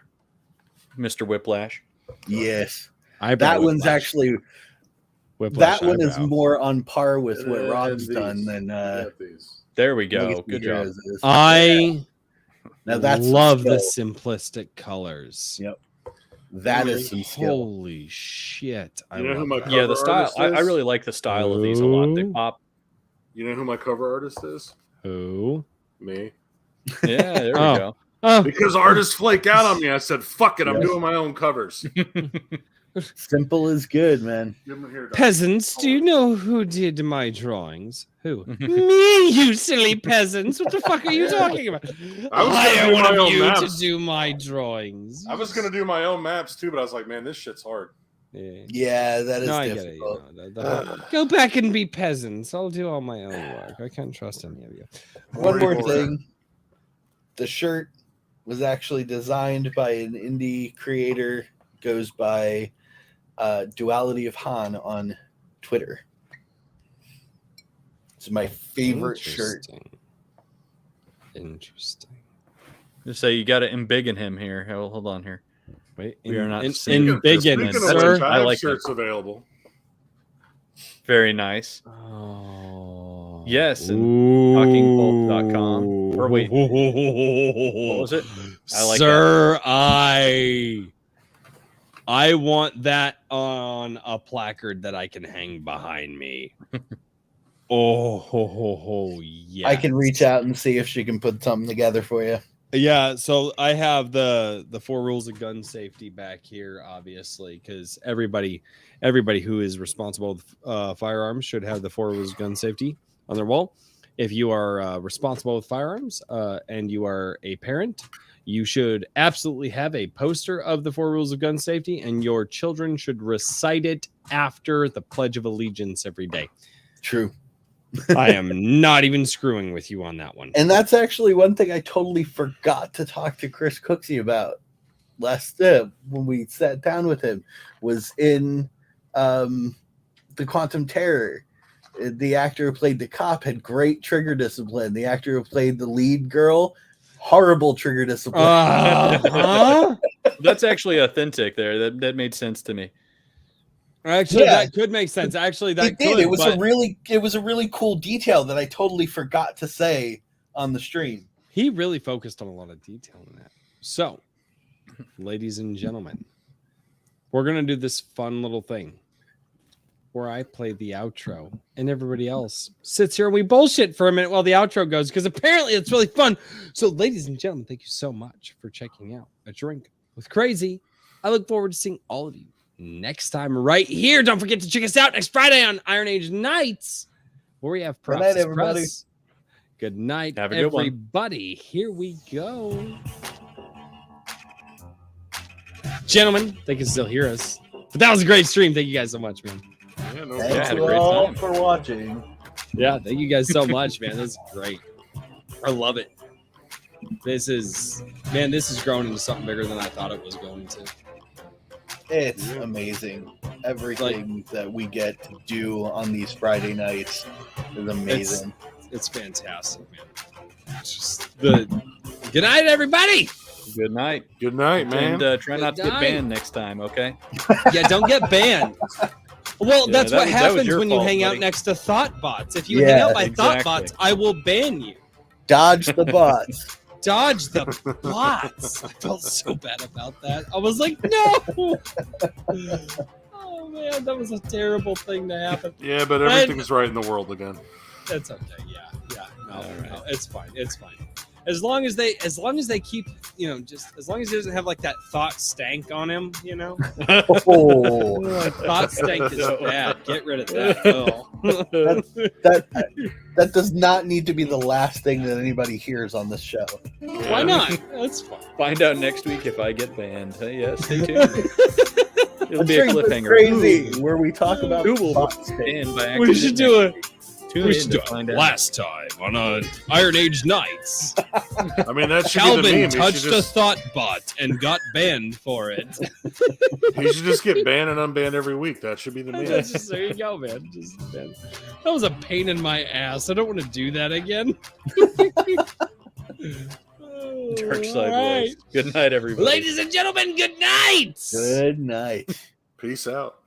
[SPEAKER 3] Whiplash.
[SPEAKER 2] Yes,
[SPEAKER 1] Eyebrow
[SPEAKER 2] that one's
[SPEAKER 1] whiplash.
[SPEAKER 2] actually
[SPEAKER 1] Whiplash
[SPEAKER 2] that one is
[SPEAKER 1] eyebrow.
[SPEAKER 2] more on par with what
[SPEAKER 4] And
[SPEAKER 2] Rob's
[SPEAKER 4] these.
[SPEAKER 2] done than
[SPEAKER 4] Get these.
[SPEAKER 3] There we go.
[SPEAKER 2] Legacy
[SPEAKER 3] Good job.
[SPEAKER 2] Heroes is.
[SPEAKER 1] I
[SPEAKER 2] Now that's some
[SPEAKER 1] love the
[SPEAKER 2] skill.
[SPEAKER 1] simplistic colors.
[SPEAKER 2] Yep. That is some skill.
[SPEAKER 1] Holy shit! I
[SPEAKER 4] You know who
[SPEAKER 1] love
[SPEAKER 4] my
[SPEAKER 1] that.
[SPEAKER 3] Yeah, the
[SPEAKER 4] cover
[SPEAKER 3] style.
[SPEAKER 4] artist
[SPEAKER 3] I
[SPEAKER 4] is?
[SPEAKER 3] really like the style of these a lot. They
[SPEAKER 1] Ooh.
[SPEAKER 3] pop.
[SPEAKER 4] You know who my cover artist is?
[SPEAKER 1] Who?
[SPEAKER 4] Me.
[SPEAKER 3] Yeah, there we
[SPEAKER 1] Oh.
[SPEAKER 3] go.
[SPEAKER 1] Oh,
[SPEAKER 4] Because artists flake out on me, I said, "Fuck it, I'm
[SPEAKER 2] Yes.
[SPEAKER 4] doing my own covers."
[SPEAKER 2] Simple is good, man.
[SPEAKER 4] Give 'em here, Doc.
[SPEAKER 1] peasants! Do you know who did my drawings? Who? Me, you silly peasants! What the fuck are you talking about?
[SPEAKER 4] I was gonna
[SPEAKER 1] Hire
[SPEAKER 4] do
[SPEAKER 1] one
[SPEAKER 4] my
[SPEAKER 1] of
[SPEAKER 4] own
[SPEAKER 1] you
[SPEAKER 4] maps.
[SPEAKER 1] to do my drawings.
[SPEAKER 4] I was gonna do my own maps too, but I was like, "Man, this shit's hard."
[SPEAKER 1] Yeah.
[SPEAKER 2] Yeah, that is
[SPEAKER 1] No, I get it.
[SPEAKER 2] difficult.
[SPEAKER 1] You know, go back and be peasants. I'll do all my own work. I can't trust any of you.
[SPEAKER 2] One more
[SPEAKER 4] Forward.
[SPEAKER 2] thing. The shirt was actually designed by an indie creator, goes by Duality of Han on Twitter. It's my favorite shirt.
[SPEAKER 1] Interesting.
[SPEAKER 3] Just say you got to embiggen him here. Hold on here.
[SPEAKER 1] Wait,
[SPEAKER 3] We are not
[SPEAKER 1] in
[SPEAKER 3] seeing-
[SPEAKER 1] big
[SPEAKER 4] Speaking
[SPEAKER 1] in,
[SPEAKER 4] of
[SPEAKER 1] sir.
[SPEAKER 4] which, I
[SPEAKER 3] I
[SPEAKER 4] have
[SPEAKER 3] like
[SPEAKER 4] shirts available.
[SPEAKER 3] Very nice.
[SPEAKER 1] Oh.
[SPEAKER 3] Yes, and
[SPEAKER 1] Ooh.
[SPEAKER 3] talkingpulp.com. Or wait, what was it? I like
[SPEAKER 1] Sir, I want that on a placard that I can hang behind me. Yeah.
[SPEAKER 2] I can reach out and see if she can put something together for you.
[SPEAKER 1] Yeah, so I have the 4 rules of gun safety back here, obviously, because everybody who is responsible with firearms should have the 4 rules of gun safety on their wall. If you are responsible with firearms and you are a parent, you should absolutely have a poster of the 4 rules of gun safety, and your children should recite it after the Pledge of Allegiance every day.
[SPEAKER 2] True.
[SPEAKER 1] I am not even screwing with you on that one.
[SPEAKER 2] And that's actually one thing I totally forgot to talk to Chris Cooksey about last when we sat down with him, was in the Quantum Terror. The actor who played the cop had great trigger discipline. The actor who played the lead girl, horrible trigger discipline.
[SPEAKER 3] That's actually authentic there. That made sense to me.
[SPEAKER 1] Actually,
[SPEAKER 2] Yeah.
[SPEAKER 1] that could make sense. Actually, that
[SPEAKER 2] It did.
[SPEAKER 1] could.
[SPEAKER 2] It was
[SPEAKER 1] but
[SPEAKER 2] a really cool detail that I totally forgot to say on the stream.
[SPEAKER 1] he really focused on a lot of detail in that. So, ladies and gentlemen, we're gonna do this fun little thing where I play the outro and everybody else sits here and we bullshit for a minute while the outro goes, because apparently it's really fun. So, ladies and gentlemen, thank you so much for checking out A Drink with Crazy. I look forward to seeing all of you next time right here. Don't forget to check us out next Friday on Iron Age Nights, where we have
[SPEAKER 2] Good
[SPEAKER 1] Props
[SPEAKER 2] night,
[SPEAKER 1] as
[SPEAKER 2] everybody.
[SPEAKER 1] Press. Good night,
[SPEAKER 3] Have a good one.
[SPEAKER 1] everybody. Here we go. Gentlemen, they can still hear us. But that was a great stream. Thank you guys so much, man.
[SPEAKER 4] Yeah, no
[SPEAKER 2] Thanks
[SPEAKER 3] had a
[SPEAKER 2] you
[SPEAKER 3] great
[SPEAKER 2] all
[SPEAKER 3] time.
[SPEAKER 2] for watching.
[SPEAKER 1] Yeah, thank you guys so much, man. This is great. I love it. This is growing into something bigger than I thought it was going to.
[SPEAKER 2] It's amazing. Everything that we get to do on these Friday nights is amazing.
[SPEAKER 1] It's fantastic, man. It's just the good night, everybody.
[SPEAKER 3] Good night.
[SPEAKER 4] Good night, man.
[SPEAKER 3] And try not to
[SPEAKER 1] Good
[SPEAKER 3] get
[SPEAKER 1] night.
[SPEAKER 3] banned next time, okay?
[SPEAKER 1] Yeah, don't get banned. Well,
[SPEAKER 3] Yeah,
[SPEAKER 1] that's
[SPEAKER 3] that
[SPEAKER 1] what
[SPEAKER 3] was
[SPEAKER 1] happens
[SPEAKER 3] your
[SPEAKER 1] when you
[SPEAKER 3] fault,
[SPEAKER 1] hang out
[SPEAKER 3] buddy.
[SPEAKER 1] next to thought bots. If you
[SPEAKER 2] Yeah,
[SPEAKER 1] hang out by
[SPEAKER 3] exactly.
[SPEAKER 1] thought bots, I will ban you.
[SPEAKER 2] Dodge the bots.
[SPEAKER 1] Dodge the bots. I felt so bad about that. I was like, no. Oh man, that was a terrible thing to happen.
[SPEAKER 4] Yeah, but everything's right in the world again.
[SPEAKER 1] That's okay. Yeah. No,
[SPEAKER 3] All right.
[SPEAKER 1] no, it's fine. It's fine. As long as they keep, just as long as he doesn't have like that thought stank on him,
[SPEAKER 2] Oh,
[SPEAKER 1] Like, thought stank is bad. Get rid of that. Oh.
[SPEAKER 2] that does not need to be the last thing that anybody hears on this show.
[SPEAKER 1] Why not? That's fine.
[SPEAKER 3] Find out next week if I get banned. Yeah, stay tuned. It'll be a
[SPEAKER 2] Stream was
[SPEAKER 3] cliffhanger.
[SPEAKER 2] crazy where we talk about
[SPEAKER 3] Who will
[SPEAKER 2] bots.
[SPEAKER 3] get banned by
[SPEAKER 1] We should do
[SPEAKER 3] accident?
[SPEAKER 1] it.
[SPEAKER 3] Tune in to find out.
[SPEAKER 1] Last time on Iron Age Nights,
[SPEAKER 4] I mean, that should be the
[SPEAKER 1] Calvin
[SPEAKER 4] meme.
[SPEAKER 1] touched a thought bot and got banned for it.
[SPEAKER 4] He should just get banned and unbanned every week. That should be the meme.
[SPEAKER 1] There you go, man. Man. That was a pain in my ass. I don't want to do that again.
[SPEAKER 3] Dark Side
[SPEAKER 1] All right.
[SPEAKER 3] Boys. Good night, everybody.
[SPEAKER 1] Ladies and gentlemen, good night.
[SPEAKER 2] Good night.
[SPEAKER 4] Peace out.